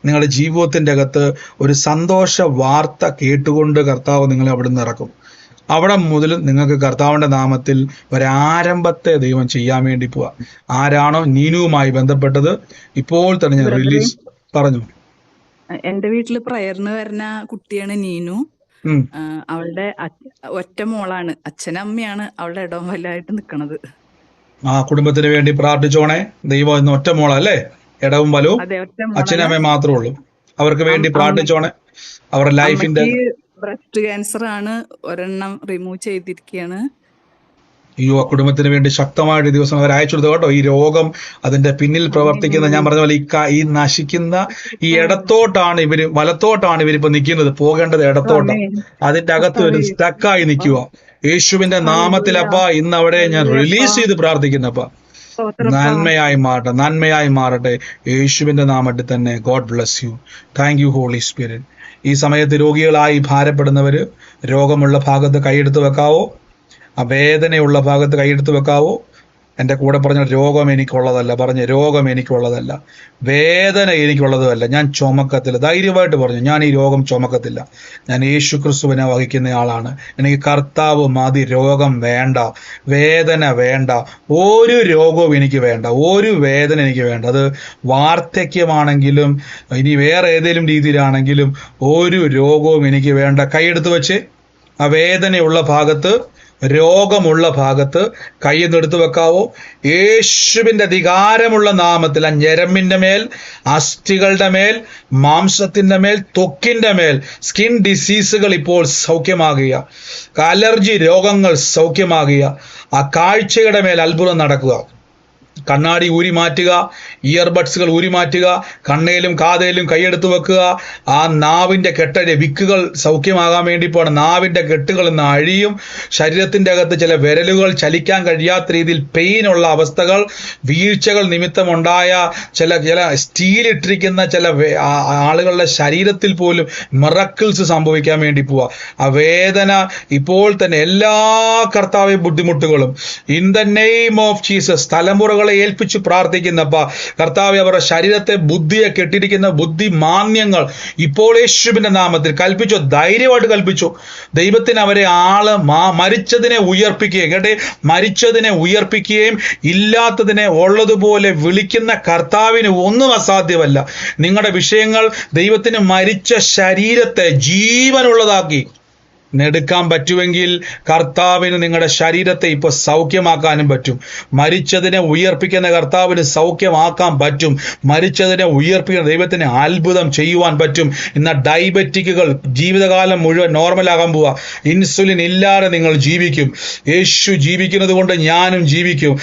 നിങ്ങളുടെ ജീവിതത്തിൻ്റെ അകത്ത് ഒരു സന്തോഷ വാർത്ത കേട്ടുകൊണ്ട് കർത്താവ് നിങ്ങളെ അവിടെ നിന്ന് ഇറക്കും. അവിടെ മുതൽ നിങ്ങൾക്ക് കർത്താവിന്റെ നാമത്തിൽ ഒരാരംഭത്തെ ദൈവം ചെയ്യാൻ വേണ്ടി പോവാ. ആരാണോ നീനുവുമായി ബന്ധപ്പെട്ടത് ഇപ്പോൾ തന്നെ ഞാൻ റിലീസ് പറഞ്ഞു. എന്റെ വീട്ടില് പ്രയറിന് വരുന്ന കുട്ടിയാണ് നീനു. അവളുടെ ഒറ്റ മോളാണ്. അച്ഛനമ്മയാണ് അവളുടെ ഇടവും വല്ലായിട്ട് നിക്കണത്. ആ കുടുംബത്തിന് വേണ്ടി പ്രാർത്ഥിച്ചോണേ. ദൈവം ഇന്ന് ഒറ്റ മോളല്ലേ, ഇടവും വലവും അച്ഛനമ്മയും മാത്രമേ ഉള്ളൂ. അവർക്ക് വേണ്ടി പ്രാർത്ഥിച്ചോണേ. അവരുടെ ലൈഫിന്റെ ബ്രസ്റ്റ് ക്യാൻസർ ആണ്, ഒരെണ്ണം റിമൂവ് ചെയ്തിരിക്കുകയാണ്. ആ കുടുംബത്തിന് വേണ്ടി ശക്തമായിട്ട് ദിവസം അവർ അയച്ചു കൊടുത്തു കേട്ടോ. ഈ രോഗം അതിന്റെ പിന്നിൽ പ്രവർത്തിക്കുന്ന, ഞാൻ പറഞ്ഞ പോലെ ഈ നശിക്കുന്ന ഈ ഇടത്തോട്ടാണ് വലത്തോട്ടാണ് ഇവരിപ്പോ നിൽക്കുന്നത്. പോകേണ്ടത് ഇടത്തോട്ടാണ്. അതിന്റെ അകത്ത് ഒരു സ്റ്റക്കായി നിൽക്കുക. യേശുവിന്റെ നാമത്തിലപ്പ ഇന്ന് അവിടെ ഞാൻ റിലീസ് ചെയ്ത് പ്രാർത്ഥിക്കുന്നപ്പ നന്മയായി മാറട്ടെ യേശുവിന്റെ നാമത്തിൽ തന്നെ. God bless you. Thank you Holy Spirit. ഈ സമയത്ത് രോഗികളായി ഭാരപ്പെടുന്നവര് രോഗമുള്ള ഭാഗത്ത് കൈയെടുത്ത് വെക്കാവോ, ആ വേദനയുള്ള ഭാഗത്ത് കൈയെടുത്ത് വെക്കാവോ. എൻ്റെ കൂടെ പറഞ്ഞ രോഗം എനിക്കുള്ളതല്ല, പറഞ്ഞ രോഗം എനിക്കുള്ളതല്ല, വേദന എനിക്കുള്ളതുമല്ല, ഞാൻ ചുമക്കത്തില്ല. ധൈര്യമായിട്ട് പറഞ്ഞു, ഞാൻ ഈ രോഗം ചുമക്കത്തില്ല, ഞാൻ യേശു ക്രിസ്തുവിനെ വഹിക്കുന്ന ആളാണ്. എനിക്ക് കർത്താവ് മതി, രോഗം വേണ്ട, വേദന വേണ്ട, ഒരു രോഗവും എനിക്ക് വേണ്ട, ഒരു വേദന എനിക്ക് വേണ്ട. അത് വാർദ്ധക്യമാണെങ്കിലും ഇനി വേറെ ഏതെങ്കിലും രീതിയിലാണെങ്കിലും ഒരു രോഗവും എനിക്ക് വേണ്ട. കൈയെടുത്ത് വെച്ച് ആ വേദനയുള്ള ഭാഗത്ത്, രോഗമുള്ള ഭാഗത്ത് കൈയൊന്ന് എടുത്തു വെക്കാവോ? യേശുവിന്റെ അധികാരമുള്ള നാമത്തിൽ ആ ഞരമ്പിന്റെ മേൽ, അസ്ഥികളുടെ മേൽ, മാംസത്തിന്റെ മേൽ, ത്വക്കിന്റെ മേൽ സ്കിൻ ഡിസീസുകൾ ഇപ്പോൾ സൗഖ്യമാകുക, അലർജി രോഗങ്ങൾ സൗഖ്യമാകുക, ആ കാഴ്ചയുടെ മേൽ അത്ഭുതം നടക്കുക. കണ്ണാടി ഊരി മാറ്റുക, ഇയർബഡ്സുകൾ ഊരി മാറ്റുക, കണ്ണയിലും കാതയിലും കൈയെടുത്ത് വെക്കുക. ആ നാവിന്റെ കെട്ട വിക്കുകൾ സൗഖ്യമാകാൻ വേണ്ടി പോകണം. നാവിന്റെ കെട്ടുകൾ ഇന്ന് അഴിയും. ശരീരത്തിന്റെ അകത്ത് ചില വിരലുകൾ ചലിക്കാൻ കഴിയാത്ത രീതിയിൽ പെയിനുള്ള അവസ്ഥകൾ, വീഴ്ചകൾ നിമിത്തമുണ്ടായ ചില സ്റ്റീൽ ഇട്ടിരിക്കുന്ന ചില ആളുകളുടെ ശരീരത്തിൽ പോലും മിറക്കിൾസ് സംഭവിക്കാൻ വേണ്ടി പോവുക. ആ വേദന ഇപ്പോൾ തന്നെ എല്ലാ കർത്താവ് ബുദ്ധിമുട്ടുകളും in the name of Jesus തലമുറകളെ ഏൽപ്പിച്ചു പ്രാർത്ഥിക്കുന്നപ്പ കർത്താവ് അവരുടെ ശരീരത്തെ, ബുദ്ധിയെ കെട്ടിരിക്കുന്ന ബുദ്ധിമാന്യങ്ങൾ ഇപ്പോൾ യേശുവിന്റെ നാമത്തിൽ കൽപ്പിച്ചു. ധൈര്യമായിട്ട് കൽപ്പിച്ചു. ദൈവത്തിന് അവരെ മരിച്ചതിനെ ഉയർപ്പിക്കുകയും, കേട്ടെ, മരിച്ചതിനെ ഉയർപ്പിക്കുകയും ഇല്ലാത്തതിനെ ഉള്ളതുപോലെ വിളിക്കുന്ന കർത്താവിന് ഒന്നും അസാധ്യമല്ല. നിങ്ങളുടെ വിഷയങ്ങൾ ദൈവത്തിന് മരിച്ച ശരീരത്തെ ജീവനുള്ളതാക്കി എടുക്കാൻ പറ്റുമെങ്കിൽ കർത്താവിന് നിങ്ങളുടെ ശരീരത്തെ ഇപ്പോൾ സൗഖ്യമാക്കാനും പറ്റും. മരിച്ചതിനെ ഉയർപ്പിക്കുന്ന കർത്താവിന് സൗഖ്യമാക്കാൻ പറ്റും. മരിച്ചതിനെ ഉയർപ്പിക്കുന്ന ദൈവത്തിന് അത്ഭുതം ചെയ്യുവാൻ പറ്റും. ഇന്ന് ഡയബറ്റിക്കുകൾ ജീവിതകാലം മുഴുവൻ നോർമലാകാൻ പോവുക. ഇൻസുലിൻ ഇല്ലാതെ നിങ്ങൾ ജീവിക്കും. യേശു ജീവിക്കുന്നത് കൊണ്ട് ഞാനും ജീവിക്കും.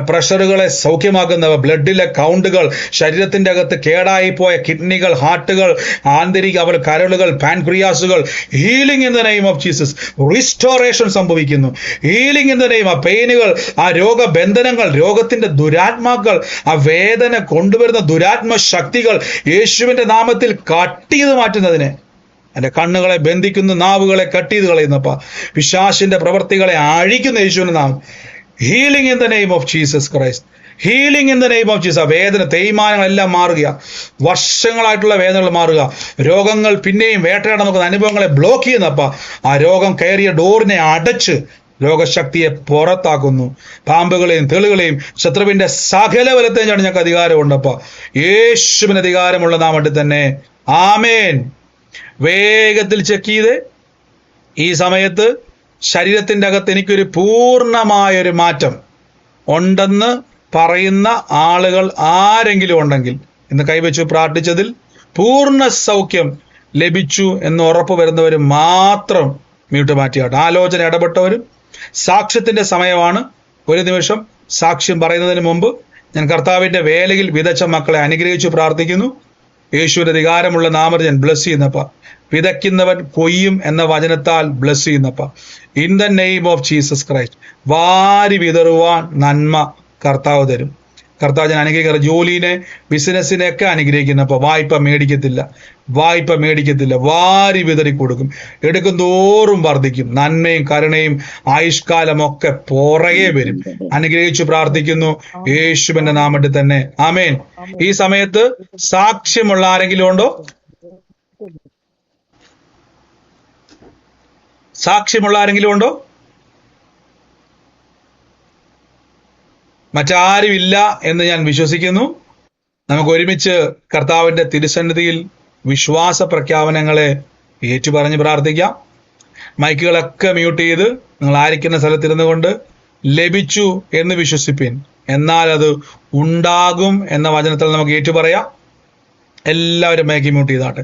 പ്രഷറുകളെ സൗഖ്യമാക്കുന്നവ, ബ്ലഡിലെ കൗണ്ടുകൾ, ശരീരത്തിന്റെ അകത്ത് കേടായി പോയ കിഡ്നികൾ, ഹാർട്ടുകൾ, ആന്തരിക കരളുകൾ, പാൻക്രിയാസുകൾ, healing in the name of Jesus. Restoration സംഭവിക്കുന്നു. Healing in the name. ആ പെയിനുകൾ, ആ രോഗബന്ധനങ്ങൾ, രോഗത്തിന്റെ ദുരാത്മാക്കൾ, ആ വേദന കൊണ്ടുവരുന്ന ദുരാത്മ ശക്തികൾ യേശുവിന്റെ നാമത്തിൽ കട്ട് ചെയ്ത് മാറ്റുന്നതിനെ, എൻ്റെ കണ്ണുകളെ ബന്ധിക്കുന്നു, നാവുകളെ കട്ട് ചെയ്ത് കളയുന്നപ്പ, പിശാചിന്റെ പ്രവൃത്തികളെ അഴിക്കുന്ന യേശുവിന്റെ നാമം. Healing in the name of Jesus Christ. Healing in the name of Jesus. വേദന, തേയ്മാനങ്ങളെല്ലാം മാറുക. വർഷങ്ങളായിട്ടുള്ള വേദനകൾ മാറുക. രോഗങ്ങൾ പിന്നെയും വേട്ടയാടാൻ നോക്കുന്ന അനുഭവങ്ങളെ ബ്ലോക്ക് ചെയ്യുന്നപ്പ, ആ രോഗം കയറിയ ഡോറിനെ അടച്ച് രോഗശക്തിയെ പുറത്താക്കുന്നു. പാമ്പുകളെയും തെളുകളെയും ശത്രുവിന്റെ സകല ബലത്തെയും ഞങ്ങൾക്ക് അധികാരമുണ്ടപ്പ. യേശുവിന് അധികാരമുള്ള നാമത്തിൽ തന്നെ. ആമേൻ. വേഗത്തിൽ ചെക്ക് ചെയ്ത് ഈ സമയത്ത് ശരീരത്തിന്റെ അകത്ത് എനിക്കൊരു പൂർണ്ണമായൊരു മാറ്റം ഉണ്ടെന്ന് പറയുന്ന ആളുകൾ ആരെങ്കിലും ഉണ്ടെങ്കിൽ ഇന്ന് കൈവച്ചു പ്രാർത്ഥിച്ചതിൽ പൂർണ്ണ സൗഖ്യം ലഭിച്ചു എന്ന് ഉറപ്പ് വരുന്നവർ മാത്രം മ്യൂട്ട് മാറ്റിയാട്ടെ. ആലോചന ഇടപെട്ടവരും. സാക്ഷ്യത്തിന്റെ സമയമാണ്. ഒരു നിമിഷം സാക്ഷ്യം പറയുന്നതിന് മുമ്പ് ഞാൻ കർത്താവിന്റെ വേലയിൽ വിതച്ച മക്കളെ അനുഗ്രഹിച്ചു പ്രാർത്ഥിക്കുന്നു. യേശുവിന്റെ അധികാരമുള്ള നാമത്തിൽ ഞാൻ ബ്ലസ് ചെയ്യുന്നപ്പ. വിതയ്ക്കുന്നവൻ കൊയ്യും എന്ന വചനത്താൽ ബ്ലസ് ചെയ്യുന്നപ്പ. In the name of Jesus Christ. വാരി വിതറുവാൻ നന്മ കർത്താവ് തരും. കർത്താവ് ഞാൻ അനുഗ്രഹിക്കുന്ന ജോലിനെ, ബിസിനസ്സിനെയൊക്കെ അനുഗ്രഹിക്കുന്നപ്പോൾ വായ്പ മേടിക്കത്തില്ല, വാരി വിതറി കൊടുക്കും. എടുക്കും തോറും വർദ്ധിക്കും. നന്മയും കരുണയും ആയുഷ്കാലമൊക്കെ പുറകെ വരും. അനുഗ്രഹിച്ചു പ്രാർത്ഥിക്കുന്നു യേശുവിന്റെ നാമത്തിൽ തന്നെ. ആമേൻ. ഈ സമയത്ത് സാക്ഷ്യമുള്ള ആരെങ്കിലും ഉണ്ടോ? സാക്ഷ്യമുള്ള ആരെങ്കിലും ഉണ്ടോ? മറ്റാരും ഇല്ല എന്ന് ഞാൻ വിശ്വസിക്കുന്നു. നമുക്ക് ഒരുമിച്ച് കർത്താവിന്റെ തിരുസന്നിധിയിൽ വിശ്വാസ പ്രഖ്യാപനങ്ങളെ ഏറ്റുപറഞ്ഞ് പ്രാർത്ഥിക്കാം. മൈക്കുകളൊക്കെ മ്യൂട്ട് ചെയ്ത് നിങ്ങൾ ആയിരിക്കുന്ന സ്ഥലത്തിരുന്നു കൊണ്ട് ലഭിച്ചു എന്ന് വിശ്വസിപ്പിൻ, എന്നാൽ അത് ഉണ്ടാകും എന്ന വചനത്തിൽ നമുക്ക് ഏറ്റുപറയാം. എല്ലാവരും മൈക്ക് മ്യൂട്ട് ചെയ്താട്ടെ.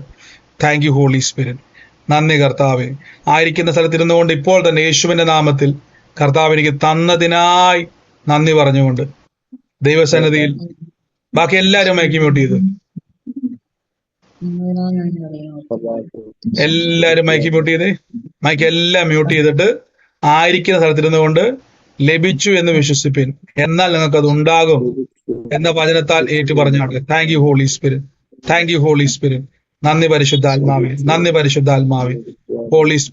Thank you Holy Spirit. നന്ദി കർത്താവേ. ആയിരിക്കുന്ന സ്ഥലത്തിരുന്നു കൊണ്ട് ഇപ്പോൾ തന്നെ യേശുവിന്റെ നാമത്തിൽ കർത്താവ് എനിക്ക് തന്നതിനായി നന്ദി പറഞ്ഞുകൊണ്ട് ദൈവസന്നിധിയിൽ ബാക്കി എല്ലാവരും മൈക്ക് മ്യൂട്ട് ചെയ്ത് എല്ലാവരും മൈക്ക് മ്യൂട്ട് ചെയ്തേ. മൈക്ക് എല്ലാം മ്യൂട്ട് ചെയ്തിട്ട് ആയിരിക്കുന്ന സ്ഥലത്തിരുന്നു കൊണ്ട് ലഭിച്ചു എന്ന് വിശ്വസിപ്പിൻ, എന്നാൽ നിങ്ങൾക്ക് അത് ഉണ്ടാകും എന്ന വചനത്താൽ ഏറ്റു പറഞ്ഞാട്ടെ. Thank you Holy Spirit. Thank you Holy Spirit. നന്ദി പരിശുദ്ധാത്മാവേ. നന്ദി പരിശുദ്ധാത്മാവേ. Holy spirit.